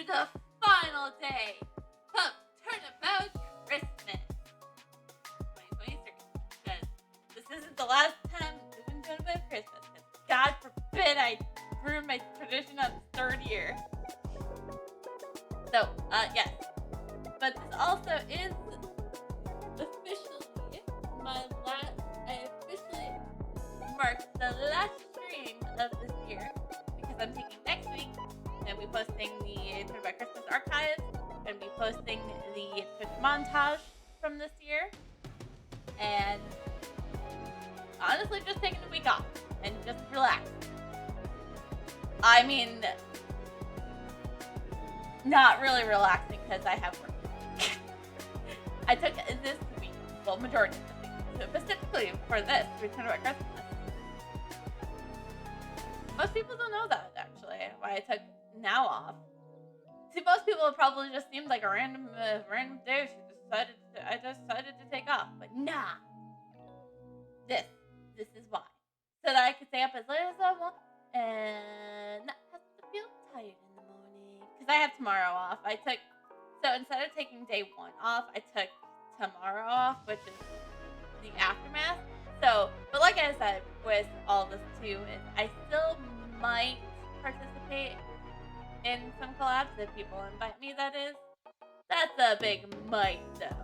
for the final day of Turnabout Christmas 2023. Because this isn't the last time I'm doing Turnabout Christmas. Because God forbid I ruin my tradition on the third year. So, yes. But this also is officially I officially marked the last stream of this year. Because I'm taking next week. I'm going to be posting the Turnabout Christmas archives. I'm going to be posting the Twitch montage from this year. And honestly, just taking a week off and just relax. I mean, not really relaxing because I have work. I took this week, well, majority of this week, specifically for this, for Turnabout Christmas. Most people don't know that, actually, why I took now off. See, most people it probably just seemed like a random day I decided to take off, but nah. This is why. So that I could stay up as late as I want and not have to feel tired in the morning. Because I have tomorrow off. So instead of taking day 1 off, I took tomorrow off, which is the aftermath. So, but like I said, with all this too, is I still might participate in some collabs if people invite me, that is. That's a big might, though.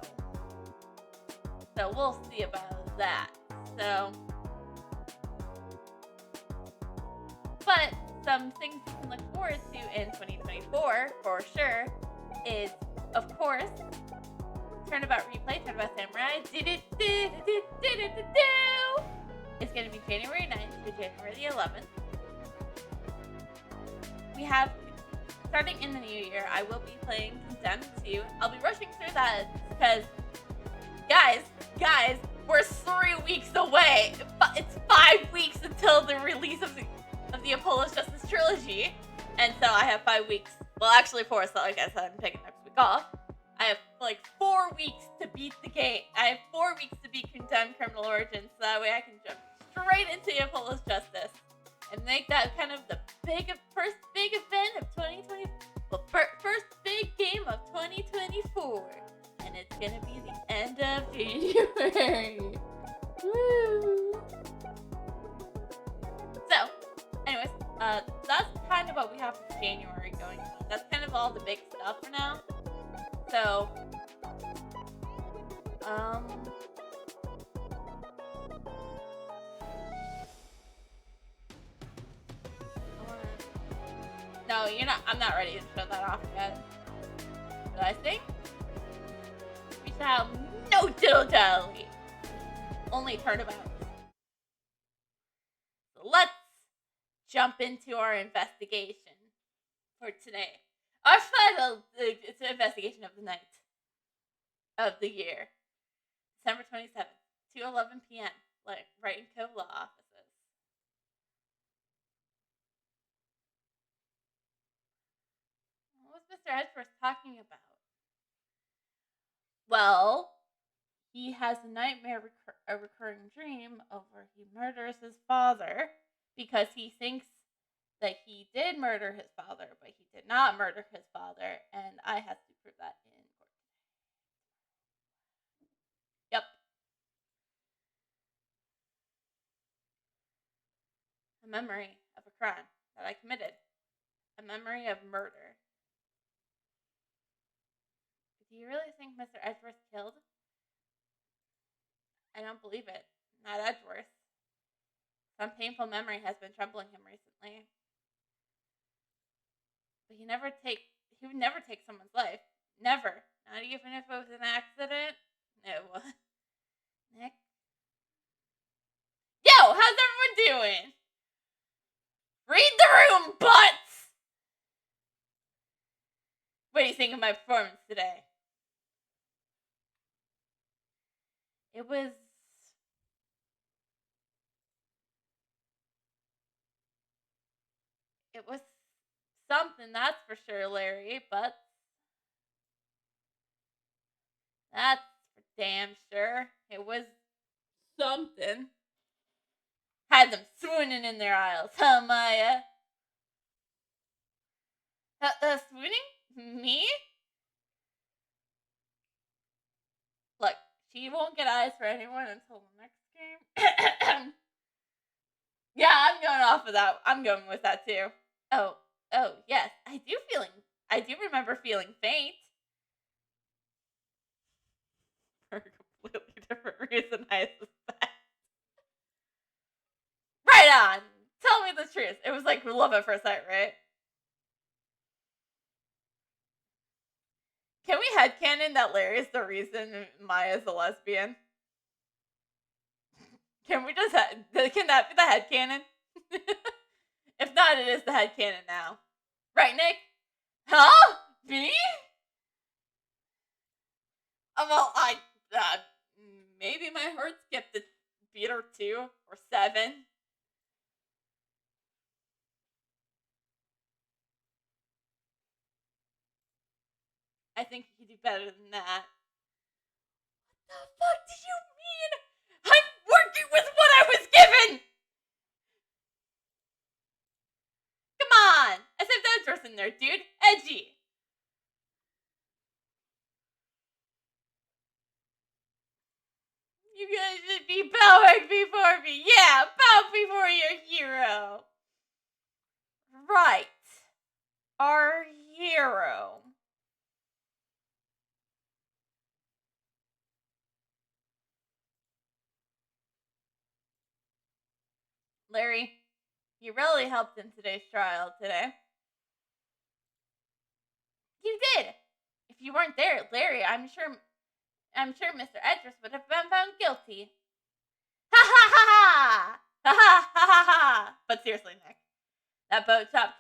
So we'll see about that. So, but some things you can look forward to in 2024, for sure, is, of course, Turnabout Replay, Turnabout Samurai. It's going to be January 9th to January the 11th. We have, starting in the new year, I will be playing Condemned 2. I'll be rushing through that because, guys, we're 3 weeks away. It's 5 weeks until the release of the Apollo's Justice trilogy. And so I have 5 weeks. Well, actually 4, so like I said, I'm taking next week off. I have like 4 weeks to beat the game. I have 4 weeks to beat Condemned Criminal Origins, so that way I can jump straight into Apollo's Justice and make that kind of the first big event of 2020. Well, first big game of 2024, and it's gonna be the end of January. Woo! So, anyways, that's kind of what we have for January going on. That's kind of all the big stuff for now. So, no, you're not. I'm not ready to show that off yet. But I think we shall no dilly-dally. Only Turnabouts. So let's jump into our investigation for today. Our final, it's an investigation of the night of the year. December 27th, 2:11 p.m. Like right in Cove Law offices. What was Mr. Edgeworth talking about? Well, he has a nightmare, a recurring dream over he murders his father because he thinks that he did murder his father, but he did not murder his father, and I have to prove that in court. Yep. A memory of a crime that I committed. A memory of murder. Do you really think Mr. Edgeworth killed? I don't believe it. Not Edgeworth. Some painful memory has been troubling him recently. But he would never take someone's life. Never. Not even if it was an accident. No. Nick? Yo, how's everyone doing? Read the room, butts! What do you think of my performance today? It was something, that's for sure, Larry, but that's for damn sure. It was something. Had them swooning in their aisles, huh, Maya? Swooning? Me? Look, she won't get eyes for anyone until the next game. Yeah, I'm going off of that. I'm going with that too. Oh, yes. I do remember feeling faint. For a completely different reason, I suspect. Right on! Tell me the truth. It was like love at first sight, right? Can we headcanon that Larry's the reason Maya's a lesbian? Can we just can that be the headcanon? If not, it is the headcanon now. Right, Nick? Huh? Me? Well, maybe my heart skipped a beat or 2 or 7. I think you could do better than that. What the fuck do you mean? I'm working with what I was given! Come on! I said that dress in there, dude. Edgy. You guys should be bowing before me. Yeah, bow before your hero. Right. Our hero. Larry, you really helped in today's trial today. You did. If you weren't there, Larry, I'm sure Mr. Edris would have been found guilty. Ha ha ha ha! Ha ha ha ha ha! But seriously, Nick, that boat shop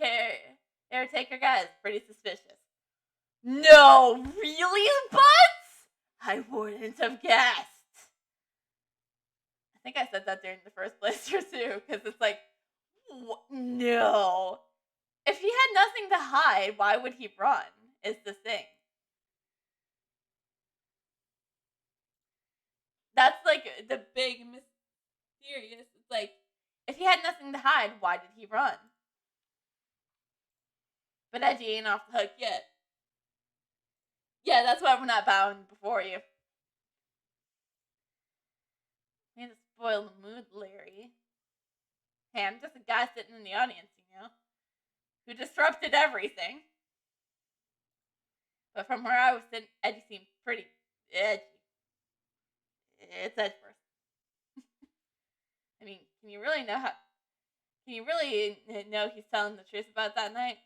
caretaker guy is pretty suspicious. No, really, Butts? I wouldn't have guessed. I think I said that during the first blister too, because it's like, no. If he had nothing to hide, why would he run? Is the thing. That's like the big mysterious. It's like, if he had nothing to hide, why did he run? But Edgy ain't off the hook yet. Yeah, that's why we're not bowing before you. Need to spoil the mood, Larry. Hey, I'm just a guy sitting in the audience, who disrupted everything. But from where I was sitting, Edgy seemed pretty edgy. It's Edgeworth. I mean, can you really know he's telling the truth about that night?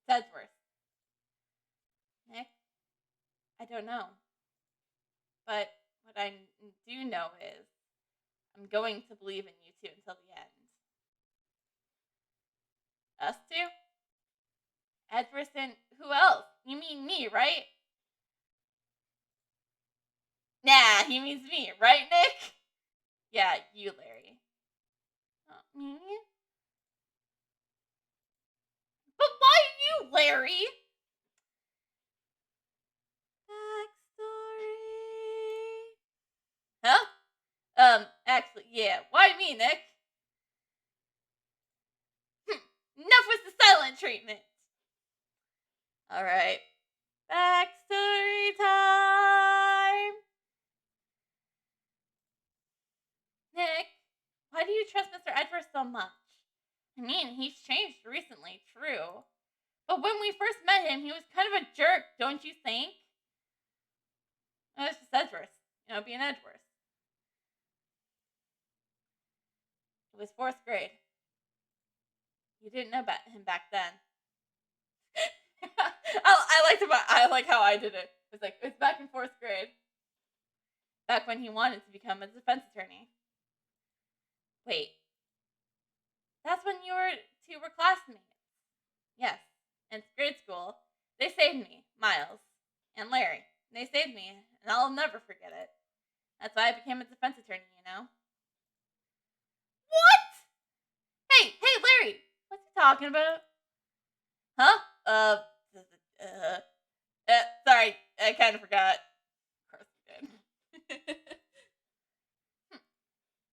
It's Edgeworth. Nick, I don't know. But what I do know is I'm going to believe in you two until the end. Us two? Edgeworth and who else? You mean me, right? Nah, he means me, right, Nick? Yeah, you, Larry. Me? But why you, Larry? Backstory. Huh? Actually, yeah. Why me, Nick? Enough with the silent treatment. Alright. Backstory time! Nick, why do you trust Mr. Edwards so much? I mean, he's changed recently, true. But when we first met him, he was kind of a jerk, don't you think? It's just Edgeworth. Being Edgeworth. It was 4th grade. You didn't know about him back then. I like how I did it. It's back in 4th grade. Back when he wanted to become a defense attorney. Wait. That's when you two were classmates. Yes. In grade school, they saved me, Miles, and Larry. They saved me, and I'll never forget it. That's why I became a defense attorney, What? Hey, Larry! What's he talking about? Huh? Sorry, I kind of forgot. Of course I did.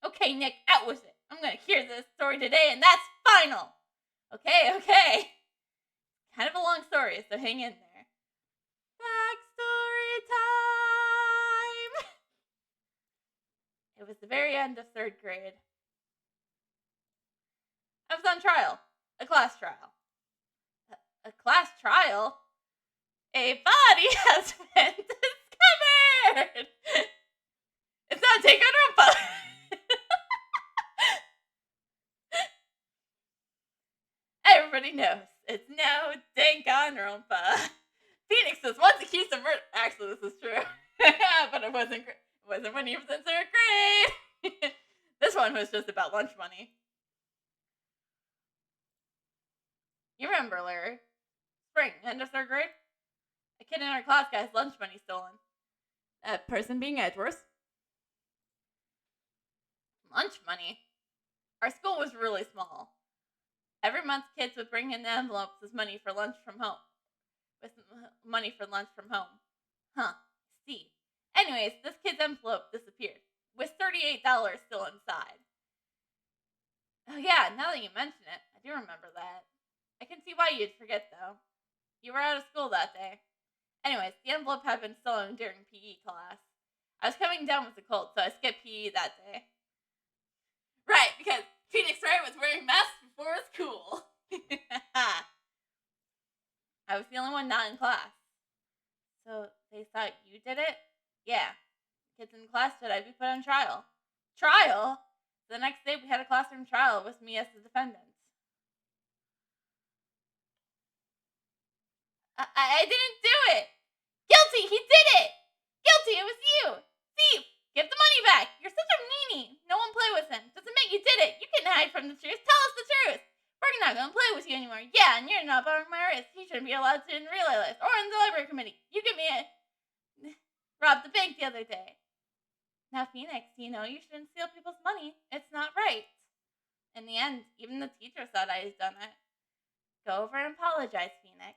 Okay, Nick, out with it. I'm gonna hear this story today, and that's final! Okay. Kind of a long story, so hang in there. Backstory time! It was the very end of 3rd grade. I was on trial. A class trial. A class trial? A body has been discovered! It's not Danganronpa! Everybody knows. It's no Danganronpa. Phoenix was once accused of murder. Actually, this is true. But it wasn't when he was in 3rd grade. This one was just about lunch money. You remember, Larry? Spring, end of 3rd grade? A kid in our class got his lunch money stolen. That person being Edwards. Lunch money? Our school was really small. Every month, kids would bring in envelopes with money for lunch from home. Huh. See. Anyways, this kid's envelope disappeared, with $38 still inside. Oh yeah, now that you mention it, I do remember that. I can see why you'd forget, though. You were out of school that day. Anyways, the envelope had been stolen during PE class. I was coming down with a cold, so I skipped PE that day. Right, because Phoenix Wright was wearing masks before it was cool. I was the only one not in class. So they thought you did it? Yeah. Kids in class said I'd be put on trial. Trial? The next day we had a classroom trial with me as the defendant. I didn't do it! Guilty! He did it! Guilty! It was you! Thief! Give the money back! You're such a meanie! No one play with him. Doesn't make you did it! You can hide from the truth. Tell us the truth! We're not gonna play with you anymore. Yeah, and you're not borrowing my rights. He shouldn't be allowed to in relay list or in the library committee. You give me a... robbed the bank the other day. Now, Phoenix, you shouldn't steal people's money. It's not right. In the end, even the teacher said I had done it. Go over and apologize, Phoenix.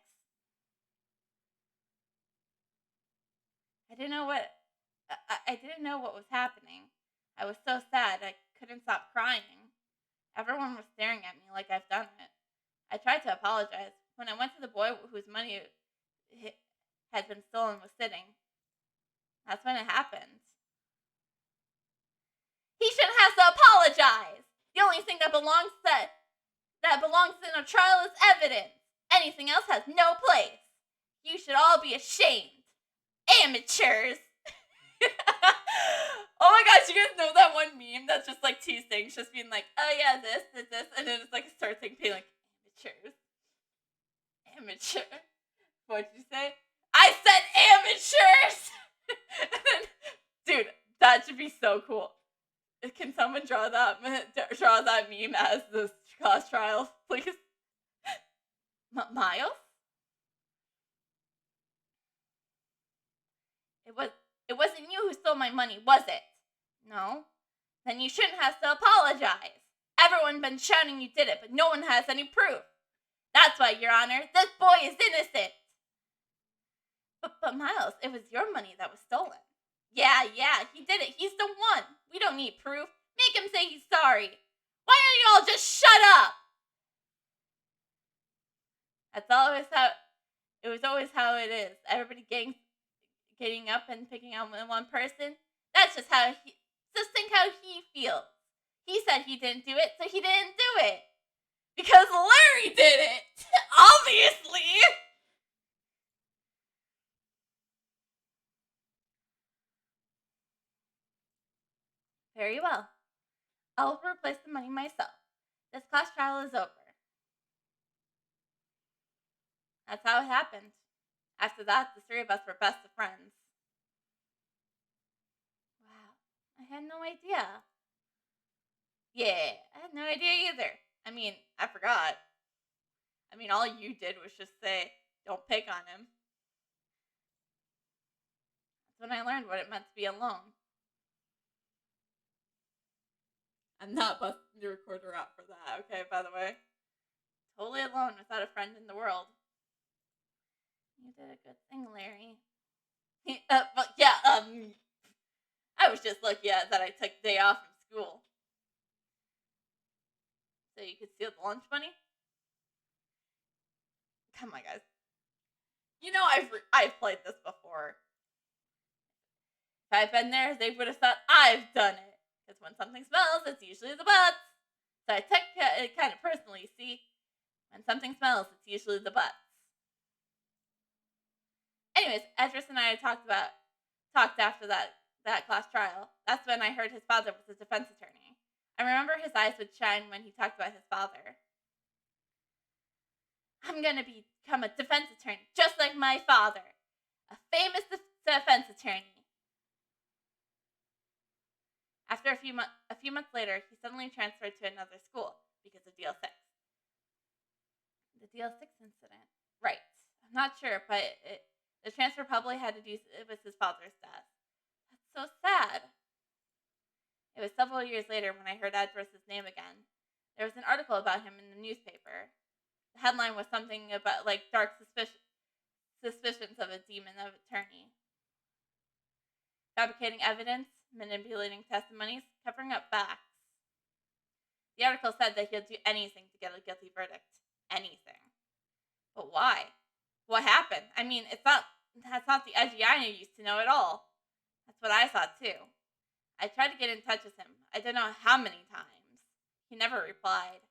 I didn't know what was happening. I was so sad I couldn't stop crying. Everyone was staring at me like I've done it. I tried to apologize. When I went to the boy whose money had been stolen was sitting, that's when it happened. He shouldn't have to apologize. The only thing that belongs in a trial is evidence. Anything else has no place. You should all be ashamed. Amateurs. Oh my gosh, you guys know that one meme that's just like 2 things, just being like, oh yeah, this, and then it's like a start thing being like, amateurs. Amateur. What'd you say? I said amateurs! Dude, that should be so cool. Can someone draw that meme as the class trial, please? Miles? It wasn't you who stole my money, was it? No? Then you shouldn't have to apologize. Everyone's been shouting you did it, but no one has any proof. That's why, Your Honor, this boy is innocent. But Miles, it was your money that was stolen. Yeah, he did it. He's the one. We don't need proof. Make him say he's sorry. Why don't you all just shut up? It was always how it is. Everybody getting up and picking on one person. That's just think how he feels. He said he didn't do it, so he didn't do it. Because Larry did it! Obviously! Very well. I'll replace the money myself. This class trial is over. That's how it happened. After that, the 3 of us were best of friends. Wow, I had no idea. Yeah, I had no idea either. I forgot. All you did was just say, don't pick on him. That's when I learned what it meant to be alone. I'm not busting the recorder out for that, okay, by the way. Totally alone without a friend in the world. You did a good thing, Larry. But yeah, I was just lucky that I took the day off from school. So you could steal the lunch money? Come on, guys. You know I've played this before. If I've been there, they would have thought I've done it. Because when something smells, it's usually the butts. So I took it kind of personally, see? When something smells, it's usually the butts. Anyways, Edris and I had talked after that class trial. That's when I heard his father was a defense attorney. I remember his eyes would shine when he talked about his father. I'm gonna become a defense attorney, just like my father. A famous defense attorney. After a few months later, he suddenly transferred to another school because of Deal 6. The Deal 6 incident. Right. I'm not sure, but the transfer probably had to do with his father's death. That's so sad. It was several years later when I heard Edwards' name again. There was an article about him in the newspaper. The headline was something about like dark suspicions of a demon of attorney. Fabricating evidence, manipulating testimonies, covering up facts. The article said that he'll do anything to get a guilty verdict. Anything. But why? What happened? I mean, that's not the edgy I used to know at all. That's what I thought too. I tried to get in touch with him. I don't know how many times. He never replied.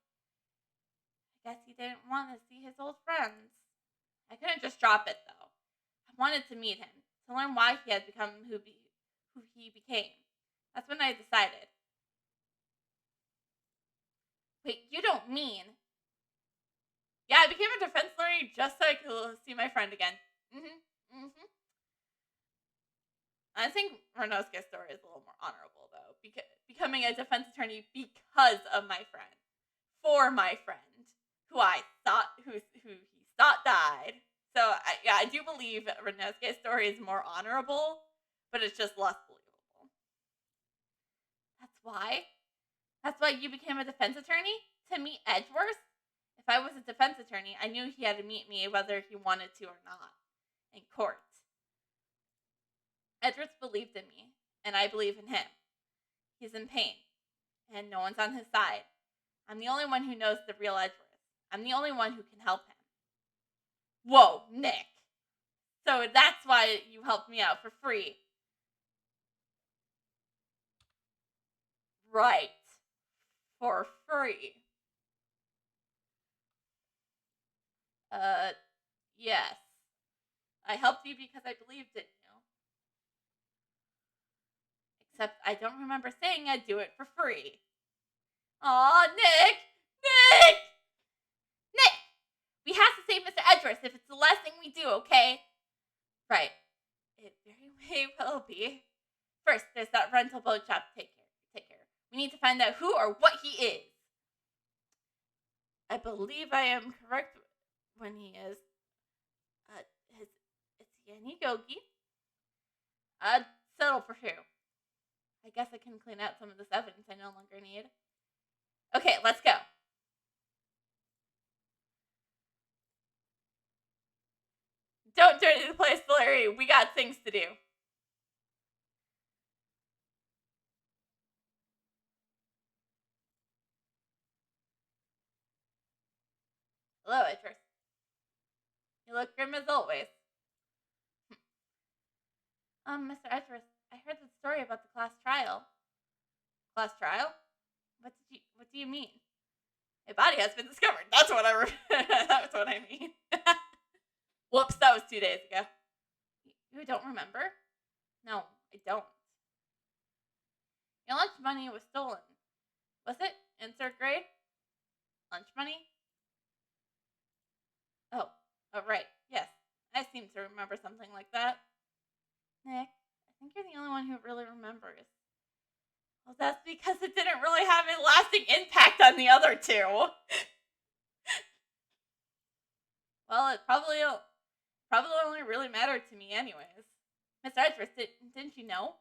I guess he didn't want to see his old friends. I couldn't just drop it though. I wanted to meet him, to learn why he had become who he became. That's when I decided. Wait, you don't mean? Yeah, I became a defense lawyer just so I could see my friend again. I think Renosuke's story is a little more honorable, though. Becoming a defense attorney because of my friend. For my friend. Who he thought died. So, I do believe Renosuke's story is more honorable, but it's just less believable. That's why? That's why you became a defense attorney? To meet Edgeworth? If I was a defense attorney, I knew he had to meet me whether he wanted to or not. In court. Edwards believed in me, and I believe in him. He's in pain, and no one's on his side. I'm the only one who knows the real Edwards. I'm the only one who can help him. Whoa, Nick. So that's why you helped me out for free. Right. For free. Yes. I helped you because I believed in you. Except I don't remember saying I'd do it for free. Aw, Nick! Nick! Nick! We have to save Mr. Edgeworth if it's the last thing we do, okay? Right. It very may will be. First, there's that rental boat shop to take care. We need to find out who or what he is. I believe I am correct when he is. Is he an Yogi? Settle for who? I guess I can clean out some of this evidence I no longer need. Okay, let's go. Don't dirty the place, Larry. We got things to do. Hello, Edris. You look grim as always. Mr. Edris, I heard the story about the class trial. Class trial? What do you mean? A body has been discovered. That's what that's what I mean. Whoops, that was 2 days ago. You don't remember? No, I don't. Your lunch money was stolen. Was it? In 3rd grade? Lunch money? Oh, right. Yes. I seem to remember something like that. Nick, I think you're the only one who really remembers. Well, that's because it didn't really have a lasting impact on the other two. Well, it probably only really mattered to me anyways. Mr. Edwards, didn't you know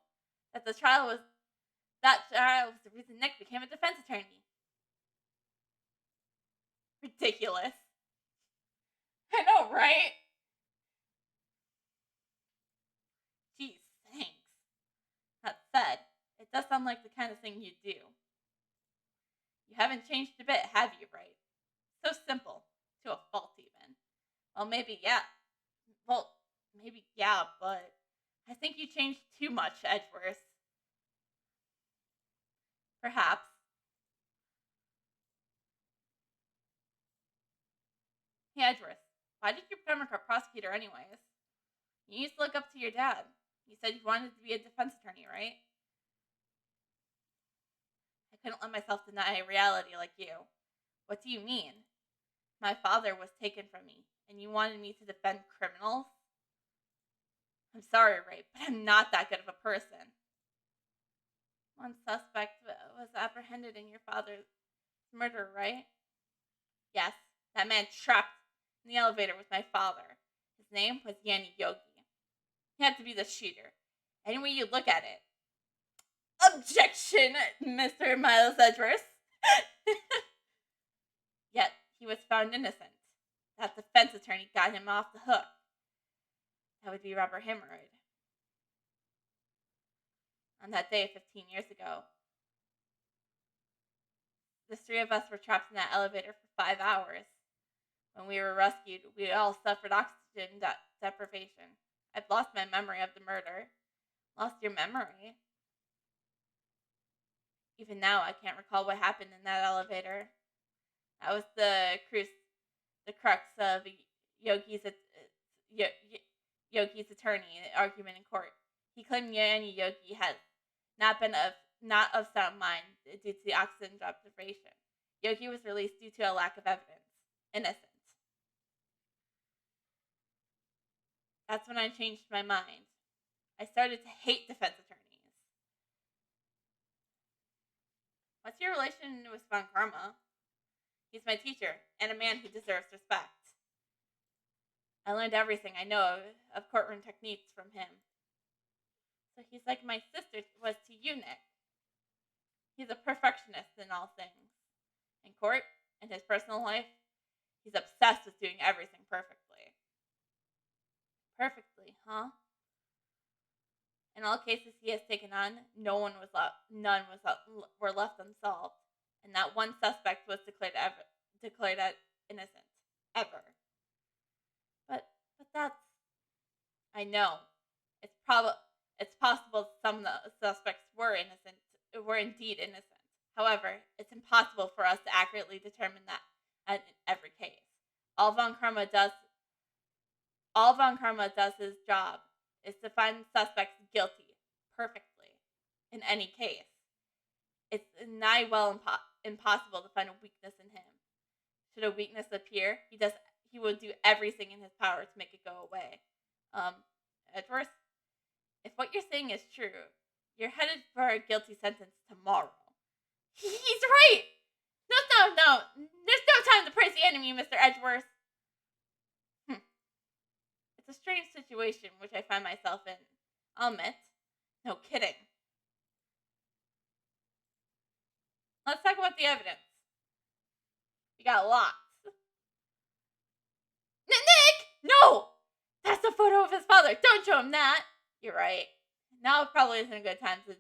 that that trial was the reason Nick became a defense attorney? Ridiculous. I know, right? Geez, thanks. That said, it does sound like the kind of thing you'd do. You haven't changed a bit, have you, right? So simple. To a fault, even. Well, maybe, yeah. Well, maybe, yeah, but I think you changed too much, Edgeworth. Perhaps. Hey, Edgeworth, why did you become a prosecutor, anyways? You used to look up to your dad. You said you wanted to be a defense attorney, right? I couldn't let myself deny reality like you. What do you mean? My father was taken from me, and you wanted me to defend criminals? I'm sorry, Ray, but I'm not that good of a person. One suspect was apprehended in your father's murder, right? Yes, that man trapped in the elevator with my father. His name was Yanni Yogi. He had to be the shooter. Any way you look at it. Objection, Mr. Miles Edgeworth. Yet he was found innocent. That defense attorney got him off the hook. That would be Robert Hemorrhoid. On that day 15 years ago, the three of us were trapped in that elevator for 5 hours. When we were rescued, we all suffered oxygen deprivation. I've lost my memory of the murder. Lost your memory? Even now, I can't recall what happened in that elevator. That was the crux of Yogi's Yogi's attorney argument in court. He claimed Yanni Yogi had not of sound mind due to the oxygen deprivation. Yogi was released due to a lack of evidence. Innocent. That's when I changed my mind. I started to hate defense attorneys. What's your relation with Von Karma? He's my teacher, and a man who deserves respect. I learned everything I know of courtroom techniques from him. So he's like my sister was to you, Nick. He's a perfectionist in all things. In court, in his personal life, he's obsessed with doing everything perfectly. Perfectly, huh? In all cases he has taken on, none were left unsolved, and not one suspect was declared innocent, ever. But that's, I know. It's possible some of the suspects were indeed innocent. However, it's impossible for us to accurately determine that in every case. All Von Karma does his job is to find suspects guilty perfectly in any case. It's nigh impossible to find a weakness in him. Should a weakness appear, he will do everything in his power to make it go away. Edgeworth, if what you're saying is true, you're headed for a guilty sentence tomorrow. He's right! No. There's no time to praise the enemy, Mr. Edgeworth. It's a strange situation which I find myself in. I'll admit. No kidding. Let's talk about the evidence. We got lots. Nick! No! That's a photo of his father. Don't show him that. You're right. Now probably isn't a good time to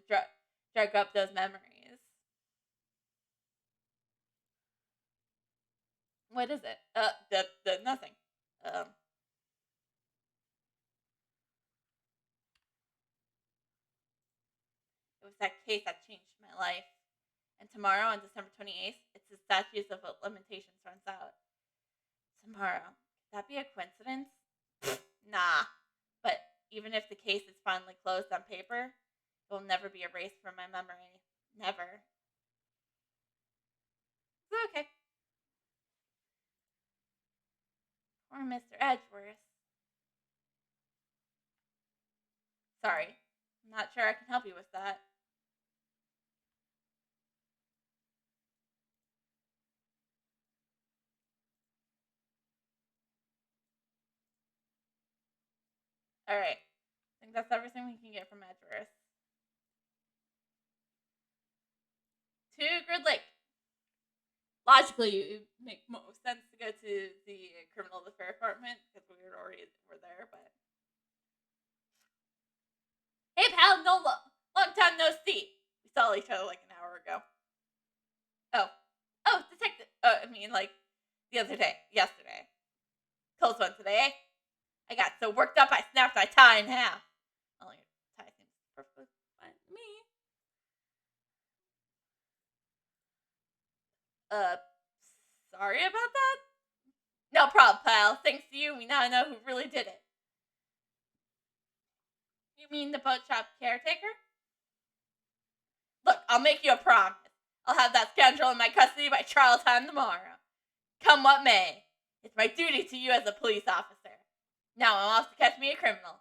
drug up those memories. What is it? Nothing. It was that case that changed my life. And tomorrow, on December 28th, it's the statute of limitations runs out. Tomorrow. Could that be a coincidence? Nah. But even if the case is finally closed on paper, it will never be erased from my memory. Never. It's okay. Poor Mr. Edgeworth. Sorry. I'm not sure I can help you with that. Alright. I think that's everything we can get from Edgeworth. To Grid Lake. Logically, it would make most sense to go to the criminal affairs department because we were there, but... Hey, pal, long time no see. We saw each other like an hour ago. Oh, detective. The other day, yesterday. Close one today, eh? I got so worked up I snapped my tie in half. Oh, your tie seems perfectly fine to me. Uh, sorry about that? No problem, pal. Thanks to you, we now know who really did it. You mean the boat shop caretaker? Look, I'll make you a promise. I'll have that scoundrel in my custody by trial time tomorrow. Come what may. It's my duty to you as a police officer. Now I'm off to catch me a criminal.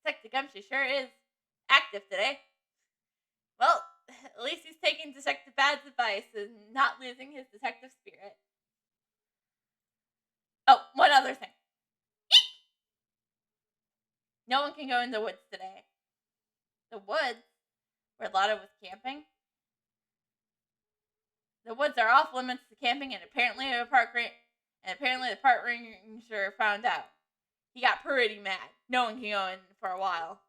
Detective Gumshoe sure is active today. Well, at least he's taking Detective Bad's advice and not losing his detective spirit. Oh, one other thing. No one can go in the woods today. The woods? Where Lotta was camping? The woods are off limits to camping, and apparently the park ranger found out. He got pretty mad. No one can go in for a while.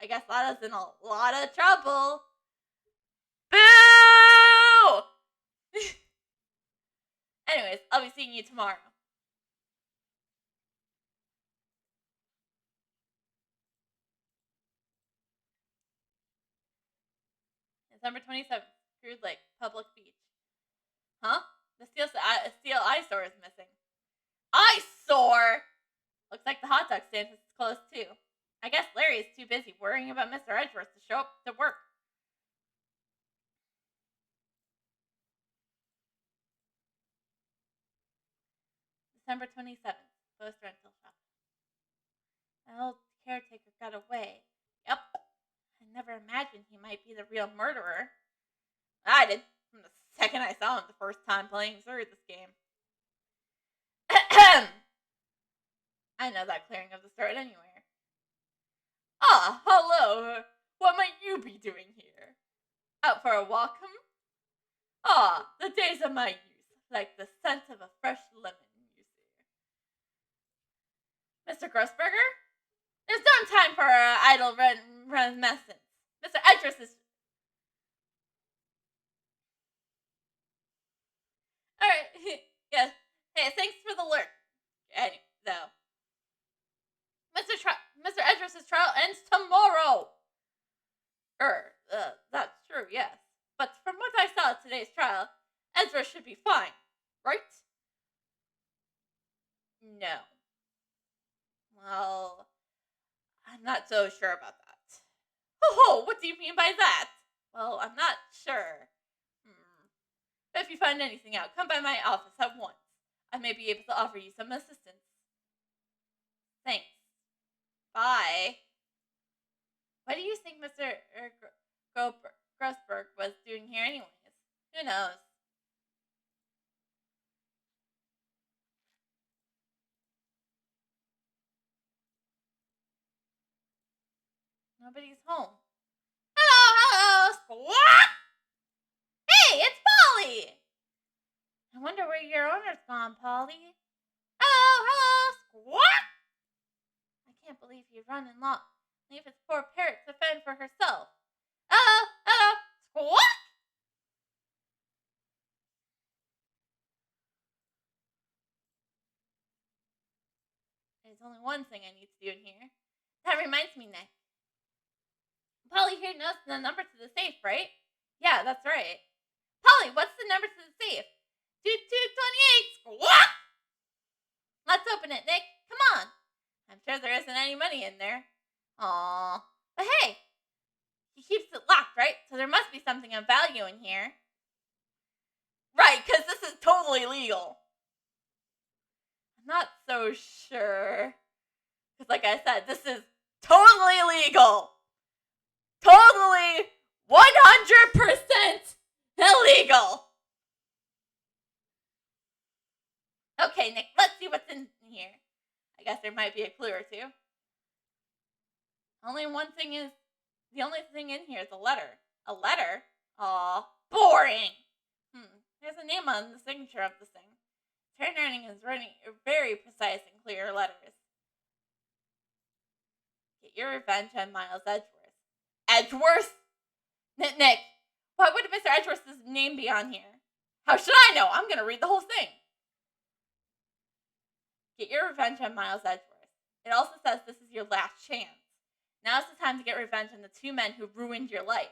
I guess Lotta's in a lot of trouble. Boo! Anyways, I'll be seeing you tomorrow. December 27th, Crude Lake, Public Beach. Huh? The steel eyesore is missing. Eyesore? Looks like the hot dog stand is closed too. I guess Larry is too busy worrying about Mr. Edgeworth to show up to work. December 27th, Post Rental Shop. The old caretaker got away. Yep. I never imagined he might be the real murderer. I did, from the second I saw him the first time playing through this game. I know that clearing of the throat anywhere. Ah, hello. What might you be doing here? Out for a walk, Ah, the days of my youth, like the scent of a fresh lemon, you see. Mr. Grossberger? There's no time for idle reminiscence. Mr. Edgeworth is... Alright, yes. Hey, thanks for the alert. Though. Mr. Edgeworth's trial ends tomorrow! That's true, yes. But from what I saw at today's trial, Edgeworth should be fine, right? No. Well, I'm not so sure about that. Oh, what do you mean by that? Well, I'm not sure. But if you find anything out, come by my office at once. I may be able to offer you some assistance. Thanks. Bye. What do you think Mr. Grossberg was doing here anyways? Who knows? Nobody's home. Hello, squawk! Hey, it's Polly! I wonder where your owner's gone, Polly. Hello, squawk! I can't believe you run and leave his poor parrot to fend for herself. Hello, squawk! There's only one thing I need to do in here. That reminds me, Nick. Polly here knows the number to the safe, right? Yeah, that's right. Polly, what's the number to the safe? 2228, squawk! Let's open it, Nick. Come on. I'm sure there isn't any money in there. Aww. But hey, he keeps it locked, right? So there must be something of value in here. Right, because this is totally legal. I'm not so sure. Because like I said, this is totally legal. Totally 100% illegal. Okay, Nick, let's see what's in here. I guess there might be a clue or two. The only thing in here is a letter. A letter? Aw, boring. There's a name on the signature of this thing. Handwriting is writing very precise and clear letters. Get your revenge on Miles Edgeworth. Edgeworth? Nick, why would Mr. Edgeworth's name be on here? How should I know? I'm gonna read the whole thing. Get your revenge on Miles Edgeworth. It also says this is your last chance. Now's the time to get revenge on the two men who ruined your life.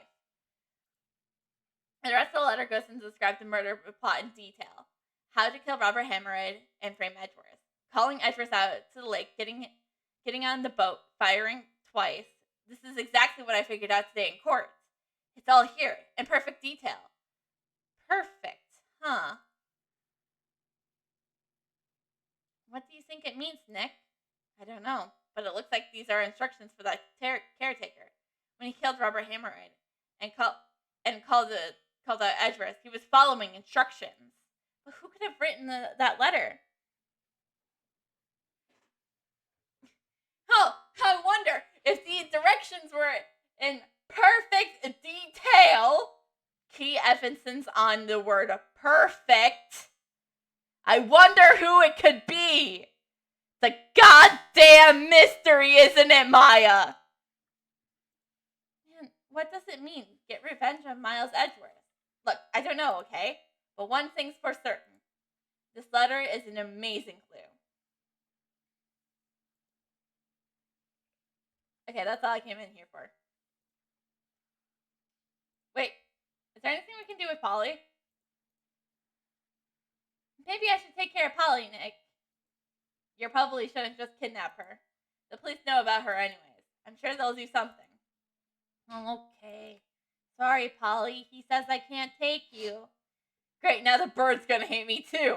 The rest of the letter goes into describe the murder plot in detail. How to kill Robert Hammerhead and frame Edgeworth. Calling Edgeworth out to the lake, getting on the boat, firing twice. This is exactly what I figured out today in court. It's all here, in perfect detail. Perfect, huh? What do you think it means, Nick? I don't know, but it looks like these are instructions for that caretaker. When he killed Robert Hammerhead and called out Edgeworth, he was following instructions. But who could have written that letter? Oh, I wonder if the directions were in perfect detail. Key emphasis on the word perfect. I wonder who it could be. It's a goddamn mystery, isn't it, Maya? Man, what does it mean? Get revenge on Miles Edgeworth. Look, I don't know, okay? But one thing's for certain. This letter is an amazing clue. Okay, that's all I came in here for. Wait, is there anything we can do with Polly? Maybe I should take care of Polly, Nick. You probably shouldn't just kidnap her. The police know about her anyways. I'm sure they'll do something. Okay. Sorry, Polly. He says I can't take you. Great, now the bird's gonna hate me too.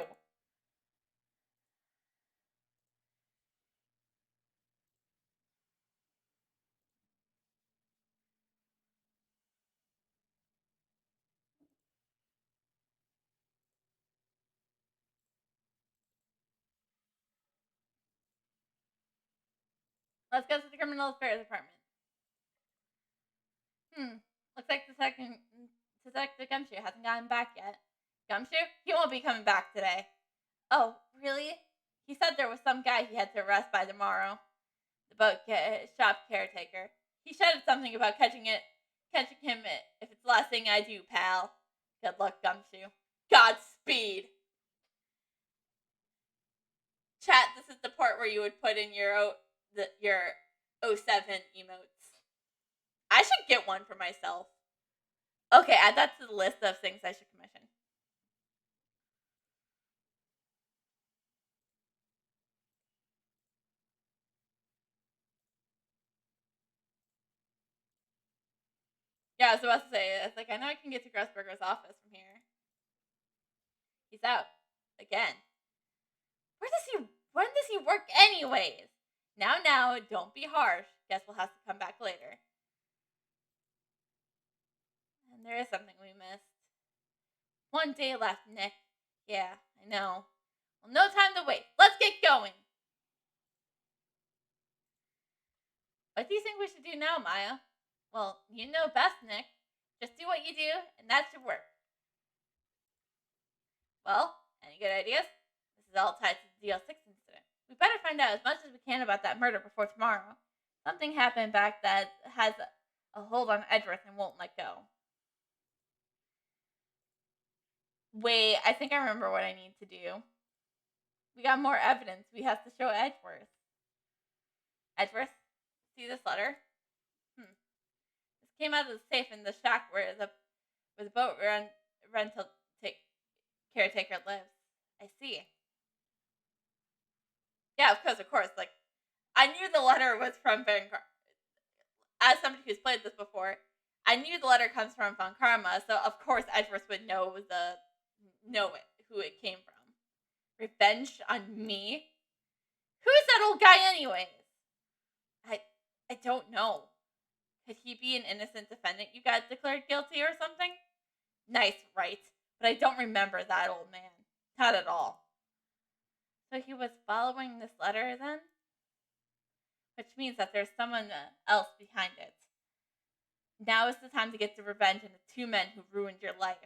Let's go to the criminal affairs department. Looks like Detective Gumshoe hasn't gotten back yet. Gumshoe? He won't be coming back today. Oh, really? He said there was some guy he had to arrest by tomorrow. The boat shop caretaker. He shouted something about catching him if it's the last thing I do, pal. Good luck, Gumshoe. Godspeed. Chat, this is the part where you would put in your 07 emotes. I should get one for myself. Okay, add that to the list of things I should commission. Yeah, I was about to say, it's like, I know I can get to Grossberger's office from here. He's out. Again. When does he work anyways? Now, don't be harsh. Guess we'll have to come back later. And there is something we missed. One day left, Nick. Yeah, I know. Well, no time to wait. Let's get going. What do you think we should do now, Maya? Well, you know best, Nick. Just do what you do, and that should work. Well, any good ideas? This is all tied to the DL6 incident. We better find out as much as we can about that murder before tomorrow. Something happened back that has a hold on Edgeworth and won't let go. Wait, I think I remember what I need to do. We got more evidence we have to show Edgeworth. Edgeworth, see this letter? This came out of the safe in the shack where the boat rental caretaker lives. I see. Yeah, of course. Like, I knew the letter was from as somebody who's played this before, I knew the letter comes from Von Karma, so of course Edgeworth would know who it came from. Revenge on me? Who is that old guy anyways? I don't know. Could he be an innocent defendant you got declared guilty or something? Nice, right? But I don't remember that old man. Not at all. So he was following this letter then? Which means that there's someone else behind it. Now is the time to get the revenge on the two men who ruined your life.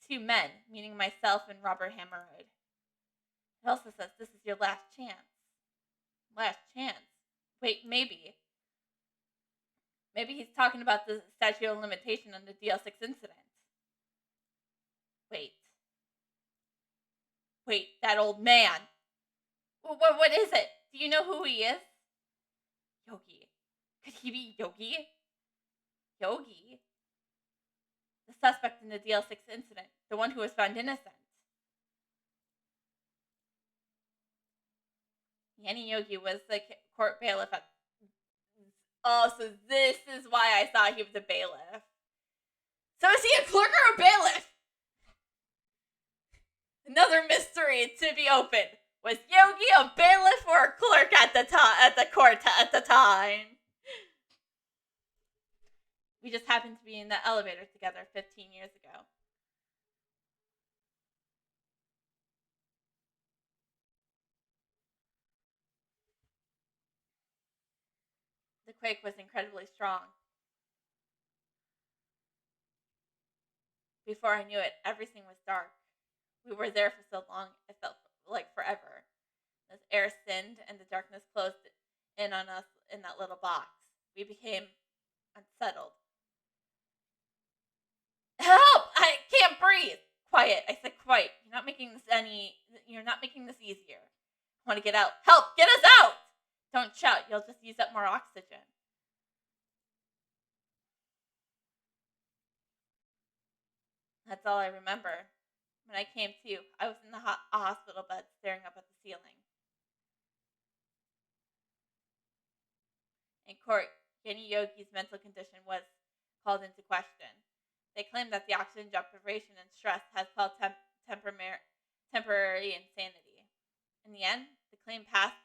Two men, meaning myself and Robert Hammerhead. It also says this is your last chance. Last chance? Wait, maybe. Maybe he's talking about the statute of limitation on the DL6 incident. Wait. Wait, that old man. What is it? Do you know who he is? Yogi. Could he be Yogi? Yogi? The suspect in the DL6 incident. The one who was found innocent. Yanni Yogi was the court bailiff at... Oh, so this is why I thought he was a bailiff. So is he a clerk or a bailiff? Another mystery to be opened. Was Yogi a bailiff or a clerk at the court at the time? We just happened to be in the elevator together 15 years ago. The quake was incredibly strong. Before I knew it, everything was dark. We were there for so long, it felt like forever. As air thinned and the darkness closed in on us in that little box, we became unsettled. Help! I can't breathe! Quiet, I said quiet. You're not making this easier. I want to get out. Help! Get us out! Don't shout, you'll just use up more oxygen. That's all I remember. When I came to, I was in the hospital bed staring up at the ceiling. In court, Yanni Yogi's mental condition was called into question. They claimed that the oxygen deprivation and stress has caused temporary insanity. In the end, the claim passed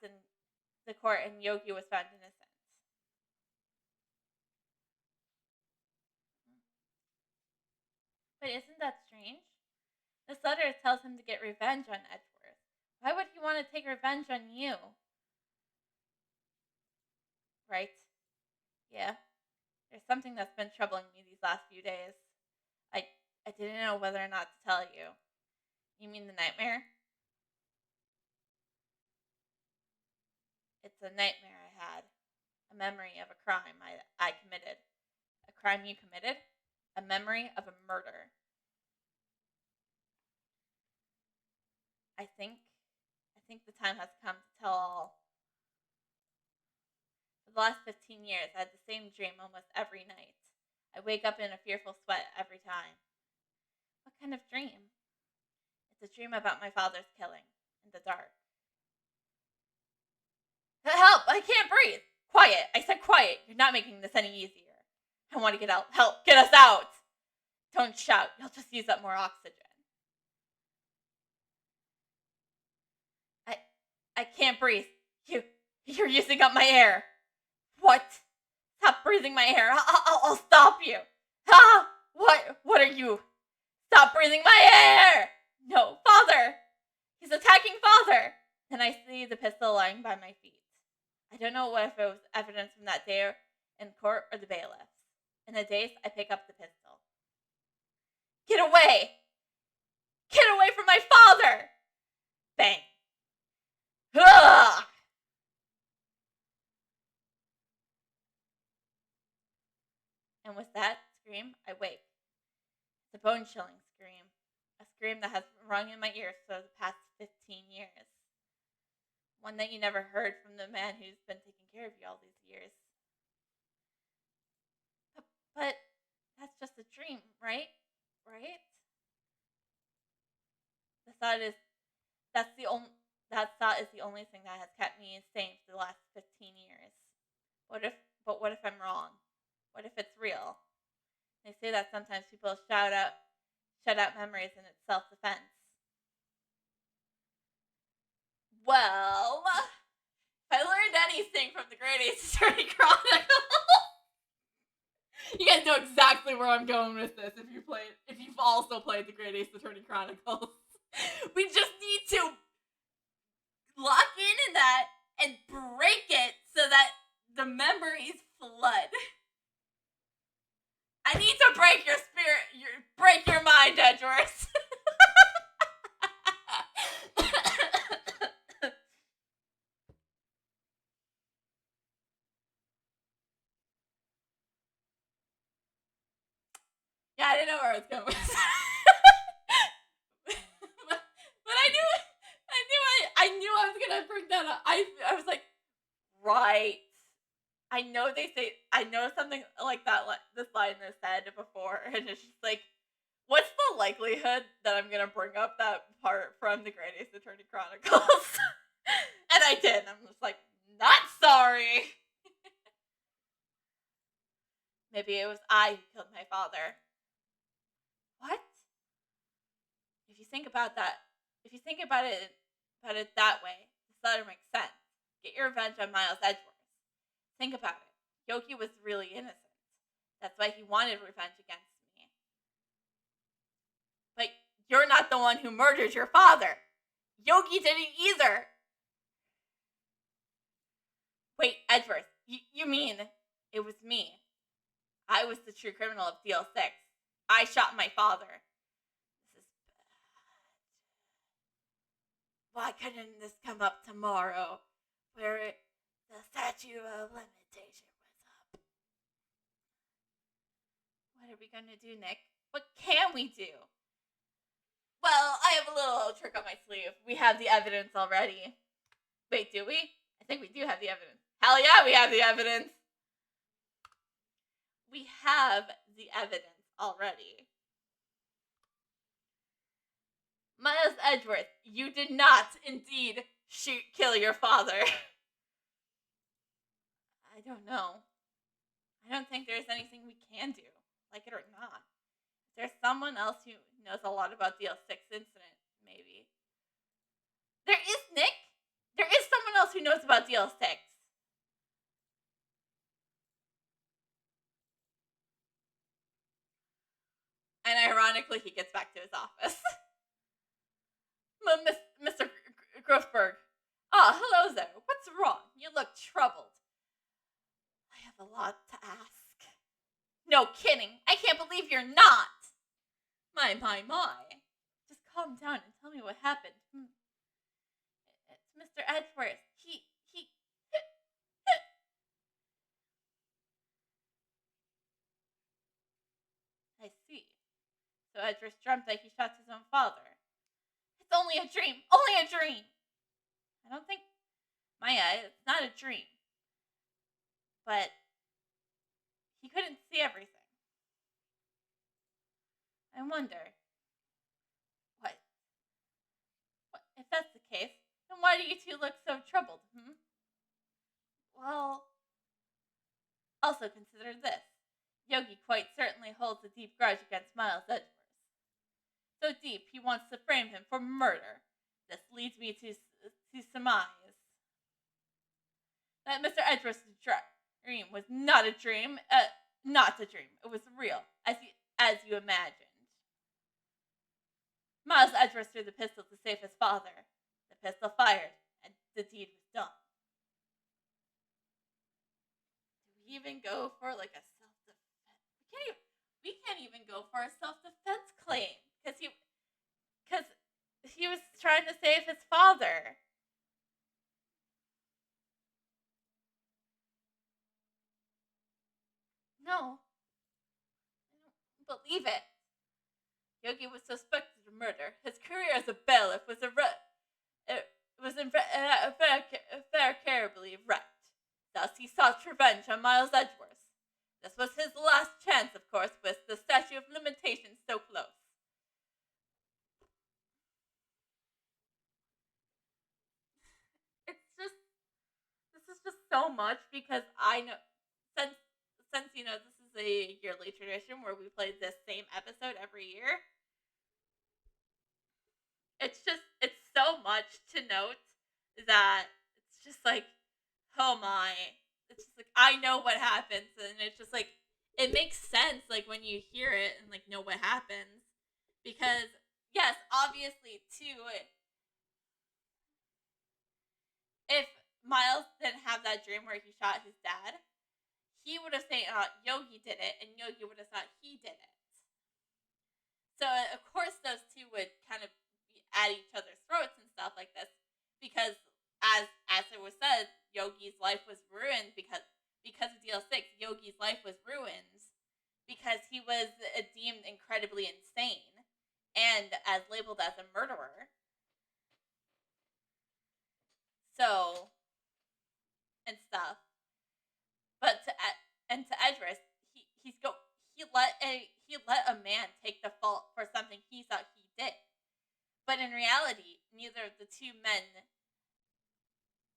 in the court and Yogi was found innocent. But isn't that strange? This letter tells him to get revenge on Edgeworth. Why would he want to take revenge on you? Right? Yeah. There's something that's been troubling me these last few days. I didn't know whether or not to tell you. You mean the nightmare? It's a nightmare I had. A memory of a crime I committed. A crime you committed? A memory of a murder. I think the time has come to tell all. For the last 15 years, I had the same dream almost every night. I wake up in a fearful sweat every time. What kind of dream? It's a dream about my father's killing, in the dark. Help! I can't breathe! Quiet! I said quiet! You're not making this any easier. I want to get out. Help! Get us out! Don't shout. You'll just use up more oxygen. I can't breathe. You're using up my air. What? Stop breathing my air. I'll stop you. Ah! What are you? Stop breathing my air! No, father! He's attacking father! Then I see the pistol lying by my feet. I don't know if it was evidence from that day in court or the bailiffs. In a daze, I pick up the pistol. Get away! Get away from my father! Bang! Ugh! And with that scream, I wake. It's a bone-chilling scream. A scream that has rung in my ears for the past 15 years. One that you never heard from the man who's been taking care of you all these years. But that's just a dream, right? Right? The thought is that thought is the only thing that has kept me sane for the last 15 years. What if I'm wrong? What if it's real? They say that sometimes people shut out memories in its self-defense. Well, if I learned anything from the Great Ace Attorney Chronicle, you guys know exactly where I'm going with this if you've also played the Great Ace Attorney Chronicles. We just need to lock in that and break it so that the memories flood. I need to break your spirit, break your mind, Edgeworth. Yeah, I didn't know where I was going with this. I was like, right. I know something like that. This line is said before, and it's just like, what's the likelihood that I'm gonna bring up that part from the Great Ace Attorney Chronicles? And I did. I'm just like, not sorry. Maybe it was I who killed my father. What? If you think about that, if you think about it that way, this letter makes sense. Get your revenge on Miles Edgeworth. Think about it. Yogi was really innocent. That's why he wanted revenge against me. But you're not the one who murdered your father. Yogi didn't either. Wait, Edgeworth, you mean it was me? I was the true criminal of DL6. I shot my father. This is bad. Why couldn't this come up tomorrow, where the statute of limitation was up? What are we gonna do, Nick? What can we do? Well, I have a little trick up my sleeve. We have the evidence already. Wait, do we? I think we do have the evidence. Hell yeah, we have the evidence. We have the evidence already. Miles Edgeworth, you did not indeed kill your father. I don't know. I don't think there's anything we can do, like it or not. There's someone else who knows a lot about the L6 incident, maybe. There is, Nick! There is someone else who knows about DL6. And ironically, he gets back to his office. Mr. Grofberg. Ah, hello there. What's wrong? You look troubled. I have a lot to ask. No kidding. I can't believe you're not. My. Just calm down and tell me what happened. It's Mr. Edgeworth. He... I see. So Edgeworth dreamt that he shot his own father. It's only a dream. Only a dream. I don't think... Maya, it's not a dream. But... he couldn't see everything. I wonder... What? If that's the case, then why do you two look so troubled, Well... Also consider this. Yogi quite certainly holds a deep grudge against Miles Edgeworth. So deep, he wants to frame him for murder. This leads me to surmise that Mr. Edgeworth's dream was not a dream. Not a dream. It was real, as you imagined. Miles Edgeworth threw the pistol to save his father. The pistol fired, and the deed was done. Do we even go for like a self-defense? We can't even go for a self-defense claim because he was trying to save his father. No, I don't believe it. Yogi was suspected of murder. His career as a bailiff was irreparably wrecked. Thus, he sought revenge on Miles Edgeworth. This was his last chance, of course, with the statute of limitations so close. This is just so much because I know, since this is a yearly tradition where we play this same episode every year. It's so much to note that it's just like, oh my, it's just like, I know what happens, and it's just like, it makes sense, like, when you hear it and, like, know what happens, because, yes, obviously, too, if Miles didn't have that dream where he shot his dad, he would have said, Yogi did it, and Yogi would have thought he did it. So, of course, those two would kind of be at each other's throats and stuff like this, because, as it was said, Yogi's life was ruined because of DL6. Yogi's life was ruined because he was deemed incredibly insane and as labeled as a murderer. so and stuff. But to Edris, he let a man take the fault for something he thought he did. But in reality, neither of the two men,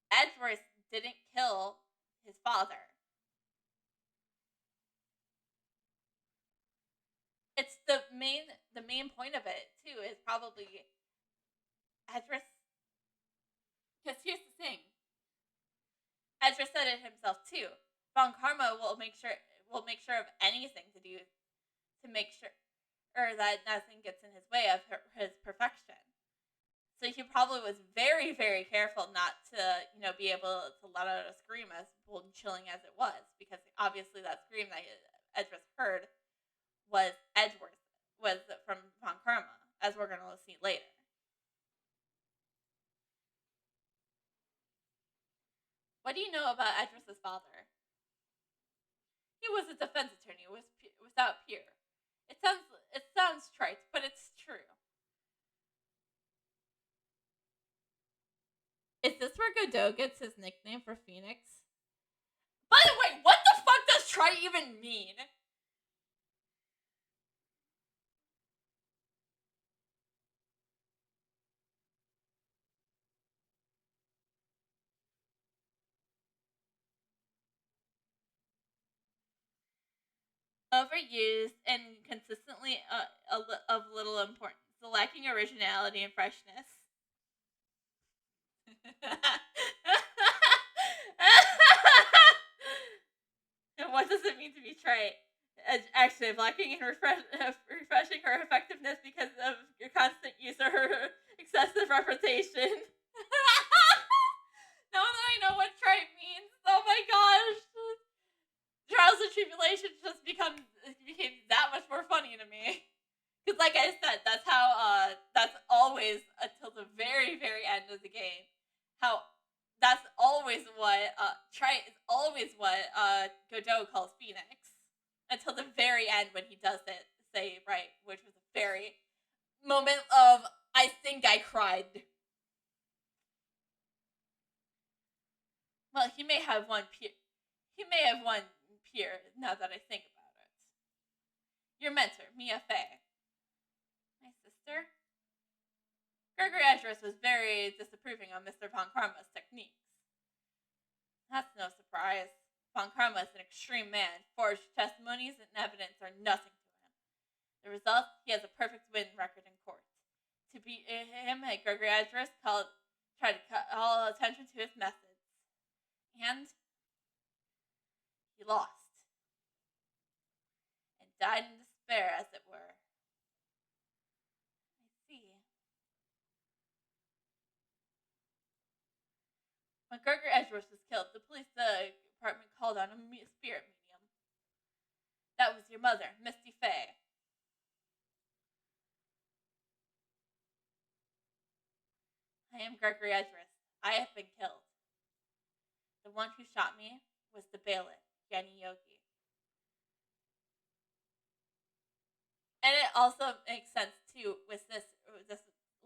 Edris didn't kill his father. It's the main point of it too is probably Edris. Because here's the thing, Edris said it himself too. Von Karma will make sure of anything to do to make sure or that nothing gets in his way of his perfection. So he probably was very, very careful not to, be able to let out a scream as bold and chilling as it was, because obviously that scream that Edris heard was from Von Karma, as we're going to see later. What do you know about Edris's father? He was a defense attorney without peer. It sounds trite, but it's true. Is this where Godot gets his nickname for Phoenix? By the way, what the fuck does trite even mean? Overused and consistently of little importance, lacking originality and freshness. And what does it mean to be trite? Active, lacking in refreshing her effectiveness because of your constant use of her excessive repetition. Now that I know what trite means, oh my gosh. Trials and Tribulations just became that much more funny to me. Because like I said, that's always until the very, very end of the game. That's always what trite is always what Godot calls Phoenix. Until the very end when he does say right, which was a very moment of I think I cried. Well, he may have one peer now that I think about it. Your mentor, Mia Fey. My sister? Gregory Edris was very disapproving of Mr. Von Karma's techniques. That's no surprise. Von Karma is an extreme man. Forged testimonies and evidence are nothing to him. The result, he has a perfect win record in court. To beat him, Gregory Edris tried to call attention to his methods. And he lost. And died in despair, as it were. I see. When Gregory Edgeworth was killed, the police department called on a spirit medium. That was your mother, Misty Fey. I am Gregory Edgeworth. I have been killed. The one who shot me was the bailiff, Yanni Yogi. And it also makes sense too with this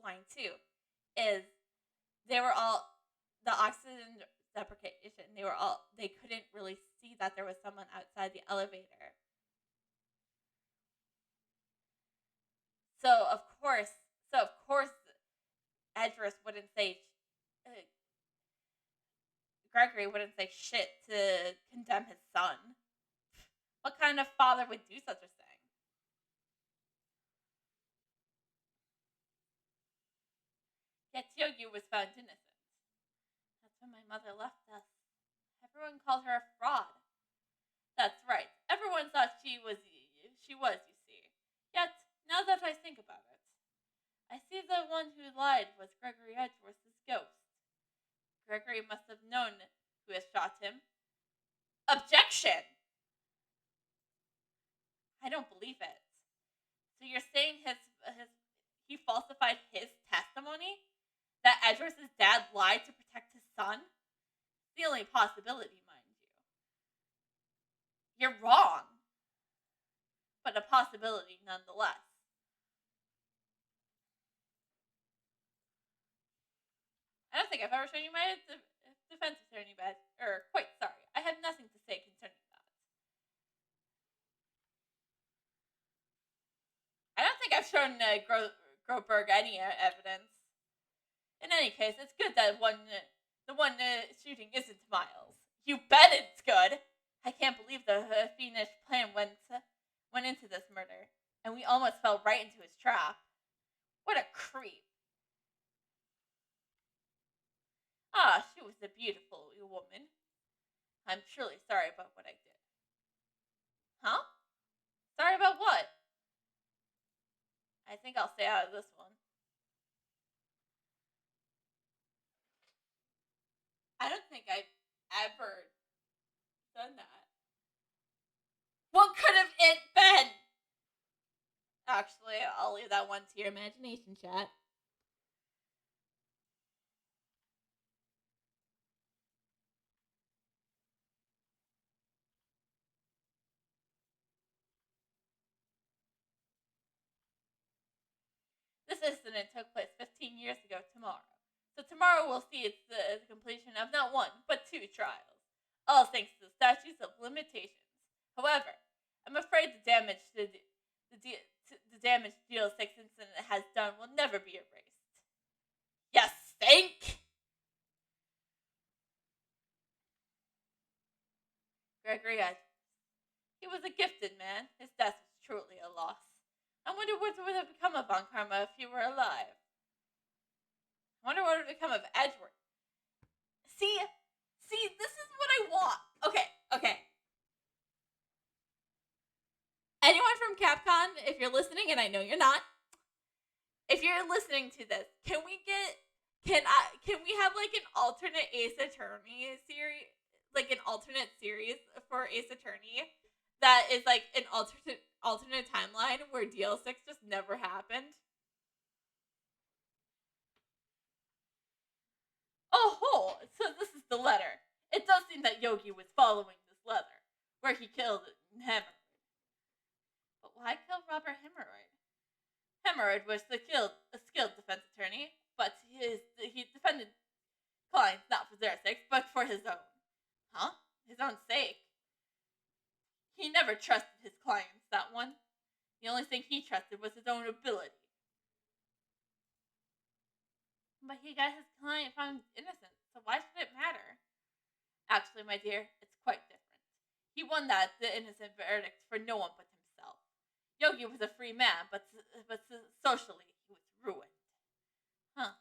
line too, is they were all the oxygen deprecation. They couldn't really see that there was someone outside the elevator. So of course, Edris wouldn't say. Gregory wouldn't say shit to condemn his son. What kind of father would do such a thing? Yet Yogi was found innocent. That's when my mother left us. Everyone called her a fraud. That's right. Everyone thought she was, you see. Yet, now that I think about it, I see the one who lied was Gregory Edgeworth's ghost. Gregory must have known who has shot him. Objection! I don't believe it. So you're saying he falsified his testimony? That Edgeworth's dad lied to protect his son? It's the only possibility, mind you. You're wrong. But a possibility nonetheless. I don't think I've ever shown you my defense attorney badge. Quite sorry. I have nothing to say concerning that. I don't think I've shown Groberg any evidence. In any case, it's good that the one shooting isn't Miles. You bet it's good. I can't believe the fiendish plan went into this murder, and we almost fell right into his trap. What a creep. Ah, she was a beautiful woman. I'm truly sorry about what I did. Huh? Sorry about what? I think I'll stay out of this one. I don't think I've ever done that. What could have it been? Actually, I'll leave that one to your imagination, chat. This incident took place 15 years ago tomorrow. So tomorrow we'll see it's the completion of not one, but 2 trials. All thanks to the statutes of limitations. However, I'm afraid the damage the damage Deal 6 incident has done will never be erased. Yes, think? Gregory Edwards. He was a gifted man. His death was truly a loss. I wonder what would have become of Von Karma if he were alive. I wonder what would have become of Edward. See, this is what I want. Okay. Anyone from Capcom, if you're listening, and I know you're not, if you're listening to this, can we have like an alternate Ace Attorney series, like an alternate series for Ace Attorney that is like an alternate timeline where DL6 just never happened? Oh, so this is the letter. It does seem that Yogi was following this letter, where he killed Hemorrhoid. But why kill Robert Hemorrhoid? Hemorrhoid was a skilled defense attorney, but he defended clients not for their sake, but for his own. Huh? His own sake? He never trusted his clients, that one. The only thing he trusted was his own ability. But he got his client found innocent, so why should it matter? Actually, my dear, it's quite different. He won the innocent verdict for no one but himself. Yogi was a free man, but socially he was ruined. Huh.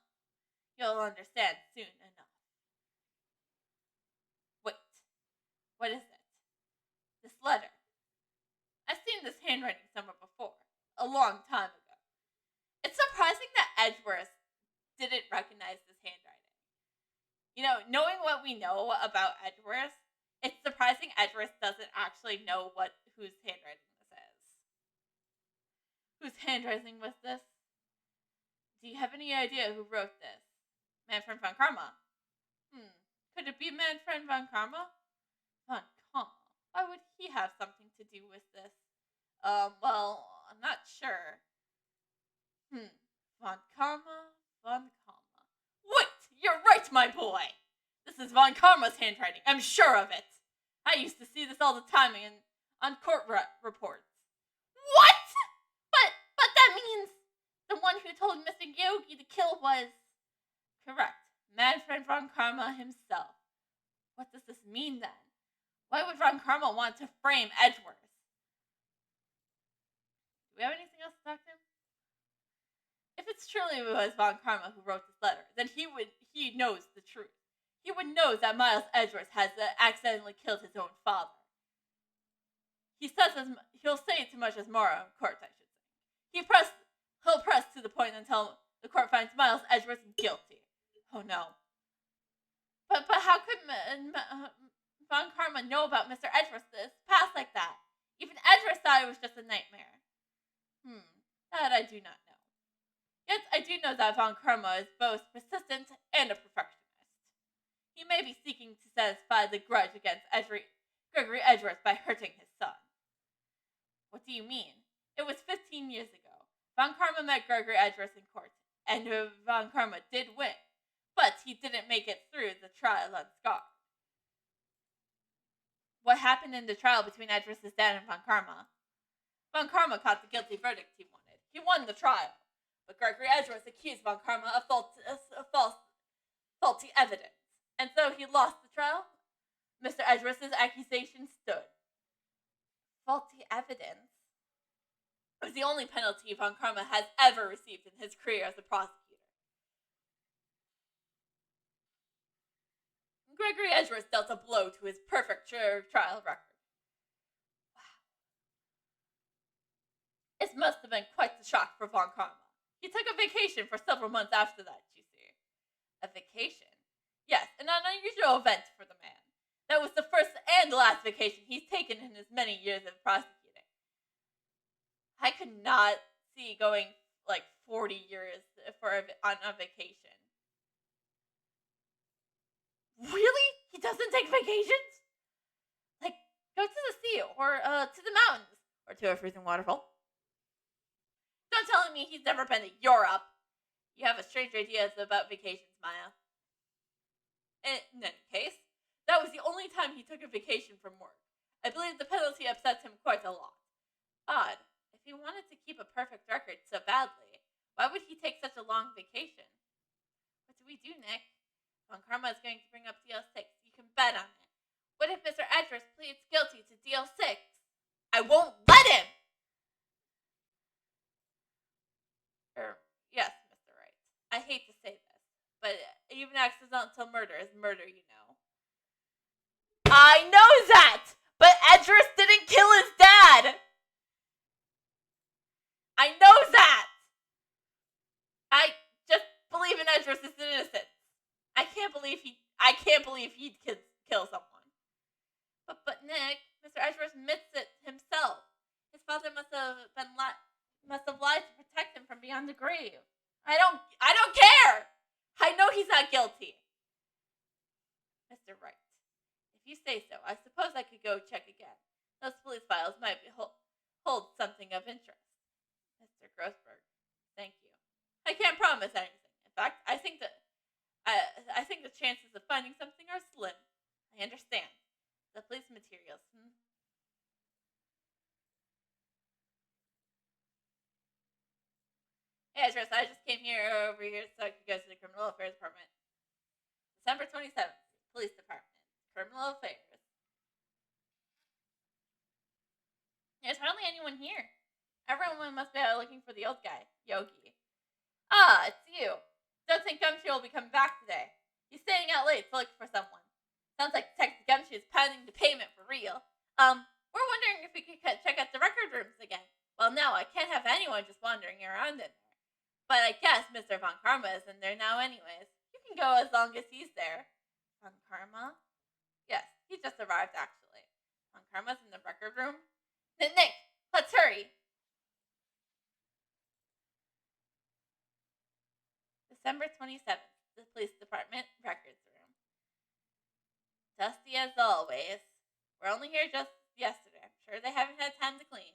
You'll understand soon enough. Wait. What is it? This letter. I've seen this handwriting somewhere before. A long time ago. It's surprising that Edgeworth didn't recognize this handwriting. You know, knowing what we know about Edgeworth, it's surprising Edgeworth doesn't actually know whose handwriting this is. Whose handwriting was this? Do you have any idea who wrote this? Manfred von Karma. Could it be Manfred von Karma? Von Karma? Why would he have something to do with this? Well, I'm not sure. Von Karma. Wait! You're right, my boy! This is Von Karma's handwriting. I'm sure of it. I used to see this all the time on court reports. What? But that means the one who told Mr. Yogi to kill was... Correct. Manfred von Karma himself. What does this mean then? Why would Von Karma want to frame Edgeworth? Do we have anything else to talk to him? If it's truly was Von Karma who wrote this letter, then he knows the truth. He would know that Miles Edgeworth has accidentally killed his own father. He'll say too much as Mara in court, I should say. He'll press to the point until the court finds Miles Edgeworth guilty. Oh no. But how could Von Karma know about Mr. Edgeworth's past like that? Even Edgeworth thought it was just a nightmare. That I do not know. Yet I do know that Von Karma is both persistent and a perfectionist. He may be seeking to satisfy the grudge against Gregory Edgeworth by hurting his son. What do you mean? It was 15 years ago. Von Karma met Gregory Edgeworth in court, and Von Karma did win. But he didn't make it through the trial unscarred. What happened in the trial between Edris's dad and Von Karma? Von Karma caught the guilty verdict he wanted. He won the trial. But Gregory Edris accused Von Karma of faulty evidence. And so he lost the trial. Mr. Edris's accusation stood. Faulty evidence? It was the only penalty Von Karma has ever received in his career as a prosecutor. Gregory Edris dealt a blow to his perfect trial record. Wow. It must have been quite the shock for Von Karma. He took a vacation for several months after that, you see. A vacation? Yes, an unusual event for the man. That was the first and last vacation he's taken in his many years of prosecuting. I could not see going like 40 years on a vacation. Really? He doesn't take vacations? Like, go to the sea, or to the mountains, or to a freezing waterfall. Don't tell me he's never been to Europe. You have a strange ideas about vacations, Maya. In any case, that was the only time he took a vacation from work. I believe the penalty upsets him quite a lot. Odd. If he wanted to keep a perfect record so badly, why would he take such a long vacation? What do we do, Nick? Von Karma is going to bring up Deal 6. You can bet on it. What if Mr. Edris pleads guilty to Deal 6? I won't let him! Yes, Mr. Wright. I hate to say this, but even accidental murder is murder, you know. I know that! But Edris didn't kill his dad! I know that! I just believe in Edris' innocence. I can't believe he'd kill someone. But Nick, Mr. Edris admits it himself. His father must have lied to protect him from beyond the grave. I don't care. I know he's not guilty. Mr. Wright, if you say so, I suppose I could go check again. Those police files might hold something of interest. Mr. Grossberg, thank you. I can't promise anything. In fact, I think the chances of finding something are slim. I understand. The police materials. Hey, Edris, I just came over here so I could go to the Criminal Affairs Department. December 27th, Police Department, Criminal Affairs. There's hardly anyone here. Everyone must be out looking for the old guy, Yogi. Ah, it's you. Don't think Gumshoe will be coming back today. He's staying out late to look for someone. Sounds like Detective Gumshoe is pounding the pavement for real. We're wondering if we could check out the record rooms again. Well, no, I can't have anyone just wandering around in there. But I guess Mr. Von Karma is in there now anyways. You can go as long as he's there. Von Karma? Yes, he just arrived actually. Von Karma's in the record room. Nick, let's hurry. December 27th, the Police Department Records Room. Dusty as always. We're only here just yesterday. I'm sure they haven't had time to clean.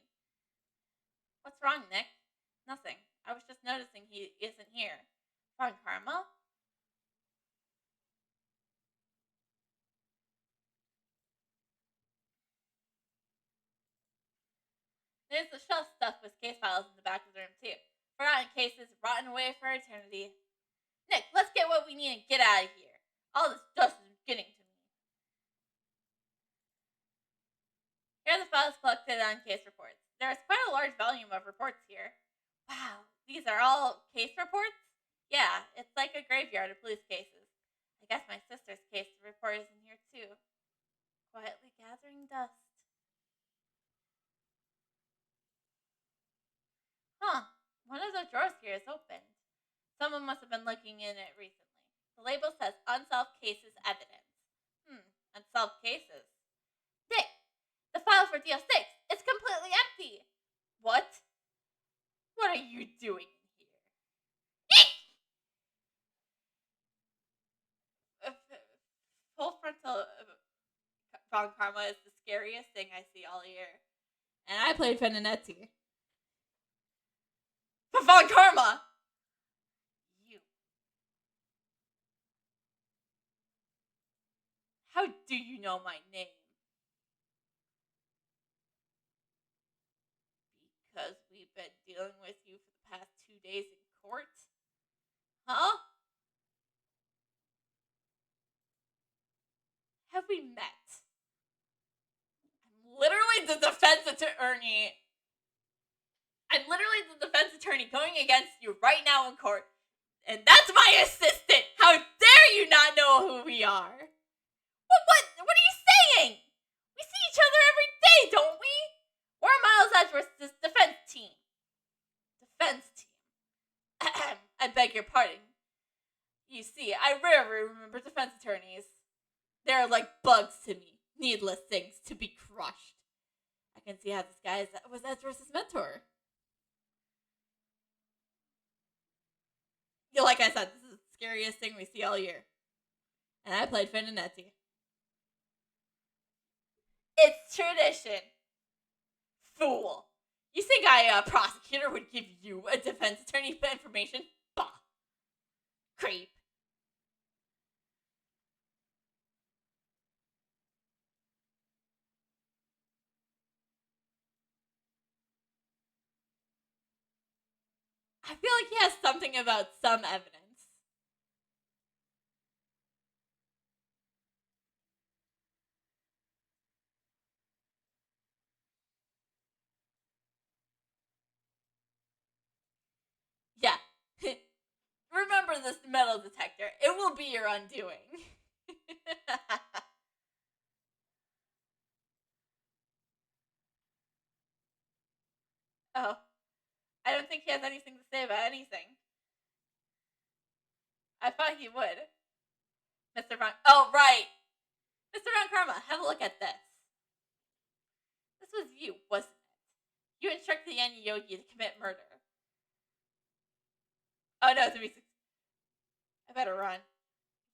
What's wrong, Nick? Nothing. I was just noticing he isn't here. Von Karma? There's the shelf stuffed with case files in the back of the room, too. Forgotten cases, rotten away for eternity. Nick, let's get what we need and get out of here. All this dust is getting to me. Here are the files collected on case reports. There is quite a large volume of reports here. Wow, these are all case reports? Yeah, it's like a graveyard of police cases. I guess my sister's case report is in here too. Quietly gathering dust. Huh, one of the drawers here is opened. Someone must have been looking in it recently. The label says unsolved cases evidence. Unsolved cases. Dick, the file for Deal 6 is completely empty. What? What are you doing here? Full frontal Von Karma is the scariest thing I see all year. And I played Feninetti. But Von Karma! You. How do you know my name? Because we've been dealing with you for the past 2 days in court? Huh? Have we met? I'm literally the defense attorney. I'm literally the defense attorney going against you right now in court. And that's my assistant! How dare you not know who we are? What are you saying? We see each other every day, don't we? We're Miles Edgeworth's defense team. Defense team. I beg your pardon. You see, I rarely remember defense attorneys. They're like bugs to me. Needless things to be crushed. I can see how this guy was Edgeworth's mentor. Like I said, this is the scariest thing we see all year. And I played Finn and Nettie. It's tradition. Fool. You think a prosecutor would give you a defense attorney information? Bah. Creep. I feel like he has something about some evidence. Yeah. Remember this metal detector. It will be your undoing. Oh. I don't think he has anything to say about anything. I thought he would. Mr. Von... Oh, right! Mr. Von Karma, have a look at this. This was you, wasn't it? You instructed Yanni Yogi to commit murder. Oh no, I better run.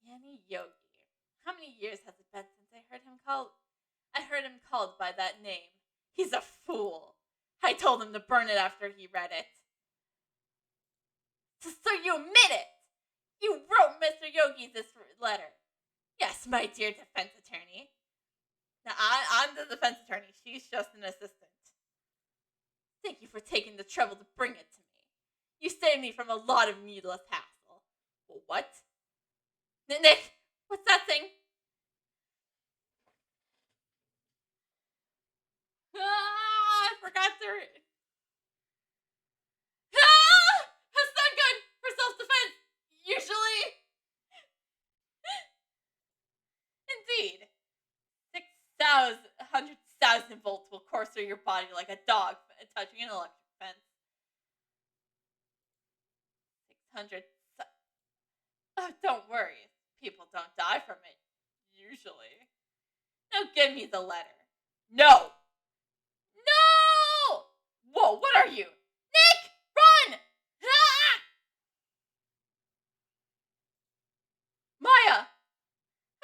Yanni Yogi. How many years has it been since I heard him called? I heard him called by that name. He's a fool. I told him to burn it after he read it. So you admit it! You wrote Mr. Yogi this letter. Yes, my dear defense attorney. Now, I'm the defense attorney. She's just an assistant. Thank you for taking the trouble to bring it to me. You saved me from a lot of needless hassle. Well, what? Nick, what's that thing? I forgot to... That's not good for self-defense, usually. Indeed. 100,000 volts will course through your body like a dog touching an electric fence. 600... Oh, don't worry. People don't die from it, usually. Now give me the letter. No! No! Whoa, what are you? Nick! Run! Ah! Maya!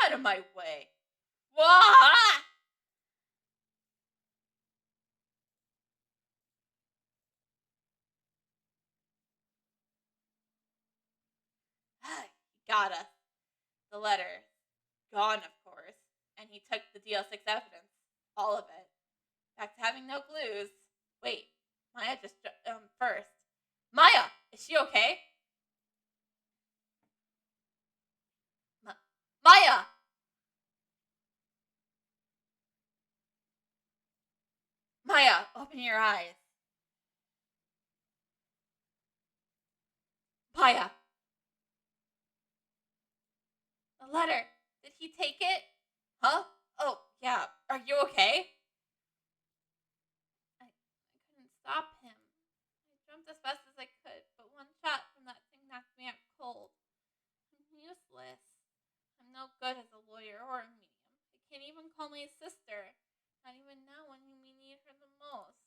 Out of my way. Wah! He got us. The letter. Gone, of course. And he took the DL6 evidence. All of it. Back to having no clues. Wait. Maya just first. Maya! Is she okay? Maya! Maya, open your eyes. Maya! The letter. Did he take it? Huh? Oh, yeah. Are you okay? I couldn't stop him. I jumped as fast as I could, but one shot from that thing knocked me out cold. I'm useless. I'm no good as a lawyer or a medium. I can't even call my sister. Not even now when we need her the most.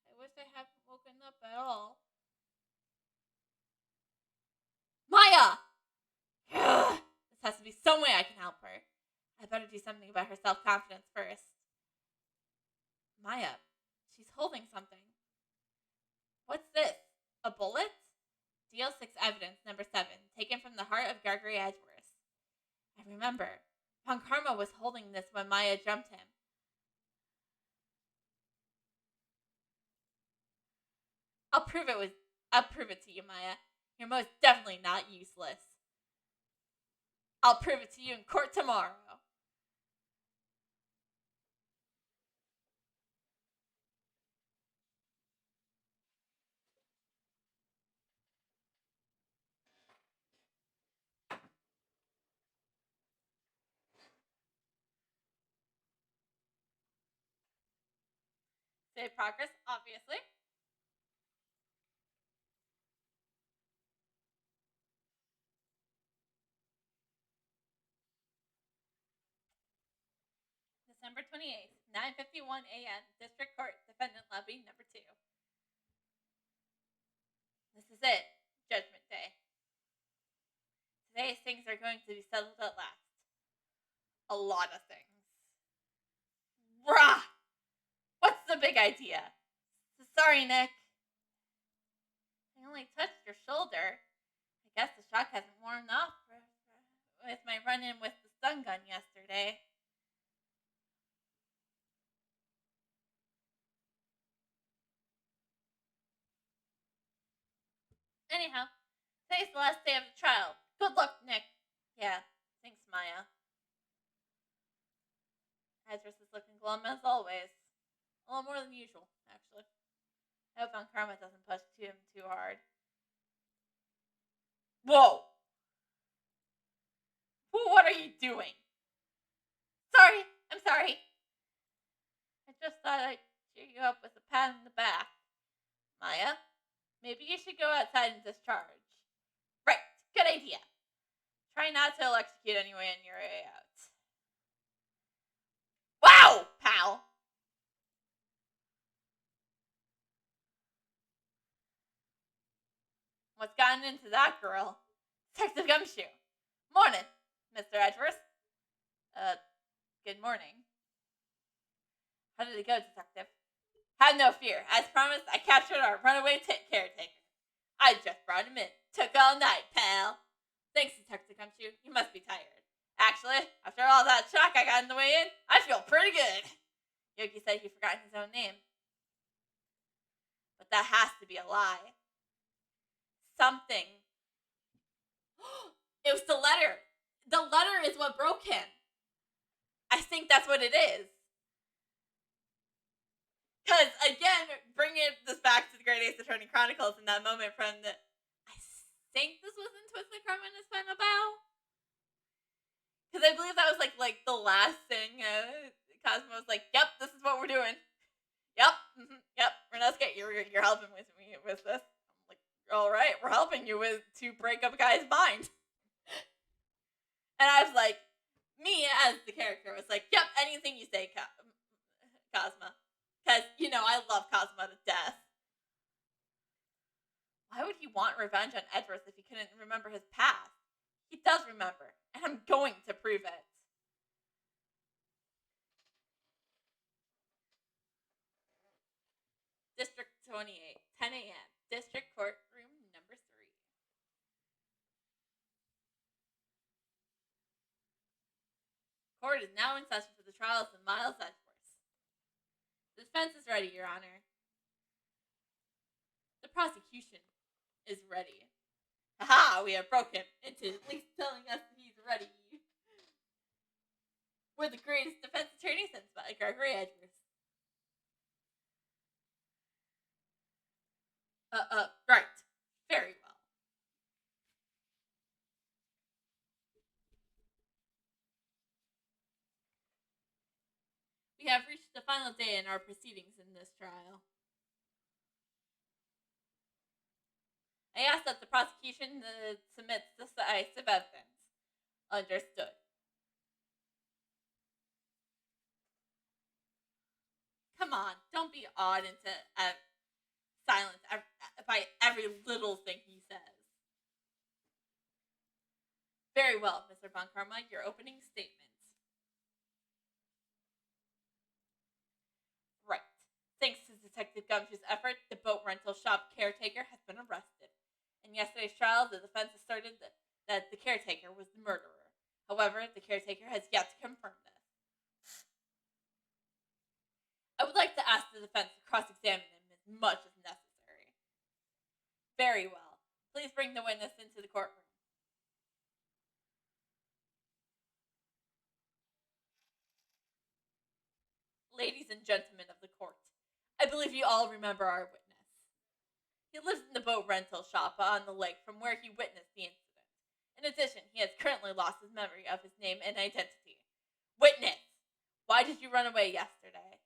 I wish I hadn't woken up at all. Maya! This has to be some way I can help her. I better do something about her self-confidence first. Maya, she's holding something. What's this? A bullet? DL6 evidence number 7, taken from the heart of Gregory Edgeworth. I remember. Von Karma was holding this when Maya jumped him. I'll prove it to you, Maya. You're most definitely not useless. I'll prove it to you in court tomorrow. Save progress, obviously. December 28th, 9:51 a.m. District Court, Defendant Lobby, number 2. This is it. Judgment Day. Today, things are going to be settled at last. A lot of things. Rah! What's the big idea? Sorry, Nick. I only touched your shoulder. I guess the shock hasn't worn off with my run-in with the stun gun yesterday. Anyhow, today's the last day of the trial. Good luck, Nick. Yeah, thanks, Maya. Idris is looking glum as always. A little more than usual, actually. I hope Von Karma doesn't push him too hard. Whoa! What are you doing? Sorry, I'm sorry. I just thought I'd cheer you up with a pat on the back. Maya, maybe you should go outside and discharge. Right, good idea. Try not to electrocute anyone on your way out. Wow, pal! What's gotten into that girl? Detective Gumshoe. Morning, Mr. Edgeworth. Good morning. How did it go, Detective? Have no fear. As promised, I captured our runaway caretaker. I just brought him in. Took all night, pal. Thanks, Detective Gumshoe. You must be tired. Actually, after all that shock I got on the way in, I feel pretty good. Yogi said he forgot his own name. But that has to be a lie. Something. It was the letter. The letter is what broke him. I think that's what it is. Because, again, bringing this back to the Great Ace Attorney Chronicles in that moment from the... I think this was in Twisted Karma and his final bow? Because I believe that was, like the last thing Cosmo was like, yep, this is what we're doing. Yep, yep, Renesca, you're helping with me with this. I'm like, all right, we're helping you to break up a guy's mind. And I was like, me as the character was like, yep, anything you say, Cosmo. Because, I love Cosmo to death. Why would he want revenge on Edgeworth if he couldn't remember his past? He does remember, and I'm going to prove it. District 28, 10 a.m. District Courtroom number 3. Court is now in session for the trial of Miles Edgeworth. The defense is ready, Your Honor. The prosecution is ready. Haha, we have broken into at least telling us that he's ready. We're the greatest defense attorney since Gregory Edgeworth. Right. Very well. We have reached the final day in our proceedings in this trial. I ask that the prosecution submits decisive evidence. Understood. Come on, don't be awed into silence by every little thing he says. Very well, Mr. Von Karma, your opening statement. Right. Thanks to Detective Gumshoe's effort, the boat rental shop caretaker has been arrested. In yesterday's trial, the defense asserted that the caretaker was the murderer. However, the caretaker has yet to confirm this. I would like to ask the defense to cross-examine him as much as necessary. Very well. Please bring the witness into the courtroom. Ladies and gentlemen of the court, I believe you all remember our witness. He lives in the boat rental shop on the lake from where he witnessed the incident. In addition, he has currently lost his memory of his name and identity. Witness! Why did you run away yesterday?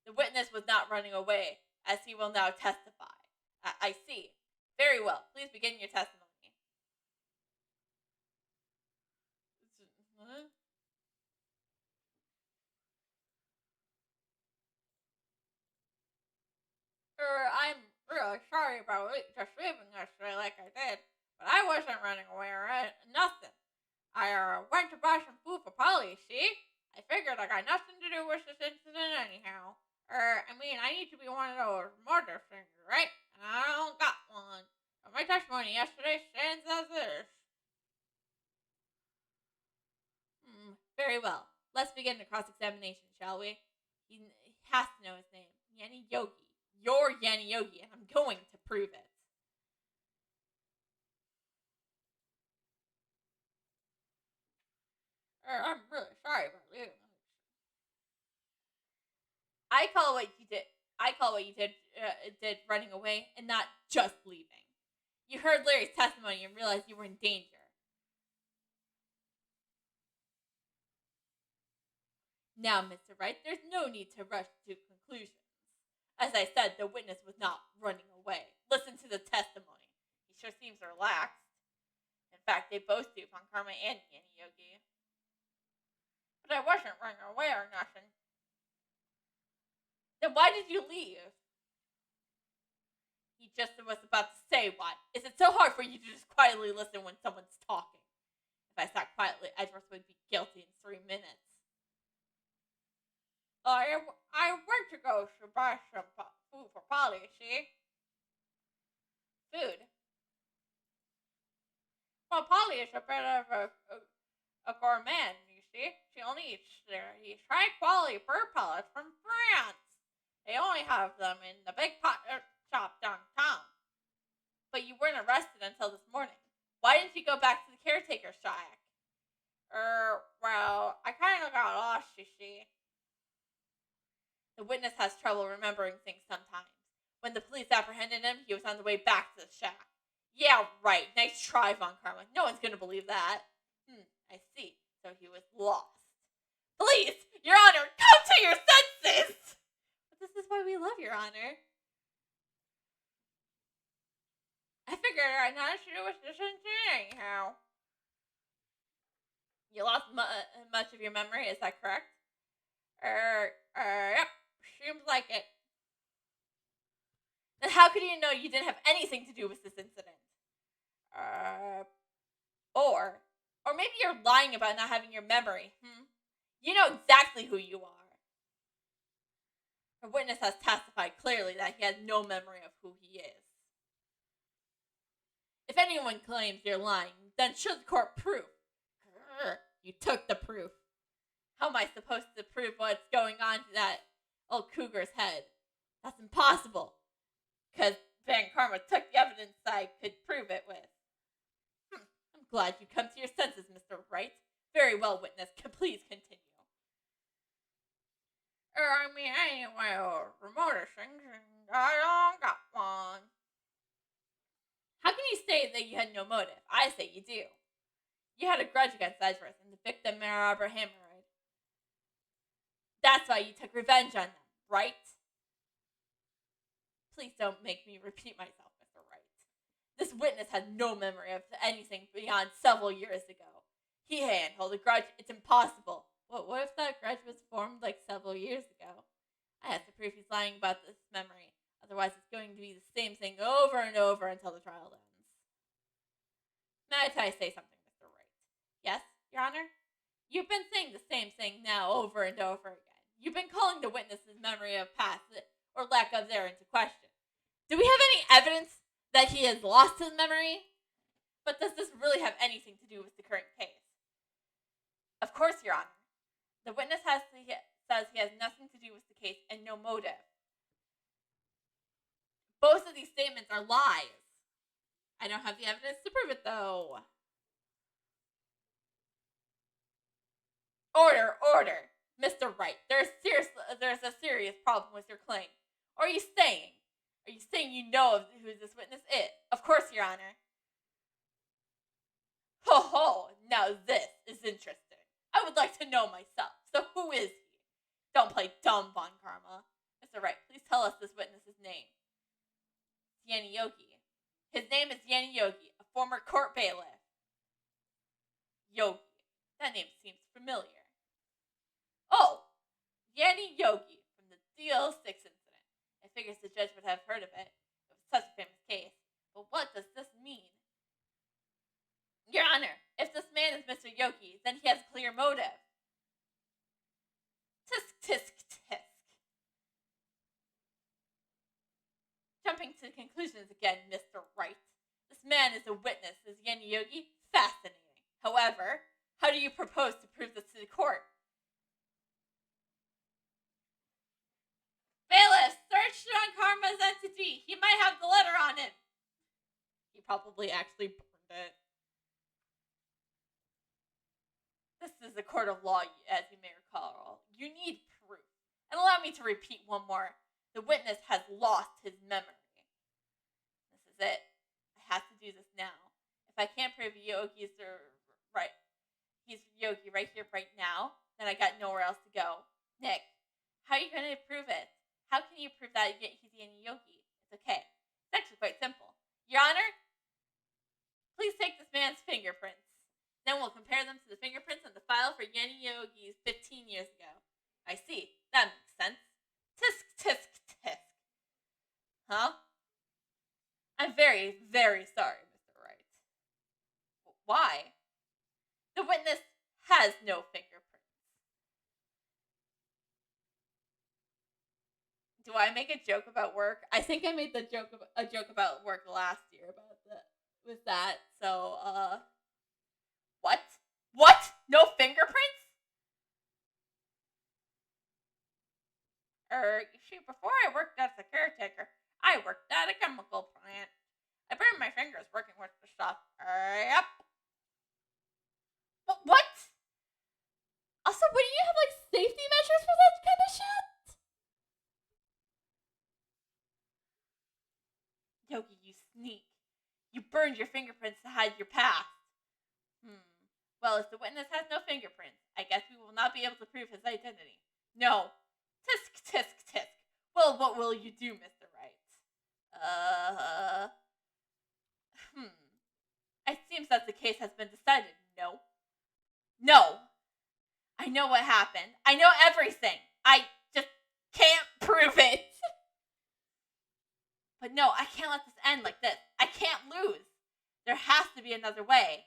The witness was not running away, as he will now testify. I see. Very well. Please begin your testimony. I'm really sorry about just leaving yesterday like I did, but I wasn't running away or nothing. I went to buy some food for Polly, see? I figured I got nothing to do with this incident anyhow. I need to be one of those murder things, right? And I don't got one. But my testimony yesterday stands as is. Very well. Let's begin the cross-examination, shall we? He has to know his name. Yanni Yogi. You're Yanni Yogi, and I'm going to prove it. I'm really sorry about leaving. I call what you did running away, and not just leaving. You heard Larry's testimony and realized you were in danger. Now, Mr. Wright, there's no need to rush to conclusions. As I said, the witness was not running away. Listen to the testimony. He sure seems relaxed. In fact, they both do, Von Karma and Yanni Yogi. But I wasn't running away or nothing. Then why did you leave? He just was about to say why. Is it so hard for you to just quietly listen when someone's talking? If I sat quietly, Edgeworth would be guilty in 3 minutes. I went to go to buy some food for Polly, see? Food? Well, Polly is a bit of a gourmand, you see. She only eats these high-quality bird pellets from France. They only have them in the big pot shop downtown. But you weren't arrested until this morning. Why didn't you go back to the caretaker's shack? Well, I kind of got lost, you see. The witness has trouble remembering things sometimes. When the police apprehended him, he was on the way back to the shack. Yeah, right. Nice try, Von Karma. No one's gonna believe that. I see. So he was lost. Please, Your Honor, come to your senses! But this is why we love Your Honor. I figured I had nothing to do with this incident anyhow. You lost much of your memory, is that correct? Yep. Seems like it. Then how could you know you didn't have anything to do with this incident? Or maybe you're lying about not having your memory, You know exactly who you are. The witness has testified clearly that he has no memory of who he is. If anyone claims you're lying, then show the court proof. You took the proof. How am I supposed to prove what's going on to that old cougar's head? That's impossible. Because Van Karma took the evidence I could prove it with. I'm glad you come to your senses, Mr. Wright. Very well, witness. Please continue. I ain't one of those remoter things, and I don't got one. How can you say that you had no motive? I say you do. You had a grudge against Edgeworth and the victim, Mara Abrahamroyd. That's why you took revenge on them, right? Please don't make me repeat myself, Mr. Wright. This witness has no memory of anything beyond several years ago. He can't hold a grudge. It's impossible. What if that grudge was formed like several years ago? I have to prove he's lying about this memory. Otherwise, it's going to be the same thing over and over until the trial ends. Might I say something, Mr. Wright? Yes, Your Honor? You've been saying the same thing now over and over again. You've been calling the witness's memory of past or lack of there into question. Do we have any evidence that he has lost his memory? But does this really have anything to do with the current case? Of course, Your Honor. The witness says he has nothing to do with the case and no motive. Both of these statements are lies. I don't have the evidence to prove it, though. Order. Mr. Wright, there's a serious problem with your claim. Or are you saying you know who this witness is? Of course, Your Honor. Ho, now this is interesting. I would like to know myself. So who is he? Don't play dumb, Von Karma. Mr. Wright, please tell us this witness's name. Yanni Yogi. His name is Yanni Yogi, a former court bailiff. Yogi. That name seems familiar. Oh, Yanni Yogi from the DL6 incident. I figures the judge would have heard of it. It was such a famous case. But what does this mean? Your Honor, if this man is Mr. Yogi, then he has a clear motive. Tisk, tisk, tisk. Jumping to conclusions again, Mr. Wright. This man is a witness, is Yanni Yogi? Fascinating. However, how do you propose to prove this to the court? Bailiff, search Von Karma's entity. He might have the letter on it. He probably actually burned it. This is a court of law, as you may recall. You need proof. And allow me to repeat one more. The witness has lost his memory. This is it. I have to do this now. If I can't prove Yogi's right, he's Yogi right here, right now, then I got nowhere else to go. Nick, how are you going to prove it? How can you prove that he's Yanni Yogi? It's okay. It's actually quite simple. Your Honor, please take this man's fingerprints. Then we'll compare them to the fingerprints on the file for Yanni Yogi's 15 years ago. I see. That makes sense. Tisk, tisk, tisk. Huh? I'm very, very sorry, Mr. Wright. Why? The witness has no fingerprints. Do I make a joke about work? I think I made a joke about work last year with that. So, what? What? No fingerprints? Shoot, before I worked as a caretaker, I worked at a chemical plant. I burned my fingers working with the stuff. Yep. What? Also, wouldn't you have, safety measures for that kind of shit? Yogi, you sneak. You burned your fingerprints to hide your past. Well, if the witness has no fingerprints, I guess we will not be able to prove his identity. No. Tisk, tisk, tisk. Well, what will you do, Mr. Wright? It seems that the case has been decided, no? No. I know what happened. I know everything. I just can't prove it. But no, I can't let this end like this. I can't lose. There has to be another way.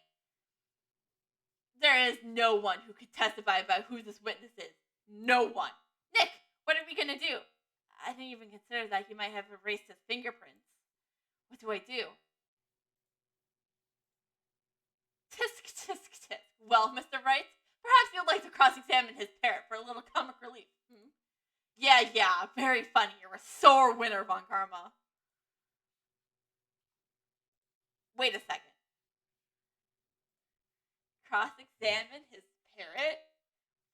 There is no one who could testify about who this witness is. No one. Nick, what are we going to do? I didn't even consider that he might have erased his fingerprints. What do I do? Tisk, tisk, tisk. Well, Mr. Wright, perhaps you'd like to cross-examine his parrot for a little comic relief. Yeah, very funny. You're a sore winner, Von Karma. Wait a second. Cross-examine his parrot?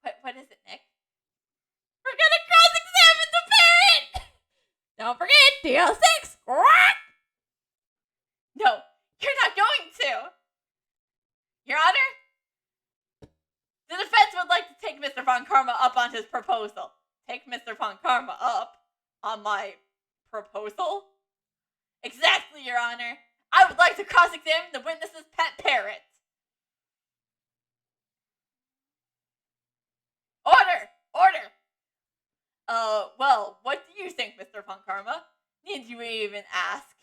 What is it, Nick? We're gonna cross-examine the parrot! Don't forget, DL6! No, you're not going to! Your Honor, the defense would like to take Mr. Von Karma up on his proposal. Take Mr. Von Karma up on my proposal? Exactly, Your Honor. I would like to cross-examine the witness's pet parrot. Order! Well, what do you think, Mr. Von Karma? Need you even ask?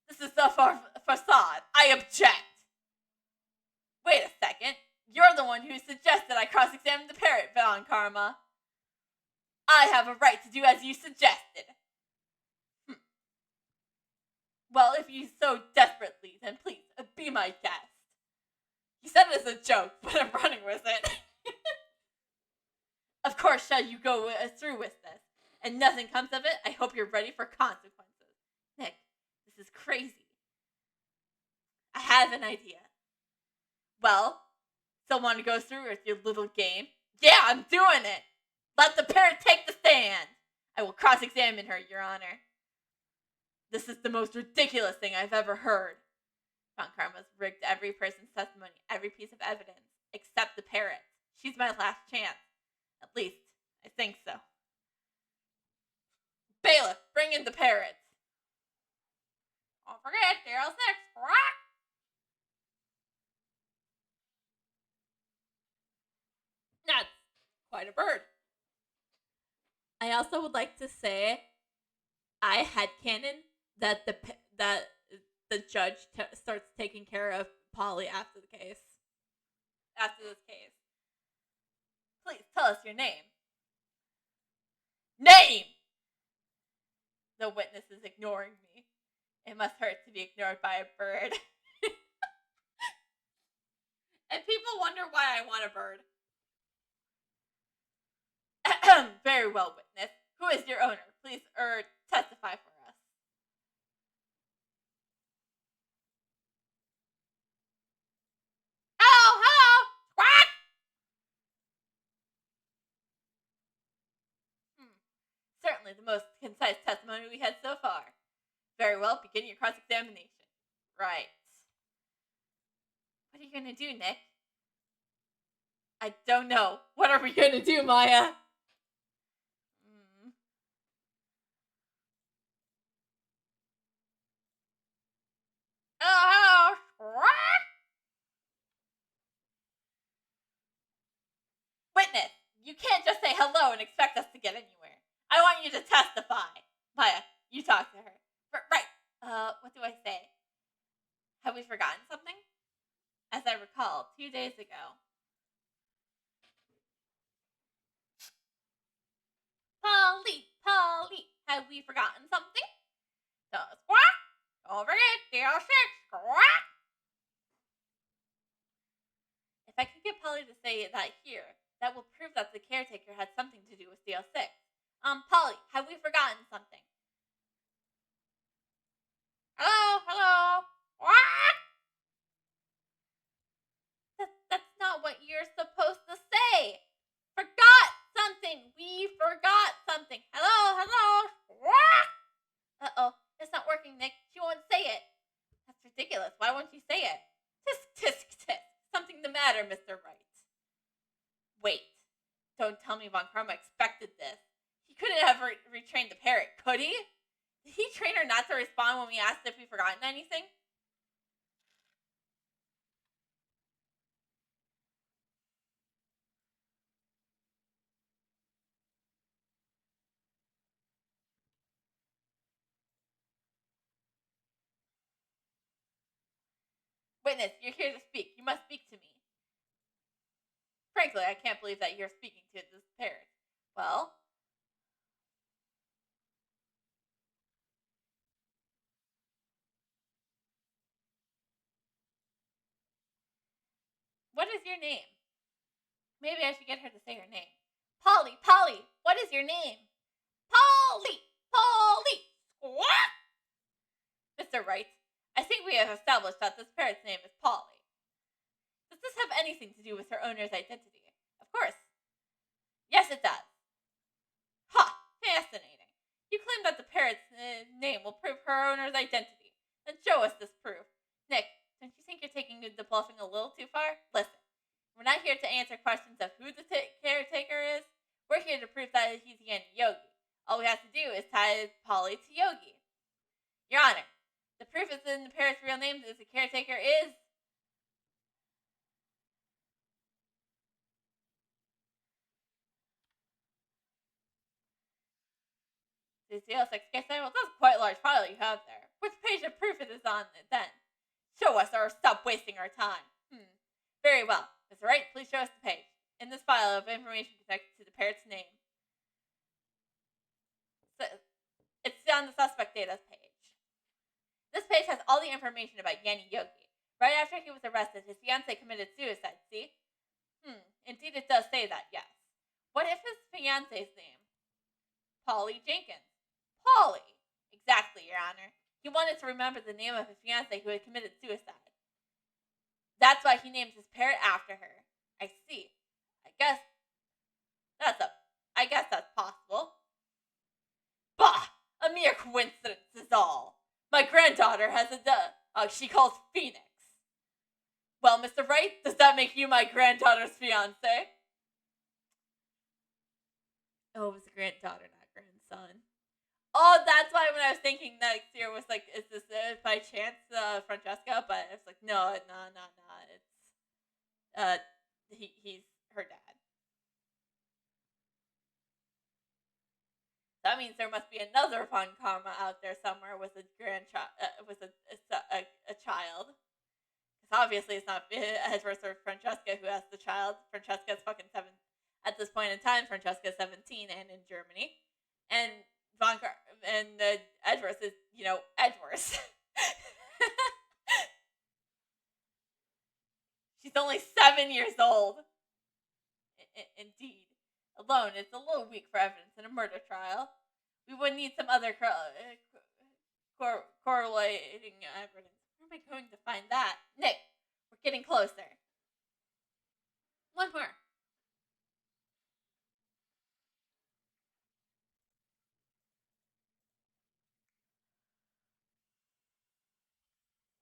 This is a facade. I object. Wait a second. You're the one who suggested I cross-examine the parrot, Von Karma. I have a right to do as you suggested. Well, if you so desperately, then please, be my guest. said it as a joke, but I'm running with it. Of course, shall you go through with this, and nothing comes of it, I hope you're ready for consequences. Nick, this is crazy. I have an idea. Well, still want to go through with your little game? Yeah, I'm doing it! Let the parent take the stand! I will cross-examine her, Your Honor. This is the most ridiculous thing I've ever heard. Von Karma's rigged every person's testimony, every piece of evidence, except the parrot. She's my last chance. At least, I think so. Bailiff, bring in the parrot. Don't forget, 06. That's quite a bird. I also would like to say, I headcanon that the judge starts taking care of Polly after the case. After this case. Please tell us your name. Name! The witness is ignoring me. It must hurt to be ignored by a bird. And people wonder why I want a bird. Very well, witness. Who is your owner? Please, testify for us. Hello! Quack! Certainly the most concise testimony we had so far. Very well, begin your cross-examination. Right. What are you gonna do, Nick? I don't know. What are we gonna do, Maya? Oh, witness, you can't just say hello and expect us to get anywhere. I want you to testify. Maya, you talk to her. Right. What do I say? Have we forgotten something? As I recall, 2 days ago. Polly, have we forgotten something? Squawk! Don't forget, DL6, squawk! If I could get Polly to say that here, that will prove that the caretaker had something to do with DL6. Polly, have we forgotten something? Hello? What? That's not what you're supposed to say. Forgot something. We forgot something. Hello? What? Uh-oh, it's not working, Nick. She won't say it. That's ridiculous. Why won't you say it? Tisk. Something the matter, Mr. Wright. Wait. Don't tell me Von Karma expected this. He couldn't have retrained the parrot, could he? Did he train her not to respond when we asked if we've forgotten anything? Witness, you're here to speak. You must speak to me. Frankly, I can't believe that you're speaking to this parrot. Well? What is your name? Maybe I should get her to say her name. Polly, what is your name? Polly! What? Mr. Wright, I think we have established that this parrot's name is Polly. Does this have anything to do with her owner's identity? Of course. Yes, it does. Ha! Fascinating. You claim that the parrot's name will prove her owner's identity. Then show us this proof. Nick, don't you think you're taking the bluffing a little too far? Listen, we're not here to answer questions of who the caretaker is. We're here to prove that he's Yanni Yogi. All we have to do is tie Polly to Yogi. Your Honor, the proof is in the parrot's real name that the caretaker is... Well, that's quite a large file you have there. Which page of proof is this on then? Show us or stop wasting our time. Very well. Mr. Wright, please show us the page. In this file of information connected to the parrot's name. So, it's on the suspect data page. This page has all the information about Yanni Yogi. Right after he was arrested, his fiancée committed suicide, see? Indeed it does say that, yes. What if his fiancée's name? Polly Jenkins. Polly! Exactly, Your Honor. He wanted to remember the name of his fiancée who had committed suicide. That's why he named his parrot after her. I see. I guess that's possible. Bah! A mere coincidence is all. My granddaughter has a she calls Phoenix. Well, Mr. Wright, does that make you my granddaughter's fiancé? Oh, it was a granddaughter, not grandson. Oh, that's why when I was thinking next year was like, is this by chance Francesca? But it's like, no. It's he's her dad. That means there must be another Von Karma out there somewhere with a grandchild, with a child. Because obviously it's not Edward or Francesca who has the child. Francesca's fucking 7 at this point in time. Francesca's 17 and in Germany, and Edward is Edward. She's only 7 years old. Indeed. Alone, it's a little weak for evidence in a murder trial. We would need some other correlating evidence. Where am I going to find that? Nick, we're getting closer. One more.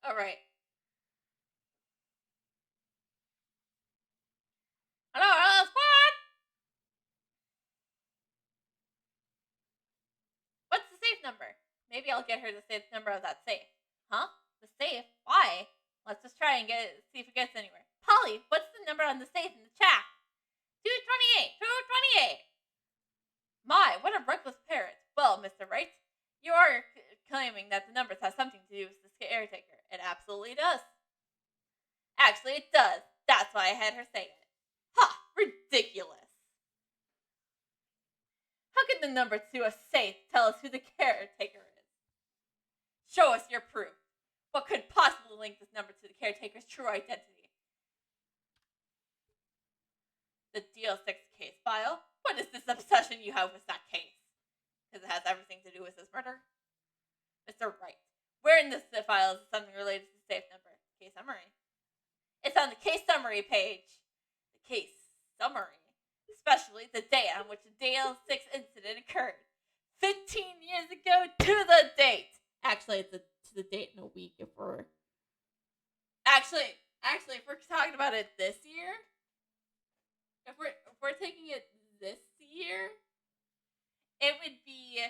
All right. Hello, squad! What's the safe number? Maybe I'll get her to say the number of that safe. Huh? The safe? Why? Let's just try and see if it gets anywhere. Polly, what's the number on the safe in the chat? 228. 228. My, what a reckless parrot. Well, Mr. Wright, you are claiming that the numbers have something to do with the caretaker. It absolutely does. Actually, it does. That's why I had her say it. Ha! Ridiculous. How can the number to a safe tell us who the caretaker is? Show us your proof. What could possibly link this number to the caretaker's true identity? The DL6 case file? What is this obsession you have with that case? Because it has everything to do with this murder? Mr. Wright, where in this file is something related to the safe number? Case summary. It's on the case summary page. The case summary. Especially the day on which the DL6 incident occurred. 15 years ago to the date. Actually, it's to the date in a week if we're... Actually, if we're talking about it this year... If we're taking it this year, it would be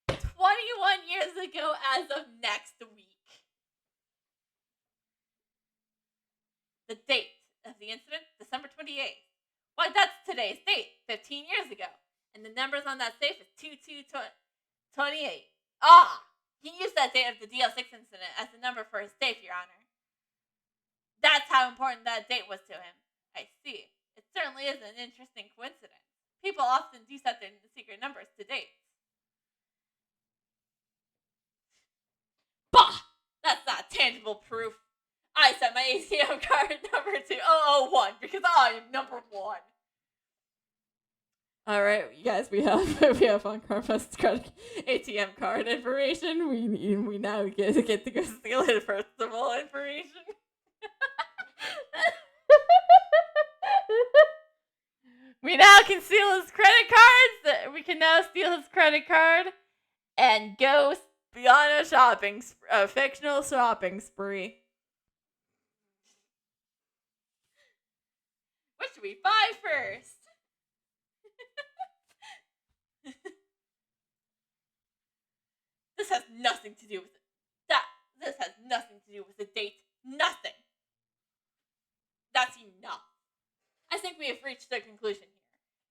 21 years ago as of next week. The date of the incident, December 28th. Why, that's today's date, 15 years ago. And the numbers on that safe is 2228. Ah! He used that date of the DL6 incident as the number for his safe, Your Honor. That's how important that date was to him. I see. It certainly is an interesting coincidence. People often do set their secret numbers to dates. Bah! That's not tangible proof. I set my ATM card number to 001 because I am number 1. All right, you guys, we have on Karma's ATM card information. We now get to go steal his personal information. We now can steal his credit cards. We can now steal his credit card and go beyond a fictional shopping spree. What should we buy first? This has nothing to do with it. This has nothing to do with the date. Nothing. That's enough. I think we have reached a conclusion here.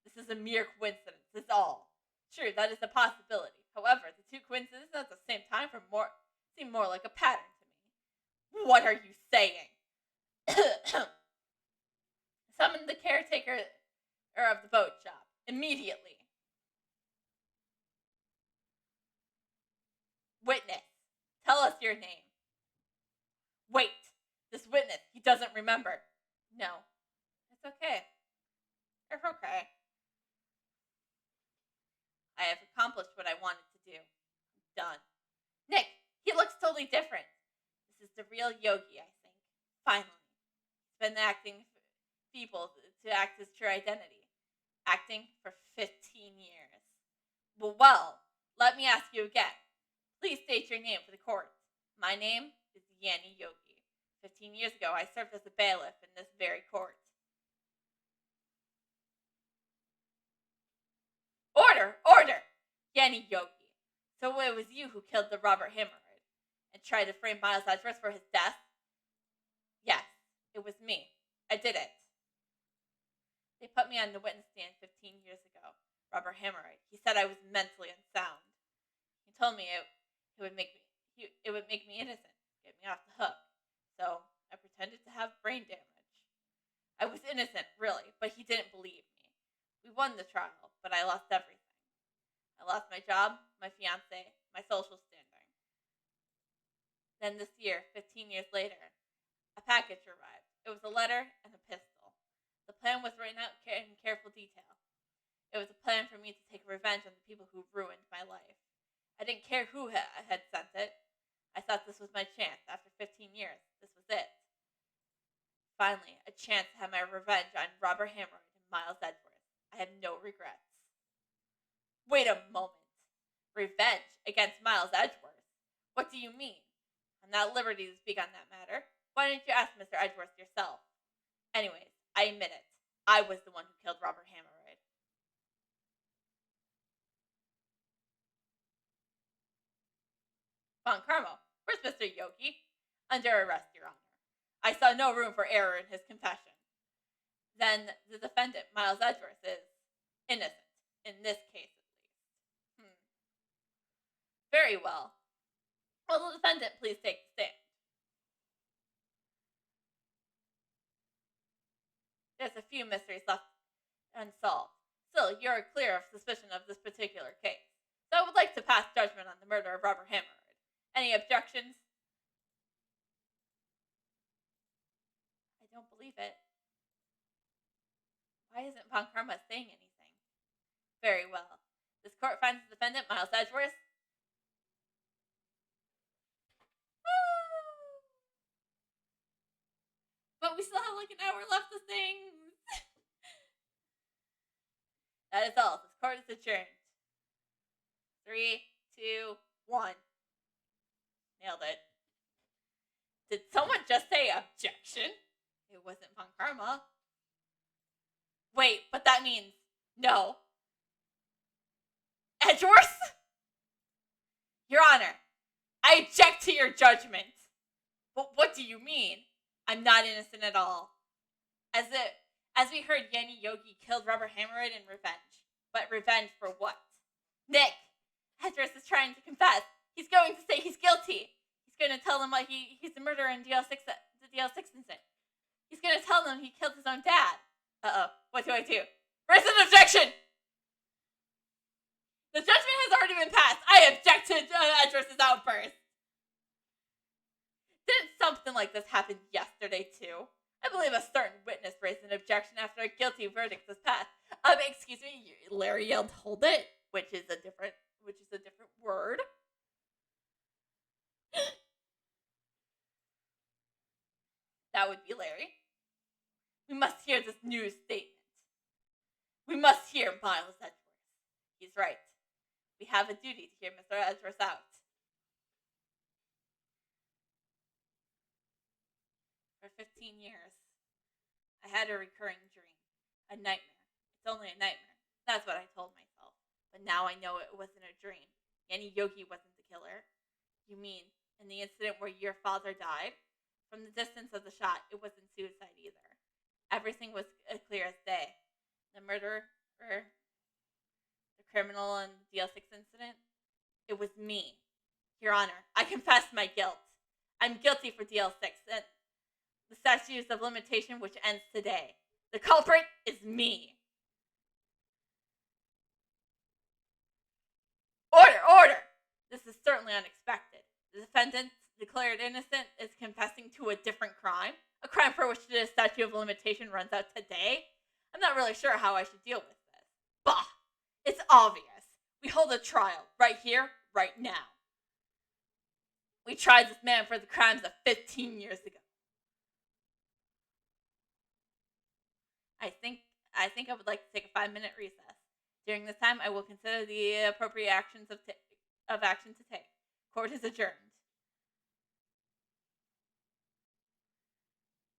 This is a mere coincidence, that's all. Sure, that is a possibility. However, the two coincidences at the same time seem more like a pattern to me. What are you saying? Summon the caretaker of the boat shop immediately. remember. No. It's okay. You're okay. I have accomplished what I wanted to do. Done. Nick, he looks totally different. This is the real Yogi, I think. Finally. He's been acting people to act his true identity. Acting for 15 years. Well, let me ask you again. Please state your name for the court. My name is Yanni Yogi. 15 years ago, I served as a bailiff in this very court. Order! Order! Yanni Yogi. So it was you who killed the Robert Hemorrhoid and tried to frame Miles Edgeworth for his death? Yes, it was me. I did it. They put me on the witness stand 15 years ago. Robert Hemorrhoid. He said I was mentally unsound. He told me it would make me innocent, get me off the hook. So I pretended to have brain damage. I was innocent, really, but he didn't believe me. We won the trial, but I lost everything. I lost my job, my fiancé, my social standing. Then this year, 15 years later, a package arrived. It was a letter and a pistol. The plan was written out in careful detail. It was a plan for me to take revenge on the people who ruined my life. I didn't care who had sent it. I thought this was my chance. After 15 years, this was it. Finally, a chance to have my revenge on Robert Hemorrhoid and Miles Edgeworth. I have no regrets. Wait a moment. Revenge against Miles Edgeworth? What do you mean? I'm not at liberty to speak on that matter. Why didn't you ask Mr. Edgeworth yourself? Anyways, I admit it. I was the one who killed Robert Hemorrhoid. Von Carmo, where's Mr. Yogi? Under arrest, Your Honor. I saw no room for error in his confession. Then the defendant, Miles Edgeworth, is innocent, in this case at least. Very well. Will the defendant please take the stand? There's a few mysteries left unsolved. Still, you're clear of suspicion of this particular case. So I would like to pass judgment on the murder of Robert Hemorrhoid. Any objections? I don't believe it. Why isn't Von Karma saying anything? Very well. This court finds the defendant, Miles Edgeworth. But we still have like an hour left of things. That is all. This court is adjourned. 3, 2, 1. Nailed it. Did someone just say objection? It wasn't Von Karma. Wait, but that means no. Edgeworth? Your Honor, I object to your judgment. But what do you mean? I'm not innocent at all. As we heard, Yanni Yogi killed Robert Hemorrhoid in revenge. But revenge for what? Nick, Edgeworth is trying to confess. He's going to say he's guilty. He's going to tell them why he's the murderer in the DL6 incident. He's going to tell them he killed his own dad. Uh-oh, what do I do? Raise an objection! The judgment has already been passed. I object to Edgeworth's outburst. Didn't something like this happen yesterday, too? I believe a certain witness raised an objection after a guilty verdict was passed. Excuse me, Larry yelled, "Hold it," which is a different word. That would be Larry. We must hear this news statement. We must hear Miles Edgeworth. He's right. We have a duty to hear Mr. Edgeworth out. For 15 years, I had a recurring dream. A nightmare. It's only a nightmare. That's what I told myself. But now I know it wasn't a dream. Yanni Yogi wasn't the killer. You mean, in the incident where your father died? From the distance of the shot, it wasn't suicide either. Everything was clear as day. The murderer, the criminal in the DL6 incident, it was me. Your Honor, I confess my guilt. I'm guilty for DL6 and the statute of limitation which ends today. The culprit is me. Order! This is certainly unexpected. The defendant, declared innocent, is confessing to a different crime. A crime for which the statute of limitation runs out today? I'm not really sure how I should deal with this. Bah! It's obvious. We hold a trial, right here, right now. We tried this man for the crimes of 15 years ago. I think I would like to take a 5-minute recess. During this time, I will consider the appropriate actions of action to take. Court is adjourned.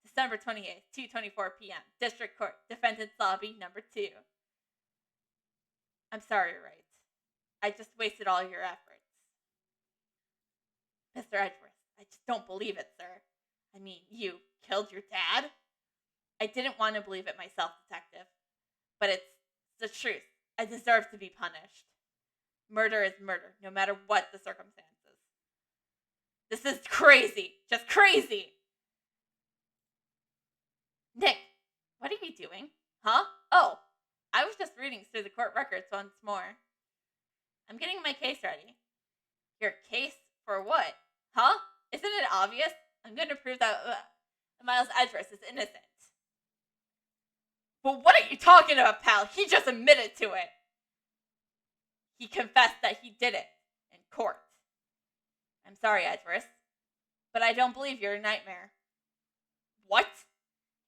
December 28th, 2:24 p.m. District Court, Defendant's Lobby, number 2. I'm sorry, Wright. I just wasted all your efforts. Mr. Edgeworth, I just don't believe it, sir. I mean, you killed your dad? I didn't want to believe it myself, detective. But it's the truth. I deserve to be punished. Murder is murder, no matter what the circumstances. This is crazy. Just crazy. Nick, what are you doing? Huh? Oh, I was just reading through the court records once more. I'm getting my case ready. Your case for what? Huh? Isn't it obvious? I'm going to prove that Miles Edgeworth is innocent. But what are you talking about, pal? He just admitted to it. He confessed that he did it in court. I'm sorry, Edgeworth, but I don't believe you're a nightmare. What?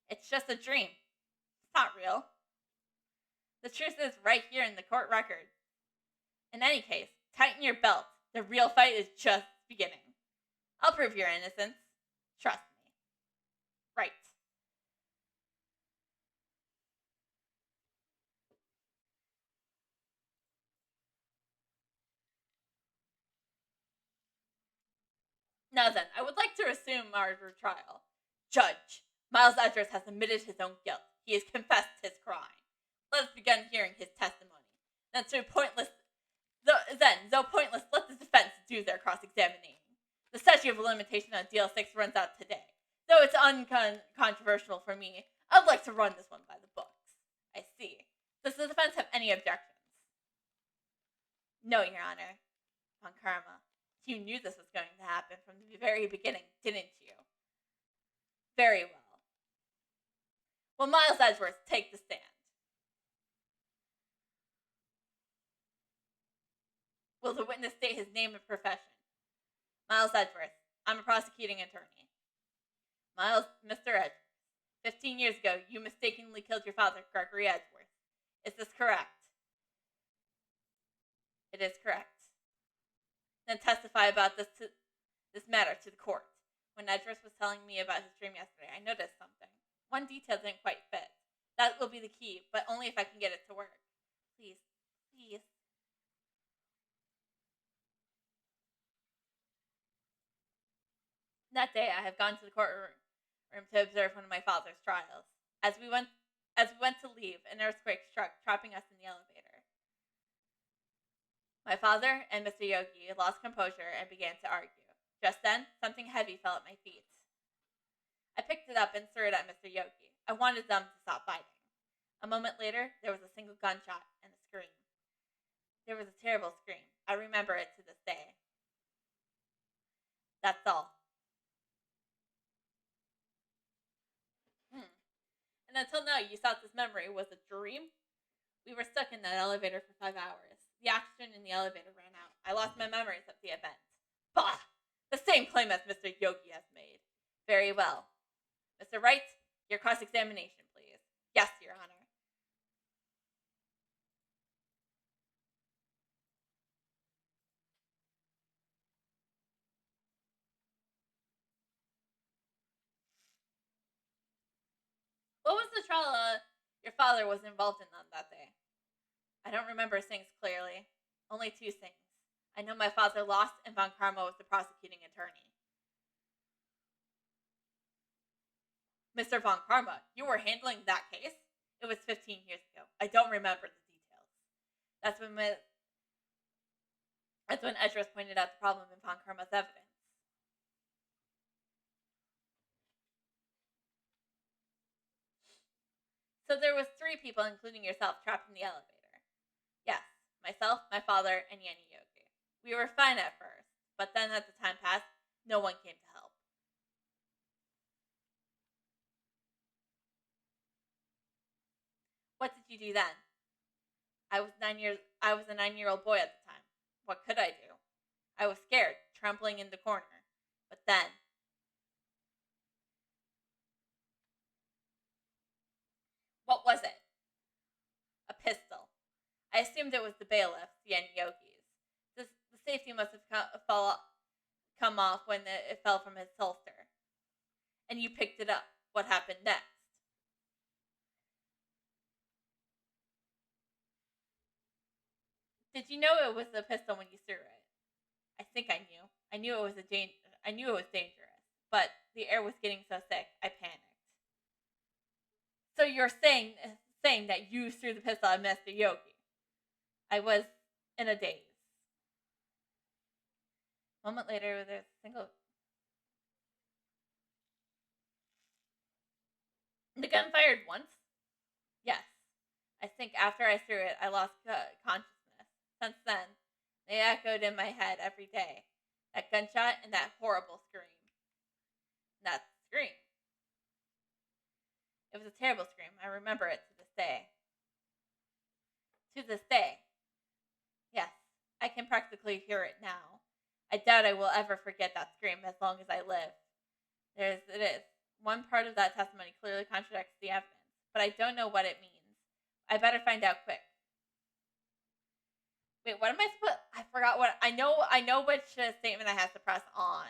It's just a dream. It's not real. The truth is right here in the court record. In any case, tighten your belt. The real fight is just beginning. I'll prove your innocence. Trust me. Right. Now then, I would like to resume our trial. Judge, Miles Edgeworth has admitted his own guilt. He has confessed his crime. Let us begin hearing his testimony. Though pointless, let the defense do their cross-examining. The statute of limitation on DL6 runs out today. Though it's uncontroversial for me, I'd like to run this one by the books. I see. Does the defense have any objections? No, Your Honor. Von Karma, you knew this was going to happen from the very beginning, didn't you? Very well. Well, Miles Edgeworth, take the stand. Will the witness state his name and profession? Miles Edgeworth. I'm a prosecuting attorney. Mr. Edgeworth. 15 years ago, you mistakenly killed your father, Gregory Edgeworth. Is this correct? It is correct. Then testify about this matter to the court. When Edgeworth was telling me about his dream yesterday, I noticed something. One detail didn't quite fit. That will be the key, but only if I can get it to work. Please, please. That day, I have gone to the courtroom to observe one of my father's trials. As we went to leave, an earthquake struck, trapping us in the elevator. My father and Mr. Yogi lost composure and began to argue. Just then, something heavy fell at my feet. I picked it up and threw it at Mr. Yogi. I wanted them to stop fighting. A moment later, there was a single gunshot and a scream. There was a terrible scream. I remember it to this day. That's all. And until now, you thought this memory was a dream? We were stuck in that elevator for 5 hours. The oxygen in the elevator ran out. I lost my memories of the event. Bah! The same claim as Mr. Yogi has made. Very well. Mr. Wright, your cross-examination, please. Yes, Your Honor. What was the trial your father was involved in on that day? I don't remember things clearly. Only 2 things. I know my father lost and Von Karma was the prosecuting attorney. Mr. Von Karma, you were handling that case? It was 15 years ago. I don't remember the details. That's when Edgeworth pointed out the problem in Von Karma's evidence. So there was 3 people, including yourself, trapped in the elevator. Yes, myself, my father, and Yanni Yogi. We were fine at first, but then as the time passed, no one came to help. What did you do then? I was a 9-year-old boy at the time. What could I do? I was scared, trembling in the corner. But then, what was it? A pistol. I assumed it was the bailiff's, Yanyoki's. The safety must have come off when it fell from his holster. And you picked it up. What happened next? Did you know it was a pistol when you threw it? I think I knew. I knew it was dangerous, but the air was getting so thick, I panicked. So you're saying that you threw the pistol at Mr. Yogi? I was in a daze. A moment later, there's a single. The gun fired once? Yes. I think after I threw it, I lost consciousness. Since then, they echoed in my head every day. That gunshot and that horrible scream. That scream. It was a terrible scream. I remember it to this day. To this day. Yes, I can practically hear it now. I doubt I will ever forget that scream as long as I live. It is. One part of that testimony clearly contradicts the evidence, but I don't know what it means. I better find out quick. Wait, what am I supposed? I forgot what I know. I know which statement I have to press on,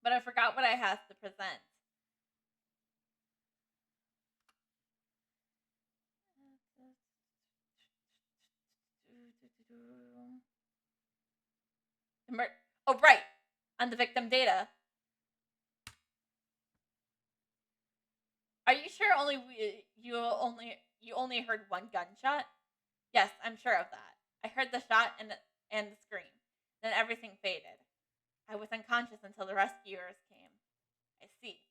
but I forgot what I have to present. Oh, right, on the victim data. Are you sure you only heard one gunshot? Yes, I'm sure of that. I heard the shot and the scream. Then everything faded. I was unconscious until the rescuers came. I see.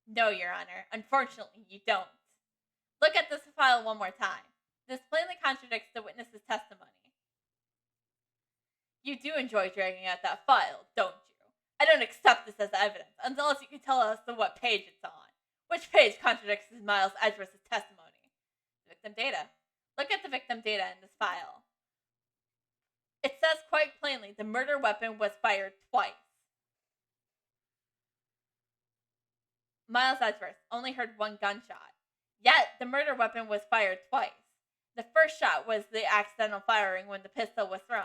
No, Your Honor. Unfortunately, you don't. Look at this file one more time. This plainly contradicts the witness's testimony. You do enjoy dragging out that file, don't you? I don't accept this as evidence unless you can tell us what page it's on. Which page contradicts Miles Edgeworth's testimony? Victim data. Look at the victim data in this file. It says quite plainly the murder weapon was fired twice. Miles Edgeworth only heard one gunshot. Yet, the murder weapon was fired twice. The first shot was the accidental firing when the pistol was thrown.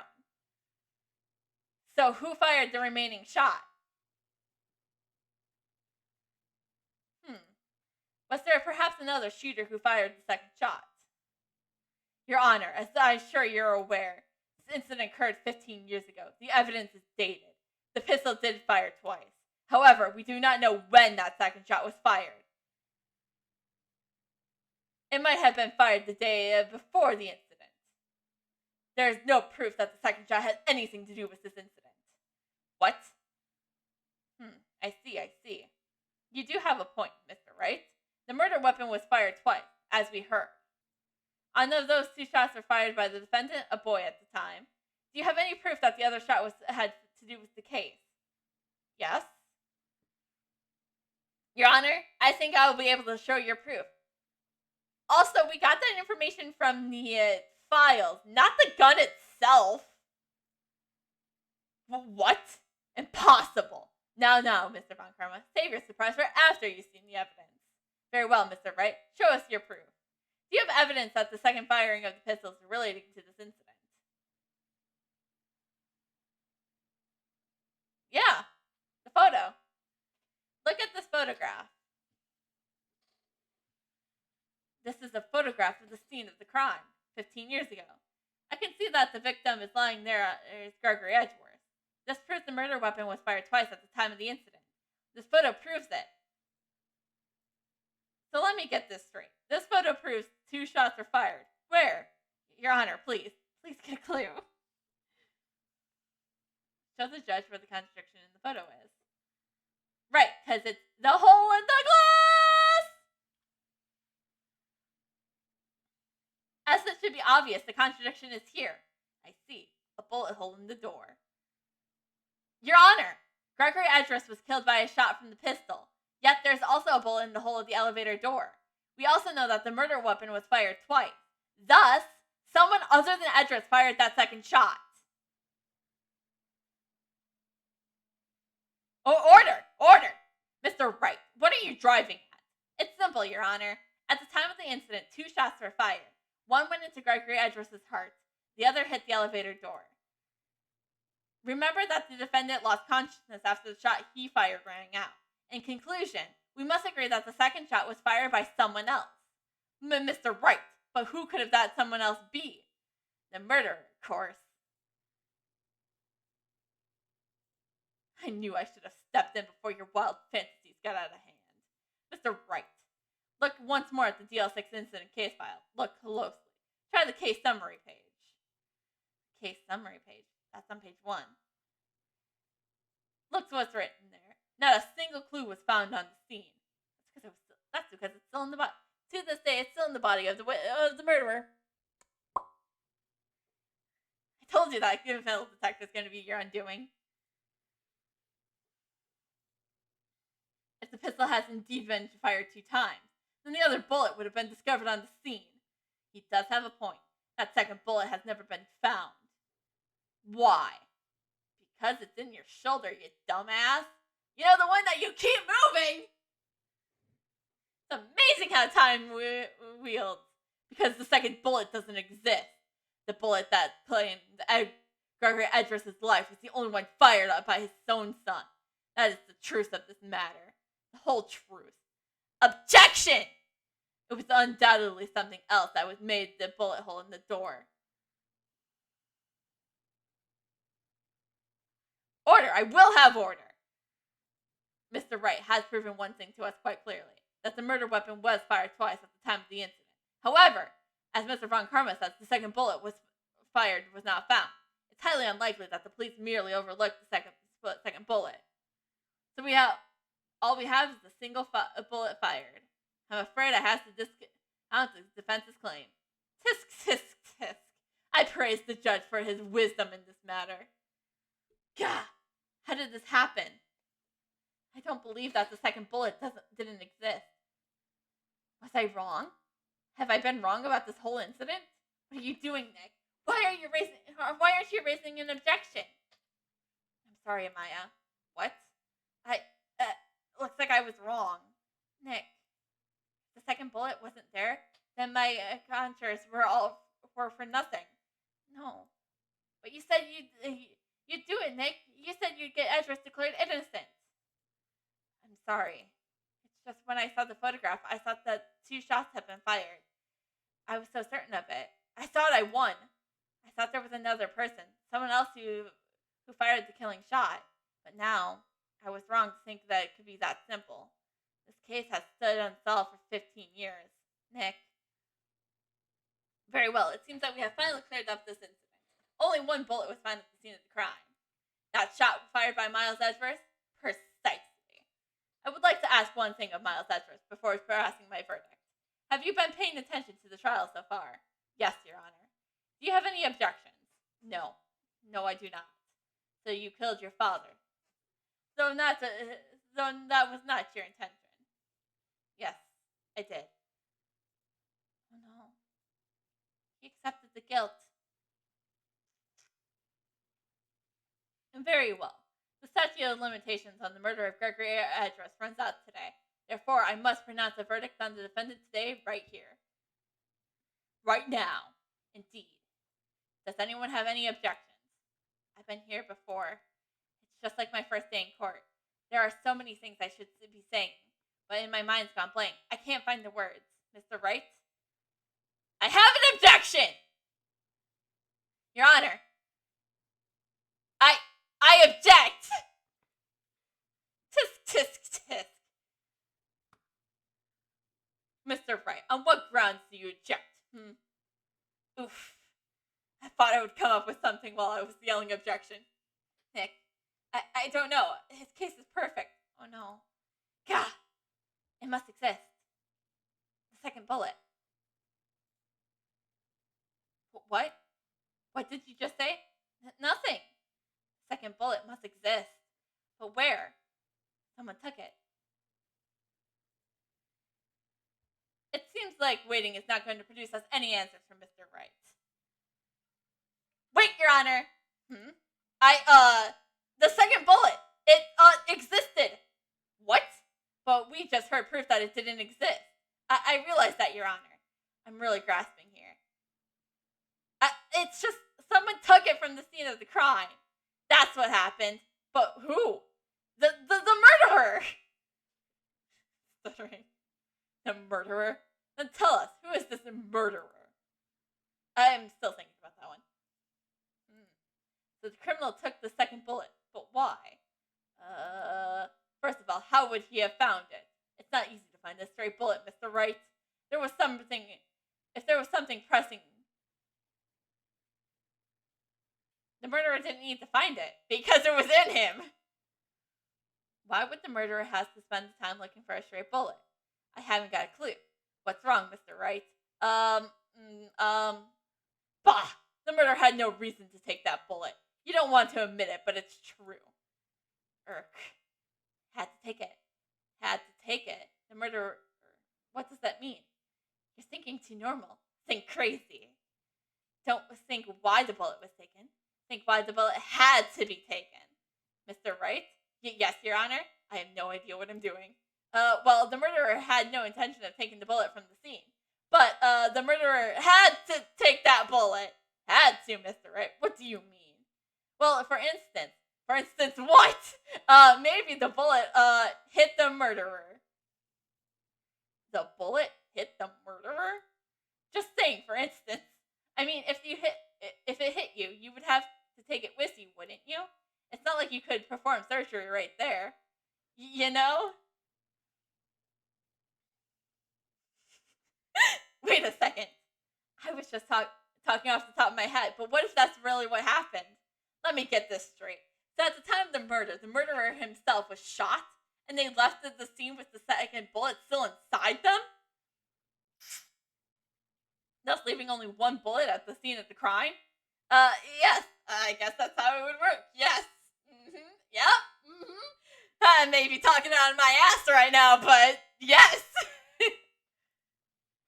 So, who fired the remaining shot? Was there perhaps another shooter who fired the second shot? Your Honor, as I'm sure you're aware, this incident occurred 15 years ago. The evidence is dated. The pistol did fire twice. However, we do not know when that second shot was fired. It might have been fired the day before the incident. There is no proof that the second shot has anything to do with this incident. What? I see. You do have a point, Mr. Wright. The murder weapon was fired twice, as we heard. I know those two shots were fired by the defendant, a boy at the time. Do you have any proof that the other shot had to do with the case? Yes. Your Honor, I think I will be able to show your proof. Also, we got that information from the files, not the gun itself. What? Impossible. Now, Mr. Von Karma, save your surprise for after you've seen the evidence. Very well, Mr. Wright. Show us your proof. Do you have evidence that the second firing of the pistols is relating to this incident? Yeah, the photo. Look at this photograph. This is a photograph of the scene of the crime 15 years ago. I can see that the victim is lying there as Gregory Edgeworth. This proves the murder weapon was fired twice at the time of the incident. This photo proves it. So let me get this straight. This photo proves 2 shots were fired. Where? Your Honor, please get a clue. Show the judge where the contradiction in the photo is. Right, because it's the hole in the glass! As it should be obvious, the contradiction is here. I see. A bullet hole in the door. Your Honor, Gregory Edris was killed by a shot from the pistol, yet there's also a bullet in the hole of the elevator door. We also know that the murder weapon was fired twice. Thus, someone other than Edris fired that second shot. Oh, order! Mr. Wright, what are you driving at? It's simple, Your Honor. At the time of the incident, 2 shots were fired. One went into Gregory Edris' heart. The other hit the elevator door. Remember that the defendant lost consciousness after the shot he fired rang out. In conclusion, we must agree that the second shot was fired by someone else. Mr. Wright, but who could have that someone else be? The murderer, of course. I knew I should have stepped in before your wild fantasies got out of hand. Mr. Wright, look once more at the DL6 incident case file. Look closely. Try the case summary page. Case summary page. That's on page 1. Look what's written there. Not a single clue was found on the scene. That's because it's still in the body. To this day, it's still in the body of the murderer. I told you that good metal detector is going to be your undoing. If the pistol has indeed been fired 2 times, then the other bullet would have been discovered on the scene. He does have a point. That second bullet has never been found. Why? Because it's in your shoulder, you dumbass. You know, the one that you keep moving. It's amazing how time wields. Because the second bullet doesn't exist. The bullet that claimed Gregory Edris' life was the only one fired by his own son. That is the truth of this matter. The whole truth. Objection! It was undoubtedly something else that was made the bullet hole in the door. Order! I will have order! Mr. Wright has proven one thing to us quite clearly, that the murder weapon was fired twice at the time of the incident. However, as Mr. Von Karma says, the second bullet was fired was not found. It's highly unlikely that the police merely overlooked the second bullet. So all we have is a single bullet fired. I'm afraid I have to discount the defense's claim. Tisk, tisk, tisk. I praise the judge for his wisdom in this matter. Gah! How did this happen? I don't believe that the second bullet didn't exist. Was I wrong? Have I been wrong about this whole incident? What are you doing, Nick? Why aren't you raising an objection? I'm sorry, Amaya. What? Looks like I was wrong. Nick, the second bullet wasn't there, then my conjures were for nothing. No. But you said you'd do it, Nick. You said you'd get Edris declared innocent. I'm sorry. It's just when I saw the photograph, I thought that 2 shots had been fired. I was so certain of it. I thought I won. I thought there was another person, someone else who fired the killing shot. But now, I was wrong to think that it could be that simple. This case has stood unsolved for 15 years. Nick. Very well, it seems that we have finally cleared up this incident. Only 1 bullet was found at the scene of the crime. That shot was fired by Miles Edgeworth? Precisely. I would like to ask one thing of Miles Edgeworth before passing my verdict. Have you been paying attention to the trial so far? Yes, Your Honor. Do you have any objections? No. No, I do not. So you killed your father. Though that was not your intention. Yes, I did. Oh no. He accepted the guilt. And very well. The statute of limitations on the murder of Gregory Edris runs out today. Therefore, I must pronounce a verdict on the defendant today, right here. Right now. Indeed. Does anyone have any objections? I've been here before. It's just like my first day in court. There are so many things I should be saying, but in my mind's gone blank. I can't find the words. Mr. Wright? I have an objection! Your Honor. I object! Tisk, tisk, tisk. Mr. Wright, on what grounds do you object? Oof. I thought I would come up with something while I was yelling objection. Nick, I don't know. His case is perfect. Oh no. Gah! It must exist. The second bullet. What? What did you just say? Nothing. second bullet must exist. But where? Someone took it. It seems like waiting is not going to produce us any answers from Mr. Wright. Wait, Your Honor! The second bullet! It, existed! What? But we just heard proof that it didn't exist. I realize that, Your Honor. I'm really grasping here. It's just, someone took it from the scene of the crime. That's what happened. But who? The murderer! Stuttering. The murderer? Then tell us, who is this murderer? I'm still thinking about that one. So the criminal took the second bullet, but why? First of all, how would he have found it? It's not easy to find a stray bullet, Mr. Wright. If there was something pressing, the murderer didn't need to find it, because it was in him. Why would the murderer have to spend the time looking for a stray bullet? I haven't got a clue. What's wrong, Mr. Wright? Bah! The murderer had no reason to take that bullet. You don't want to admit it, but it's true. Had to take it. The murderer... What does that mean? You're thinking too normal. Think crazy. Don't think why the bullet was taken. Think why the bullet had to be taken. Mr. Wright? Yes, Your Honor. I have no idea what I'm doing. Well, the murderer had no intention of taking the bullet from the scene. But, the murderer had to take that bullet. Had to, Mr. Wright. What do you mean? Well, for instance, what? Maybe the bullet, hit the murderer. The bullet hit the murderer? Just saying, for instance. I mean, if it hit you, you would have to take it with you, wouldn't you? It's not like you could perform surgery right there. You know? Wait a second. I was just talking off the top of my head, but what if that's really what happened? Let me get this straight. So at the time of the murder, the murderer himself was shot, and they left the scene with the second bullet still inside them? Thus leaving only one bullet at the scene of the crime? Yes. I guess that's how it would work. Yes. Yep. I may be talking out of my ass right now, but yes.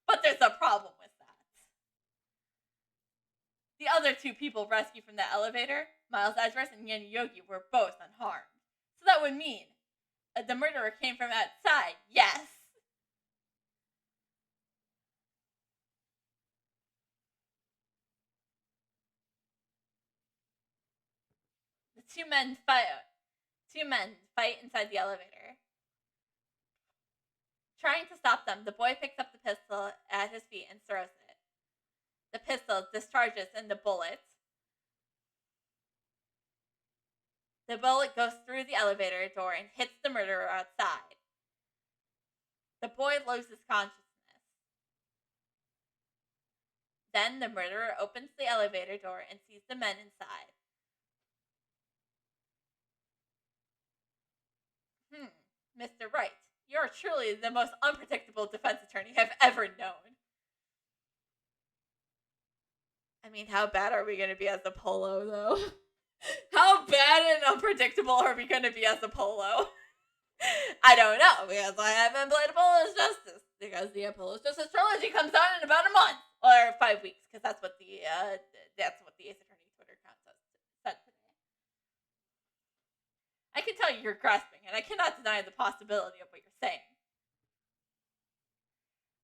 But there's a problem with that. The other two people rescued from the elevator, Miles Edgeworth and Yen Yogi, were both unharmed. So that would mean the murderer came from outside. Yes. The two men fight inside the elevator. Trying to stop them, the boy picks up the pistol at his feet and throws it. The pistol discharges in the bullet. The bullet goes through the elevator door and hits the murderer outside. The boy loses consciousness. Then the murderer opens the elevator door and sees the men inside. Mr. Wright, you are truly the most unpredictable defense attorney I've ever known. I mean, how bad are we going to be as a polo, though? How bad and unpredictable are we going to be as a polo? I don't know, because I haven't played Apollo's Justice. Because the Apollo's Justice trilogy comes out in about a month. Or 5 weeks, because that's what the Ace Attorney Twitter account said today. I can tell you're grasping, and I cannot deny the possibility of what you're saying.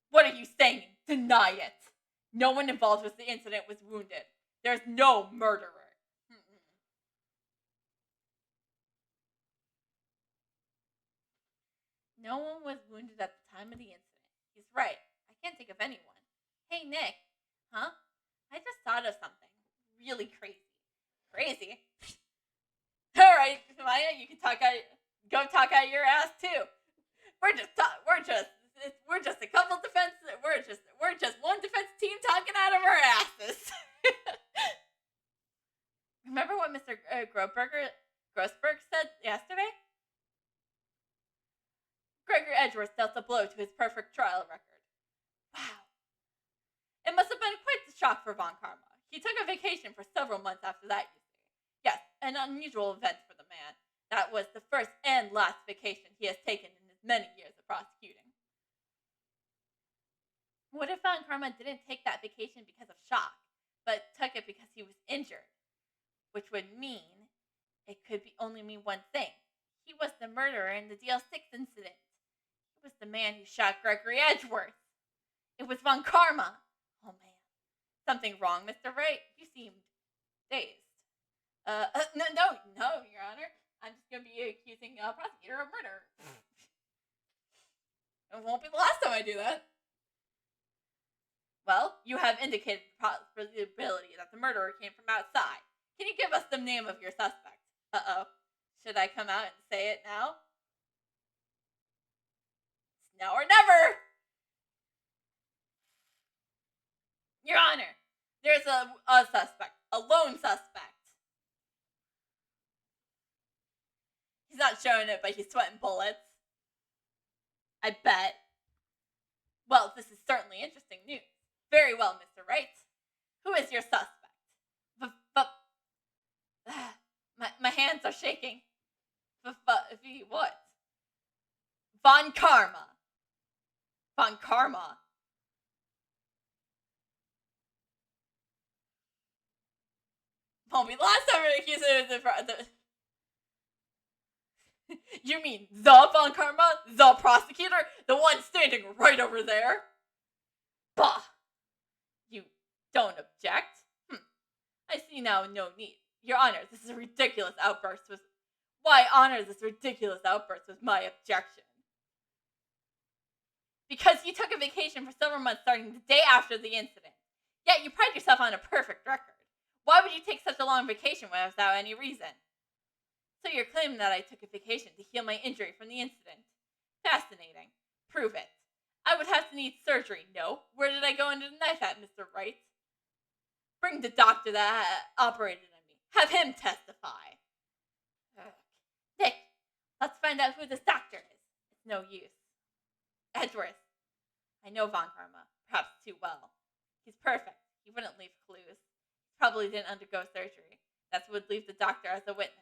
What are you saying? Deny it. No one involved with the incident was wounded. There's no murderer. No one was wounded at the time of the incident. He's right. I can't think of anyone. Hey, Nick. Huh? I just thought of something. Really crazy. Crazy? Alright, Maya, you can go talk out your ass too. We're just a couple defense, we're just one defense team talking out of our asses. Remember what Mr. Grossberg said yesterday? Gregory Edgeworth dealt a blow to his perfect trial record. Wow. It must have been quite the shock for Von Karma. He took a vacation for several months after that. Yes, an unusual event for the man. That was the first and last vacation he has taken in his many years of prosecuting. What if Von Karma didn't take that vacation because of shock, but took it because he was injured? Which would mean, it could only mean one thing. He was the murderer in the DL6 incident. He was the man who shot Gregory Edgeworth. It was Von Karma. Oh man. Something wrong, Mr. Wright? You seemed dazed. No, Your Honor. I'm just going to be accusing a prosecutor of murder. It won't be the last time I do that. Well, you have indicated the possibility that the murderer came from outside. Can you give us the name of your suspect? Uh-oh. Should I come out and say it now? It's now or never! Your Honor, there's a suspect. A lone suspect. He's not showing it, but he's sweating bullets. I bet. Well, this is certainly interesting news. Very well, Mr. Wright. Who is your suspect? My hands are shaking. What? Von Karma. Von Karma. Won't be the last time I'm accused of You mean the Von Karma? The prosecutor? The one standing right over there? Bah! You don't object? I see now no need. Your Honor, this is a ridiculous outburst was... Why honor this ridiculous outburst was my objection. Because you took a vacation for several months starting the day after the incident. Yet you pride yourself on a perfect record. Why would you take such a long vacation without any reason? So you're claiming that I took a vacation to heal my injury from the incident. Fascinating. Prove it. I would have to need surgery, no? Where did I go under the knife at, Mr. Wright? Bring the doctor that operated on me. Have him testify. Nick, let's find out who this doctor is. It's no use. Edgeworth. I know Von Karma, perhaps too well. He's perfect. He wouldn't leave clues. He probably didn't undergo surgery. That would leave the doctor as a witness.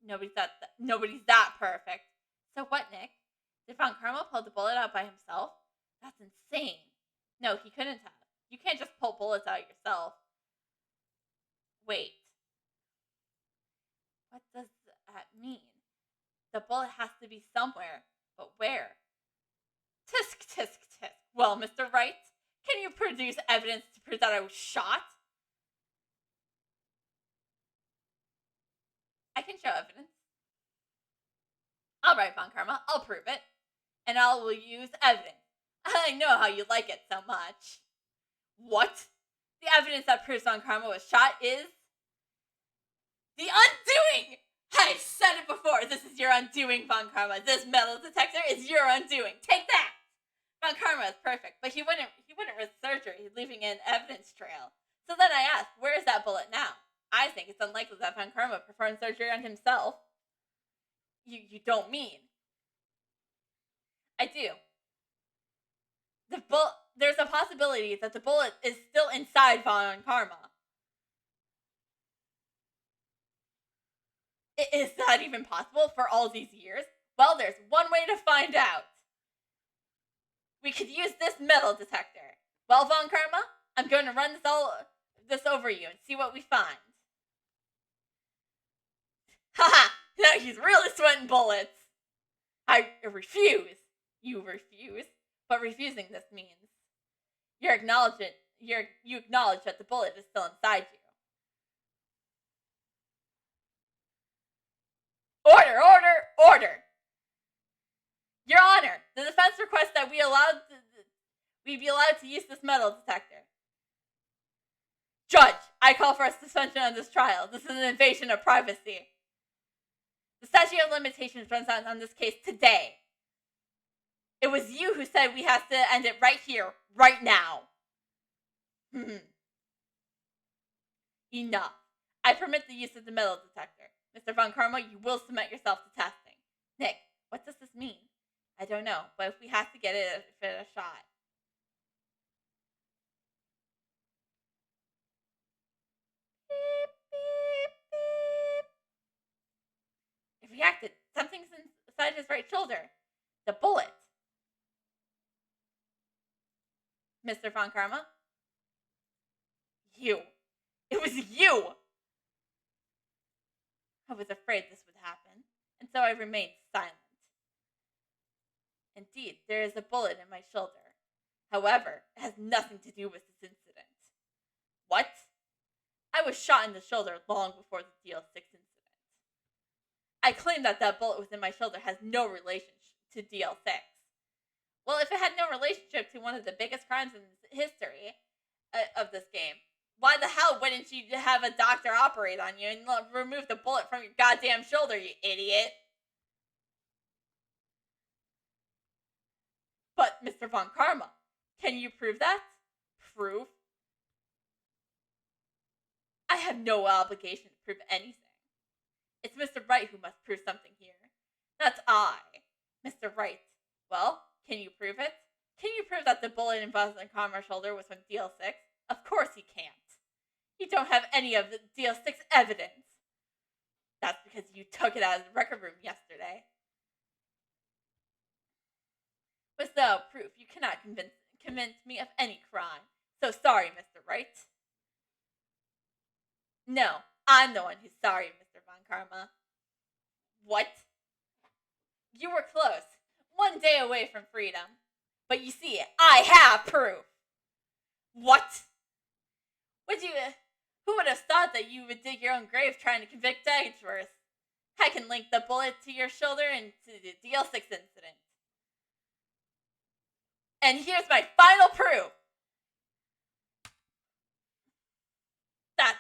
Nobody's that perfect. So what, Nick? Did Von Karma pull the bullet out by himself? That's insane. No, he couldn't have. You can't just pull bullets out yourself. Wait. What does that mean? The bullet has to be somewhere, but where? Tisk, tisk, tisk. Well, Mr. Wright, can you produce evidence to prove that I was shot? I can show evidence. All right, Von Karma, I'll prove it. And I will use evidence. I know how you like it so much. What? The evidence that proves Von Karma was shot is... the undoing! I said it before. This is your undoing, Von Karma. This metal detector is your undoing. Take that! Von Karma is perfect, but he wouldn't risk surgery, leaving an evidence trail. So then I asked, where is that bullet now? I think it's unlikely that Von Karma performed surgery on himself. You don't mean? I do. There's a possibility that the bullet is still inside Von Karma. Is that even possible for all these years? Well, there's one way to find out. We could use this metal detector. Well, Von Karma, I'm going to run this over you and see what we find. Haha! Now he's really sweating bullets. I refuse. You refuse? But refusing this means you acknowledge that the bullet is still inside you. Order! Your Honor, the defense requests that we be allowed to use this metal detector. Judge, I call for a suspension of this trial. This is an invasion of privacy. The statute of limitations runs out on this case today. It was you who said we have to end it right here, right now. Enough. I permit the use of the metal detector. Mr. Von Karma, you will submit yourself to testing. Nick, what does this mean? I don't know, but if we have to get it a shot. Beep, beep. inside his right shoulder. The bullet. Mr. Von Karma? You. It was you! I was afraid this would happen, and so I remained silent. Indeed, there is a bullet in my shoulder. However, it has nothing to do with this incident. What? I was shot in the shoulder long before the DL6 incident. I claim that bullet within my shoulder has no relation to DL6. Well, if it had no relationship to one of the biggest crimes in history of this game, why the hell wouldn't you have a doctor operate on you and remove the bullet from your goddamn shoulder, you idiot? But, Mr. Von Karma, can you prove that? Prove? I have no obligation to prove anything. It's Mr. Wright who must prove something here. That's I. Mr. Wright. Well, can you prove it? Can you prove that the bullet in Von Karma's shoulder was from DL6? Of course he can't. You don't have any of the DL6 evidence. That's because you took it out of the record room yesterday. With no proof, you cannot convince me of any crime. So sorry, Mr. Wright. No, I'm the one who's sorry, Mr. Von Karma. What? You were close. 1 day away from freedom. But you see, I have proof. What? Who would have thought that you would dig your own grave trying to convict Edgeworth? I can link the bullet to your shoulder and to the DL6 incident. And here's my final proof. That's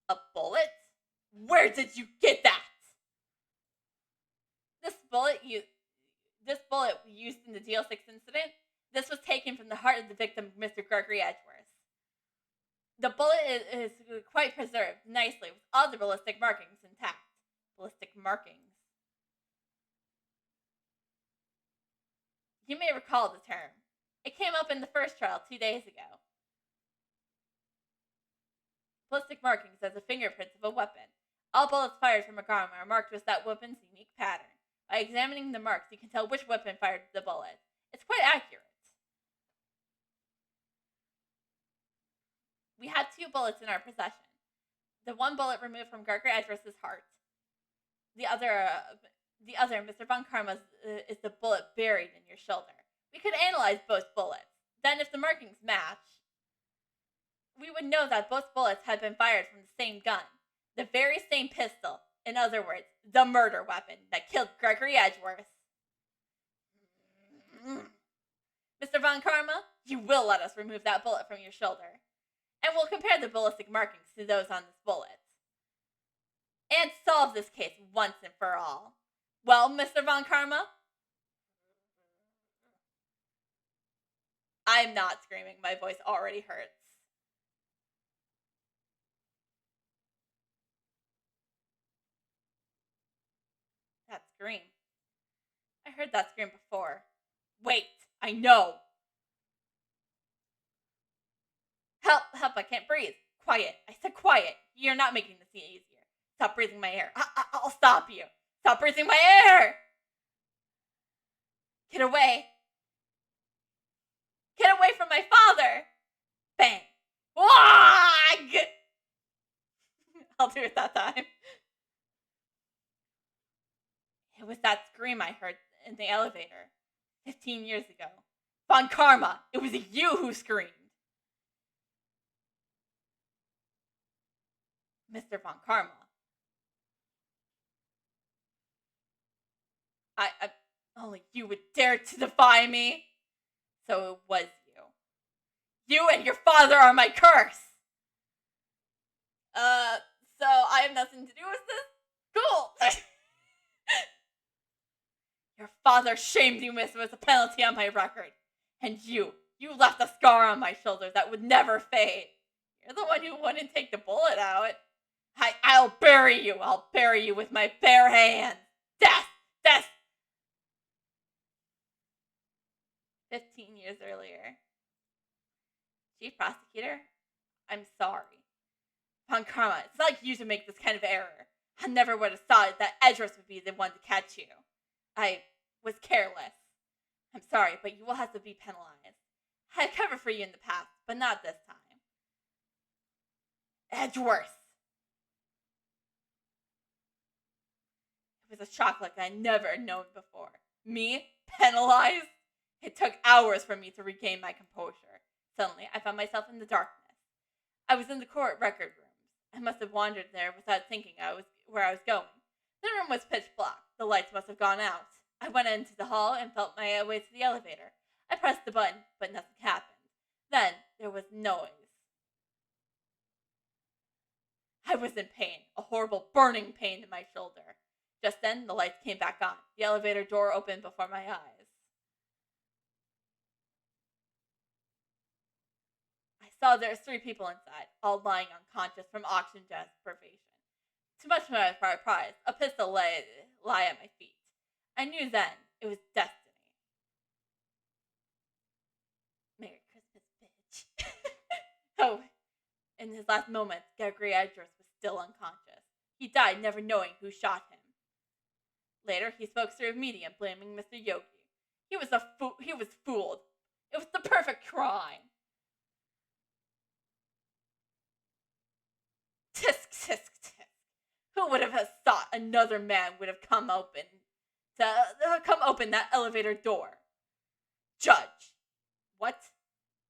a bullet? Where did you get that? This bullet used in the DL6 incident, this was taken from the heart of the victim, Mr. Gregory Edgeworth. The bullet is quite preserved nicely with all the ballistic markings intact. Ballistic markings. You may recall the term. It came up in the first trial 2 days ago. Ballistic markings as the fingerprints of a weapon. All bullets fired from a gun are marked with that weapon's unique pattern. By examining the marks, you can tell which weapon fired the bullet. It's quite accurate. We have 2 bullets in our possession. The one bullet removed from Gregory Edgeworth's heart. The other, Mr. Von Karma's, is the bullet buried in your shoulder. We could analyze both bullets. Then, if the markings match, we would know that both bullets had been fired from the same gun. The very same pistol. In other words, the murder weapon that killed Gregory Edgeworth. Mr. Von Karma, you will let us remove that bullet from your shoulder. And we'll compare the ballistic markings to those on this bullet. And solve this case once and for all. Well, Mr. Von Karma? I'm not screaming. My voice already hurts. That scream. I heard that scream before. Wait, I know. Help, I can't breathe. Quiet. I said quiet. You're not making this easier. Stop breathing my air. I'll stop you. Stop breathing my air. Get away. Get away from my father. Bang. Wag! I'll do it that time. It was that scream I heard in the elevator 15 years ago. Von Karma, it was you who screamed. Mr. Von Karma. I only you would dare to defy me. So it was you. You and your father are my curse. So I have nothing to do with this? Cool. Your father shamed you, miss, was a penalty on my record. And you left a scar on my shoulder that would never fade. You're the one who wouldn't take the bullet out. I'll bury you. I'll bury you with my bare hands. Death. 15 years earlier. Chief Prosecutor, I'm sorry. Von Karma, it's not like you to make this kind of error. I never would have thought that Edgeworth would be the one to catch you. I was careless. I'm sorry, but you will have to be penalized. I had covered for you in the past, but not this time. Edgeworth! It was a shock like I'd never known before. Me? Penalized? It took hours for me to regain my composure. Suddenly, I found myself in the darkness. I was in the court record rooms. I must have wandered there without thinking where I was going. The room was pitch black. The lights must have gone out. I went into the hall and felt my way to the elevator. I pressed the button, but nothing happened. Then there was noise. I was in pain, a horrible burning pain in my shoulder. Just then, the lights came back on. The elevator door opened before my eyes. I saw there were 3 people inside, all lying unconscious from oxygen deprivation. To much my surprise, a pistol lay at my feet. I knew then it was destiny. Merry Christmas, bitch. Oh, in his last moments, Gregory Edgeworth was still unconscious. He died never knowing who shot him. Later, he spoke through a medium, blaming Mr. Yogi. He was fooled. It was the perfect crime. Tisk, tisk, tisk. Who would have thought another man would have come open that elevator door? Judge. What?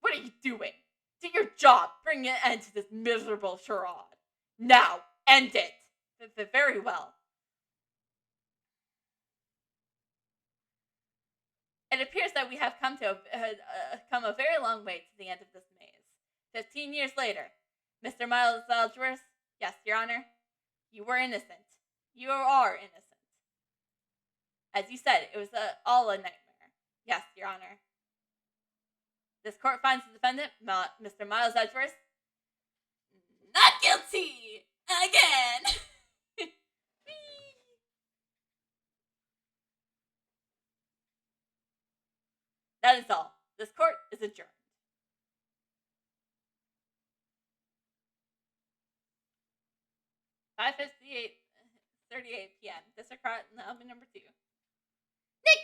What are you doing? Do your job. Bring an end to this miserable charade. Now, end it. Very well. It appears that we have come a very long way to the end of this maze. 15 years later, Mr. Miles Edgeworth, yes, Your Honor, you were innocent. You are innocent. As you said, it was all a nightmare. Yes, Your Honor. This court finds the defendant, Mr. Miles Edgeworth, not guilty again. That is all. This court is adjourned. 5:38 p.m. District Court, element number 2. Nick,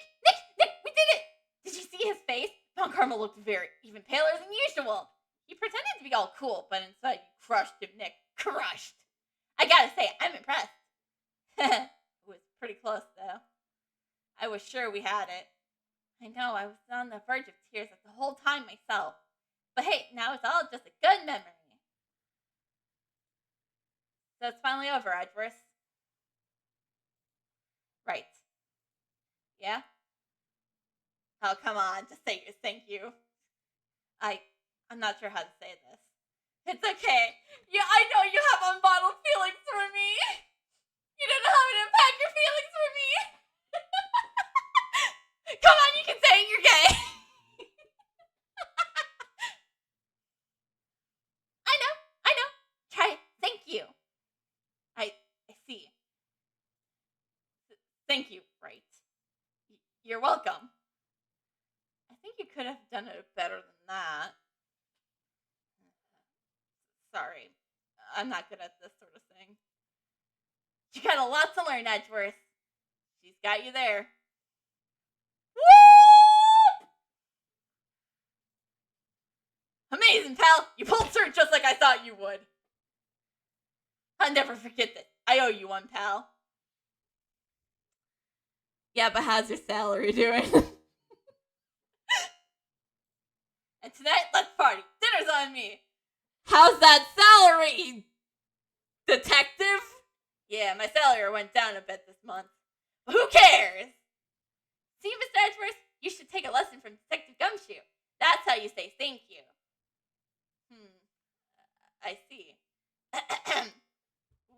we did it! Did you see his face? Von Karma looked even paler than usual. He pretended to be all cool, but inside you crushed him, Nick. Crushed. I gotta say, I'm impressed. It was pretty close, though. I was sure we had it. I know, I was on the verge of tears the whole time myself. But hey, now it's all just a good memory. So it's finally over, Edgeworth. Right. Yeah? Oh, come on, just say your thank you. I'm not sure how to say this. It's okay. Yeah, I know you have unbottled feelings for me. You don't know how to unpack your feelings for me. Come on, you can say it, you're gay. I know. Try it. Thank you. I see. Thank you, right. You're welcome. I think you could have done it better than that. Sorry. I'm not good at this sort of thing. You got a lot to learn, Edgeworth. She's got you there. Woo! Amazing, pal. You pulled through just like I thought you would. I'll never forget this. I owe you one, pal. Yeah, but how's your salary doing? And tonight, let's party. Dinner's on me. How's that salary, detective? Yeah, my salary went down a bit this month. But who cares? See, Mr. Edgeworth, you should take a lesson from Detective Gumshoe. That's how you say thank you. I see.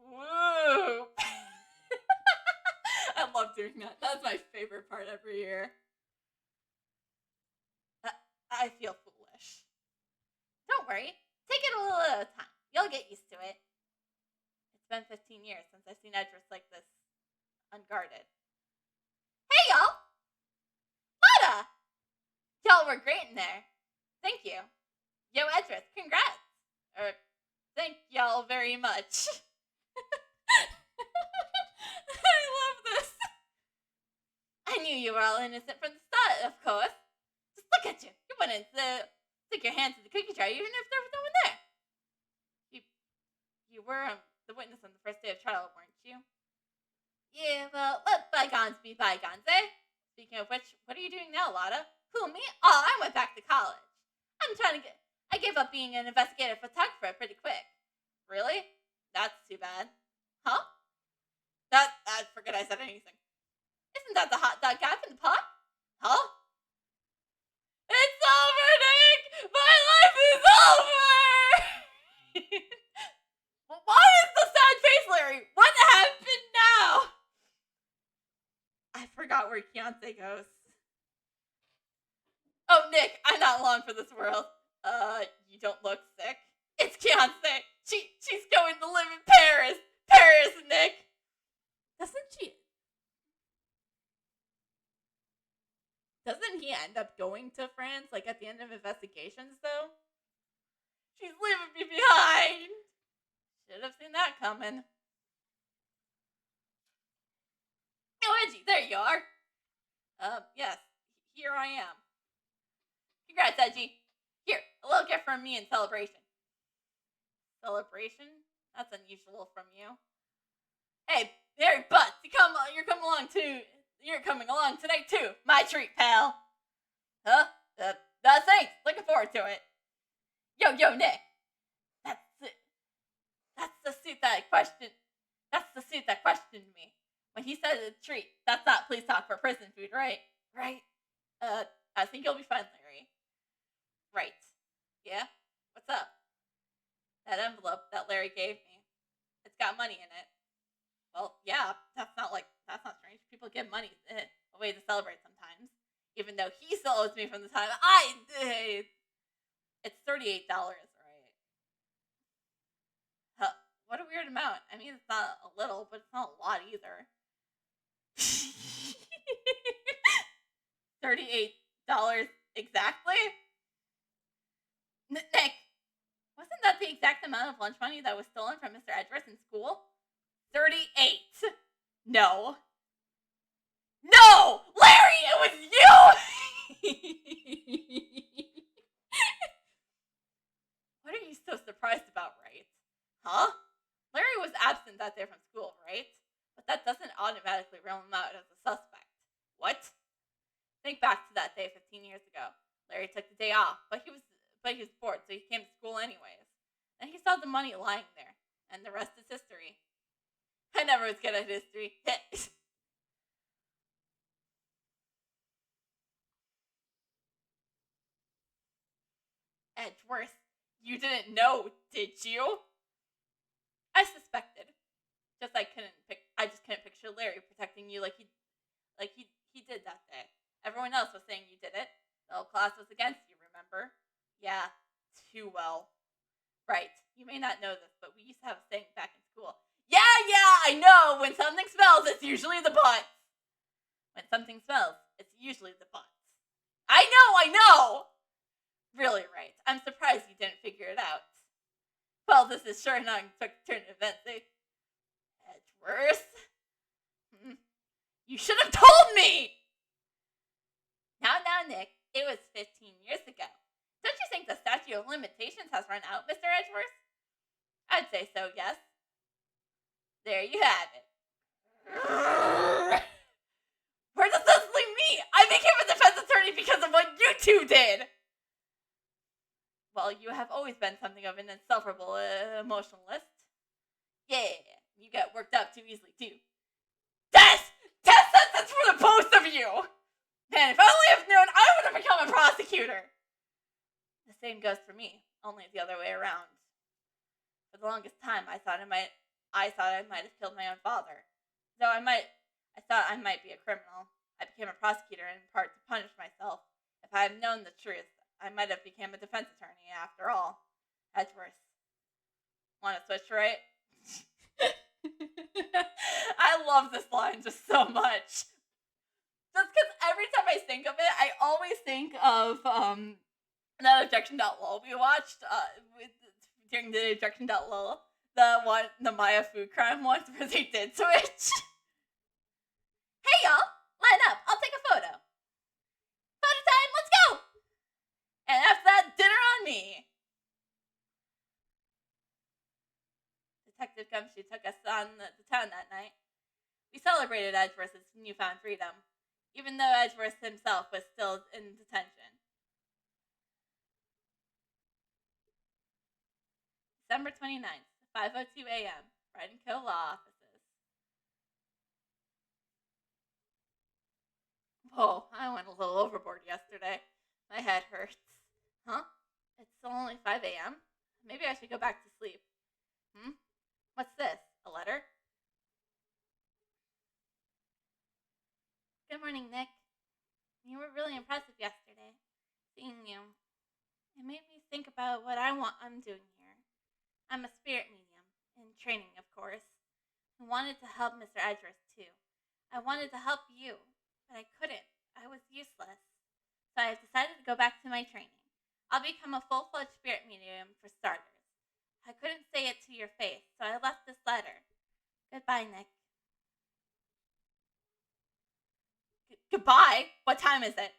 Woo! I love doing that. That's my favorite part every year. I feel foolish. Don't worry. Take it a little at a time. You'll get used to it. It's been 15 years since I've seen Edgeworth like this, unguarded. Hey, y'all! Lada! Y'all were great in there. Thank you. Yo, Edgeworth, congrats. Thank y'all very much. I love this. And knew you were all innocent from the start, of course. Just look at you. You wouldn't stick your hands in the cookie jar even if there was no one there. You were the witness on the first day of trial, weren't you? Yeah, well, let bygones be bygones, eh? Speaking of which, what are you doing now, Lotta? Who, me? Oh, I went back to college. I gave up being an investigative photographer pretty quick. Really? That's too bad. Huh? I forget I said anything. Isn't that the hot dog guy from the park? Huh? It's over, Nick! My life is over! Why is the sad face, Larry? What happened now? I forgot where Keontae goes. Oh, Nick, I'm not long for this world. You don't look sick. It's Keontae. She's going to live in Paris. Paris, Nick. Doesn't he end up going to France, like, at the end of investigations, though? She's leaving me behind. Should have seen that coming. Oh, Edgy, there you are. Yes, here I am. Congrats, Edgy. Here, a little gift from me in celebration. Celebration? That's unusual from you. Hey, Barry Butts, you're coming along tonight too. My treat, pal. Huh? Thanks. Looking forward to it. Yo, Nick. That's the suit that questioned me. When he said a treat, that's not please talk for prison food, right? Right? I think you'll be fine, Larry. Right. Yeah? What's up? That envelope that Larry gave me. It's got money in it. Well, yeah, that's not strange. People give money away to celebrate sometimes. Even though he still owes me from the time I did. It's $38, right? Huh, what a weird amount. I mean, it's not a little, but it's not a lot either. $38 exactly? Nick, wasn't that the exact amount of lunch money that was stolen from Mr. Edgeworth in school? 38. No, Larry, it was you. What are you so surprised about, right? Huh? Larry was absent that day from school, right? But that doesn't automatically rule him out as a suspect. What? Think back to that day 15 years ago. Larry took the day off, but he was bored, so he came to school anyways. And he saw the money lying there, and the rest is history. I never was good at history. Edgeworth, you didn't know, did you? I suspected. I just couldn't picture Larry protecting you like he did that day. Everyone else was saying you did it. The whole class was against you, remember? Yeah, too well. Right. You may not know this, but we used to have a saying back in school. Yeah, I know! When something smells, it's usually the butts. When something smells, it's usually the butts. I know! Really right. I'm surprised you didn't figure it out. Well, this is sure not a quick turn of events, eh? Edgeworth? You should have told me! Now, Nick, it was 15 years ago. Don't you think the statute of limitations has run out, Mr. Edgeworth? I'd say so, yes. There you have it. Where does this leave me? I became a defense attorney because of what you two did! Well, you have always been something of an insufferable emotionalist. Yeah, you get worked up too easily, too. Death sentence for the both of you! Man, if I only have known, I would have become a prosecutor! The same goes for me, only the other way around. For the longest time, I thought I might have killed my own father. Though I thought I might be a criminal. I became a prosecutor in part to punish myself. If I had known the truth, I might have become a defense attorney after all. Edgeworth. Want to switch, right? I love this line just so much. Just because every time I think of it, I always think of that Objection.lol we watched during the Objection.lol. The Maya food crime ones where they did switch. Hey y'all, line up, I'll take a Detective Gumshoe took us on the town that night. We celebrated Edgeworth's newfound freedom, even though Edgeworth himself was still in detention. December 29th, 5:02 a.m., Bright & Co. Law Offices. Whoa, I went a little overboard yesterday. My head hurts. Huh? It's still only 5 a.m.? Maybe I should go back to sleep. What's this? A letter? Good morning, Nick. You were really impressive yesterday. Seeing you. It made me think about what I'm doing here. I'm a spirit medium, in training, of course. I wanted to help Mr. Edgeworth, too. I wanted to help you, but I couldn't. I was useless. So I have decided to go back to my training. I'll become a full-fledged spirit medium for starters. I couldn't say it to your face, so I left this letter. Goodbye, Nick. Goodbye? What time is it?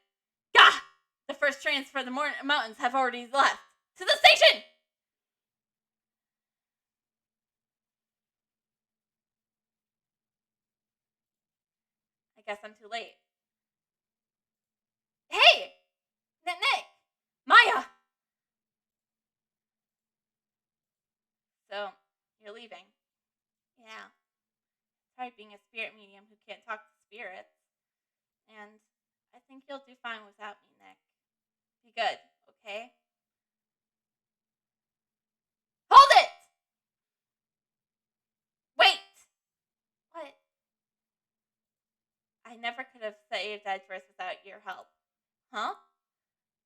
Gah! The first trains for the mountains have already left. To the station! I guess I'm too late. Hey! Nick! Maya! So, you're leaving. Yeah. It's hard being a spirit medium who can't talk to spirits. And I think you'll do fine without me, Nick. Be good, okay? Hold it! Wait! What? I never could have saved Edgeworth without your help. Huh?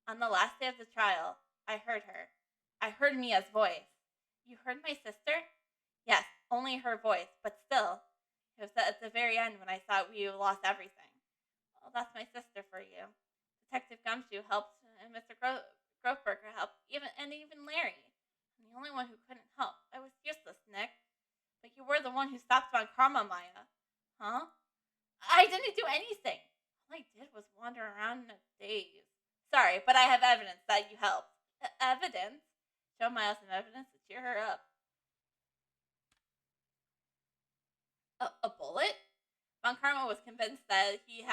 On the last day of the trial, I heard her. I heard Mia's voice. You heard my sister? Yes, only her voice, but still. It was at the very end when I thought we lost everything. Well, that's my sister for you. Detective Gumshoe helped, and Mr. Grofberger helped, even Larry. I'm the only one who couldn't help. I was useless, Nick. But you were the one who stopped Von Karma, Maya. Huh? I didn't do anything. All I did was wander around in a daze. Sorry, but I have evidence that you helped. Evidence? Show Maya some evidence to cheer her up. A bullet? Von Karma was convinced that he'd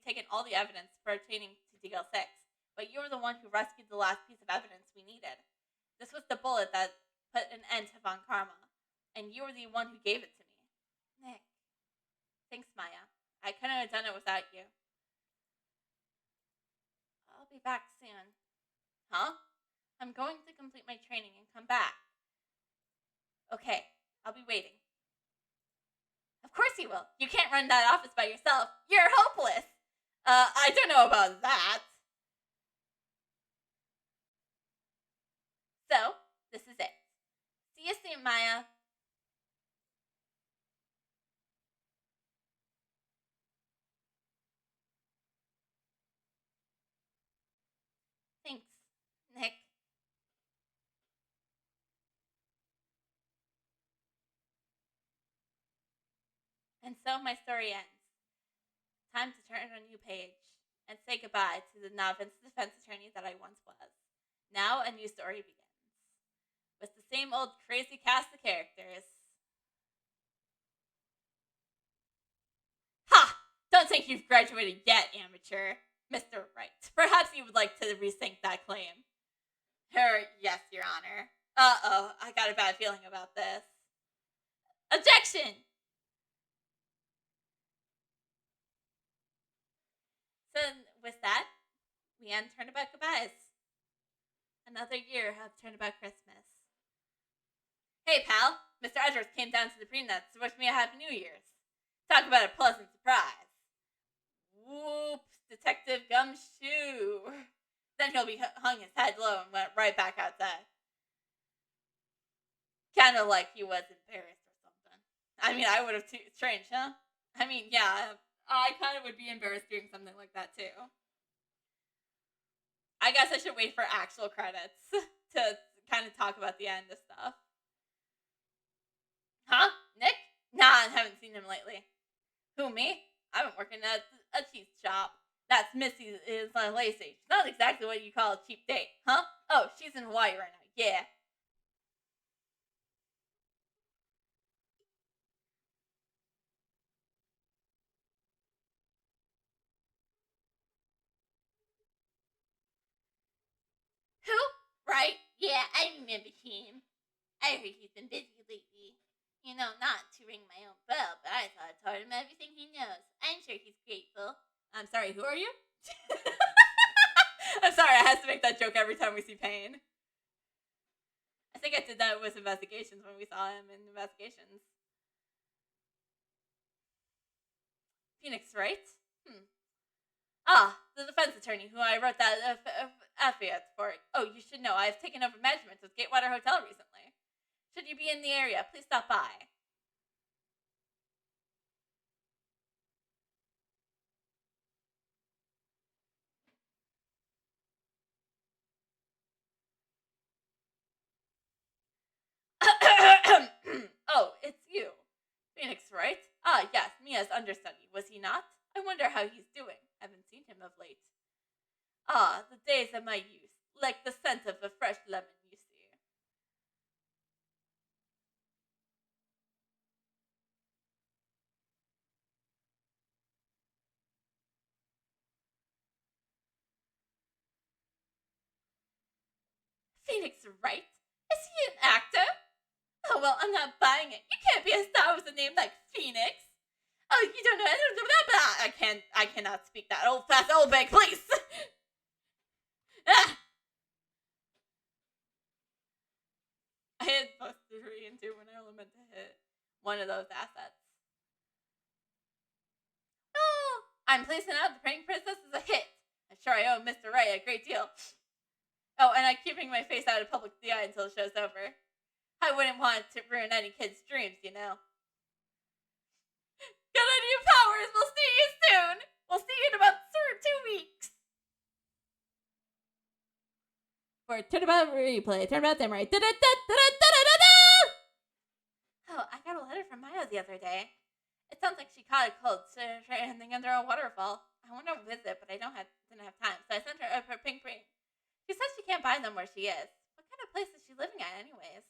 taken all the evidence pertaining to DL6, but you were the one who rescued the last piece of evidence we needed. This was the bullet that put an end to Von Karma, and you were the one who gave it to me. Nick. Thanks, Maya. I couldn't have done it without you. I'll be back soon. Huh? I'm going to complete my training and come back. Okay, I'll be waiting. Of course you will. You can't run that office by yourself. You're hopeless. I don't know about that. So, this is it. See you soon, Maya. Thanks, Nick. And so my story ends. Time to turn a new page and say goodbye to the novice defense attorney that I once was. Now a new story begins. With the same old crazy cast of characters. Ha! Don't think you've graduated yet, amateur. Mr. Wright. Perhaps you would like to rethink that claim. Yes, Your Honor. Uh-oh, I got a bad feeling about this. Objection! So, with that, we end Turnabout Goodbyes. Another year of Turnabout Christmas. Hey, pal. Mr. Edgeworth came down to the pre-nuts to wish me a Happy New Year's. Talk about a pleasant surprise. Whoops, Detective Gumshoe. Then he'll be hung his head low and went right back outside. Kind of like he was embarrassed or something. I mean, I would have too. Strange, huh? I mean, yeah, I kind of would be embarrassed doing something like that too. I guess I should wait for actual credits to kind of talk about the end of stuff. Huh? Nick? Nah, I haven't seen him lately. Who, me? I've been working at a cheese shop. That's Missy is Lacey. She's not exactly what you call a cheap date, huh? Oh, she's in Hawaii right now. Yeah. I remember him. I heard he's been busy lately. You know, not to ring my own bell, but I thought I taught him everything he knows. I'm sure he's grateful. I'm sorry, who are you? I'm sorry, I have to make that joke every time we see Payne. I think I did that with Investigations when we saw him in Investigations. Phoenix, right? The defense attorney who I wrote that affidavit for. Oh, you should know, I've taken over management of Gatewater Hotel recently. Should you be in the area, please stop by. Oh, it's you. Phoenix, right? Ah, yes, Mia's understudy, was he not? I wonder how he's doing. Haven't seen him of late. Ah, the days of my youth, like the scent of a fresh lemon, you see. Phoenix, right? Is he an actor? Oh, well, I'm not buying it. You can't be a star with a name like Phoenix. Oh, you don't know. I cannot speak that old fast old bag, please. I hit both 3 and 2 when I only meant to hit one of those assets. Oh, I'm placing out the Praying Princess as a hit. I'm sure I owe Mr. Ray a great deal. Oh, and I'm keeping my face out of public eye until the show's over. I wouldn't want to ruin any kid's dreams, you know. Get on your powers. We'll see you soon. We'll see you in about 2 weeks. For Turnabout replay, Turnabout Samurai. Oh, I got a letter from Maya the other day. It sounds like she caught a cold, standing under a waterfall. I want to visit, but I didn't have time, so I sent her up her pink ring. She says she can't find them where she is. What kind of place is she living at, anyways?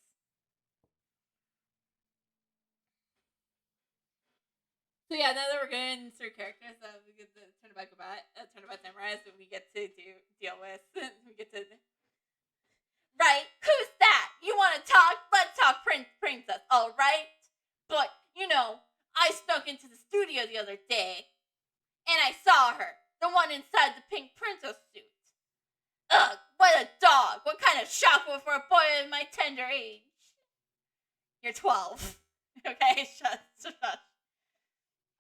So yeah, now that we're getting through characters, we get the Turnabout Samurai, so we get to deal with. We get to. Right? Who's that? You want to talk? Let's talk, princess. All right. But you know, I snuck into the studio the other day, and I saw her, the one inside the pink princess suit. Ugh! What a dog! What kind of shock for a boy in my tender age? You're 12. Okay, shut.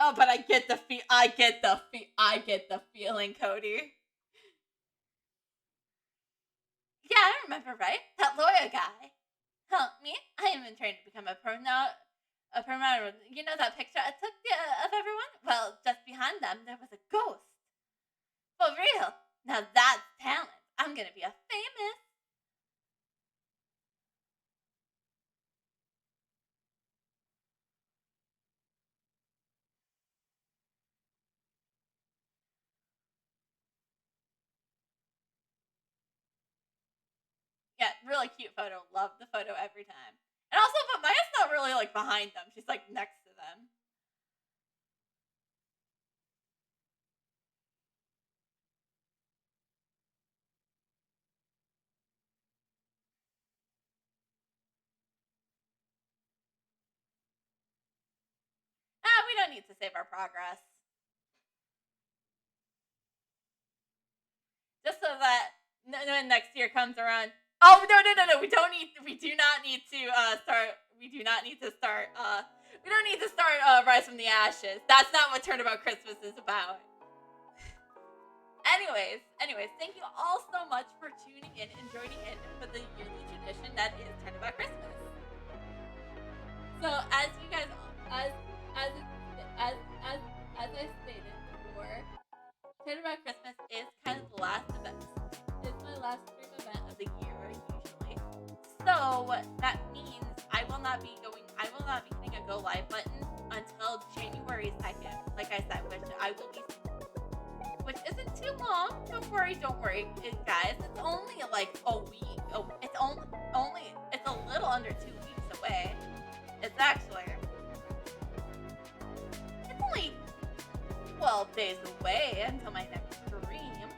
Oh, but I get the feeling, Cody. Yeah, I remember, right? That lawyer guy. Huh, me? I am in training to become a promoter. You know that picture I took of everyone? Well, just behind them, there was a ghost. For real. Now that's talent. I'm gonna be a famous. Yeah, really cute photo. Love the photo every time. And also, but Maya's not really like behind them. She's like next to them. We don't need to save our progress. Just so that when next year comes around. Oh no! We don't need. We do not need to start. We do not need to start. We don't need to start Rise from the Ashes. That's not what Turnabout Christmas is about. Anyways, thank you all so much for tuning in and joining in for the yearly tradition that is Turnabout Christmas. So as you guys, as I stated before, Turnabout Christmas is kind of the last event. It's my last stream event of the year usually. So that means I will not be hitting a go live button until January 2nd. Like I said, which isn't too long. Don't worry, guys. It's only like a week. It's it's a little under 2 weeks away. It's only 12 days away until my next stream.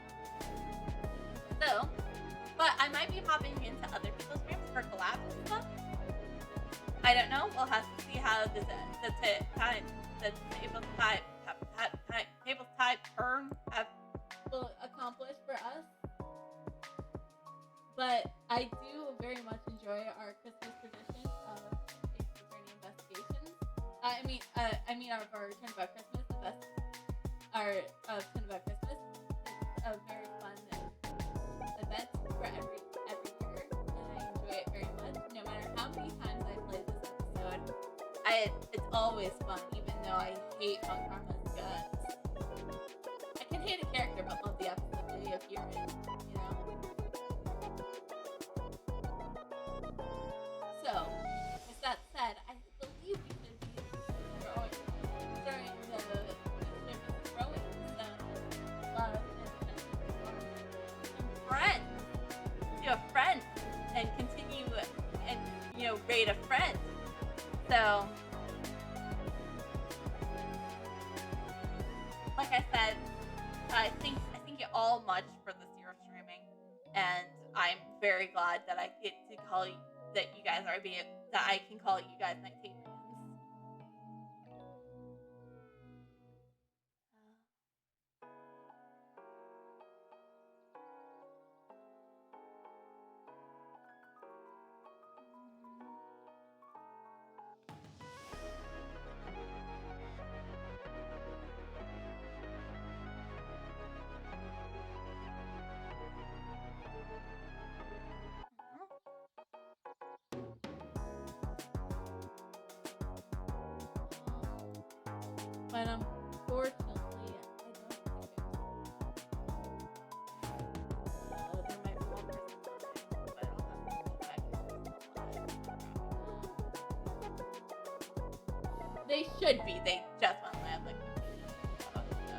So, but I might be popping into other people's streams for collabs and stuff. I don't know. We'll have to see how the table's tide turn will accomplish for us. But I do very much enjoy our Christmas tradition of Ace Attorney investigations. I mean our Turnabout Christmas Turnabout Christmas. It's a very fun event for every year, and I enjoy it very much. No matter how many times I play this episode, it's always fun, even though I hate on Karma's guts. I can hate a character, but love the episode they appear in, you know? So, with that said, I believe we should be starting the throwing some love and friends to a friend and continue and, rate a friend. So, like I said, I think you all much for this year of streaming, and I'm very glad that I get to call you, that I can call you guys Nightadians. But unfortunately, I don't think there might be one person live, but I don't have 55 people. They should be. They just went live like 15 minutes ago, so.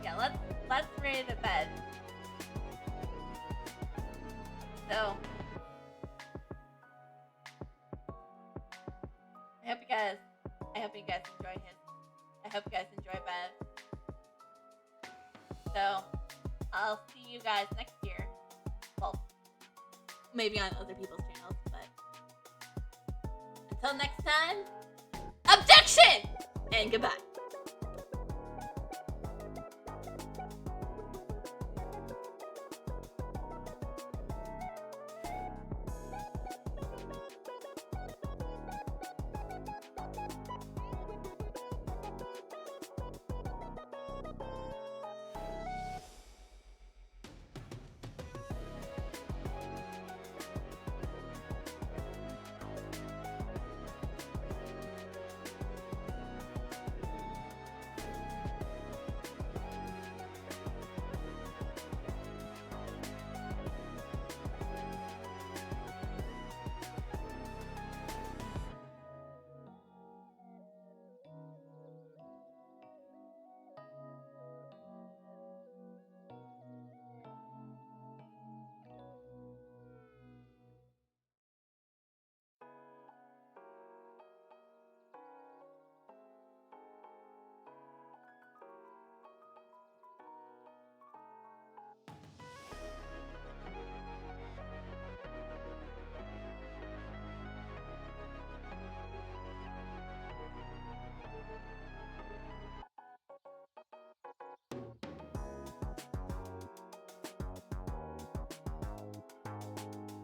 Yeah, let's ready to bed. So I hope you guys enjoy his. I hope you guys enjoy Bev. So I'll see you guys next year. Well, maybe on other people's channels, but until next time, objection and goodbye.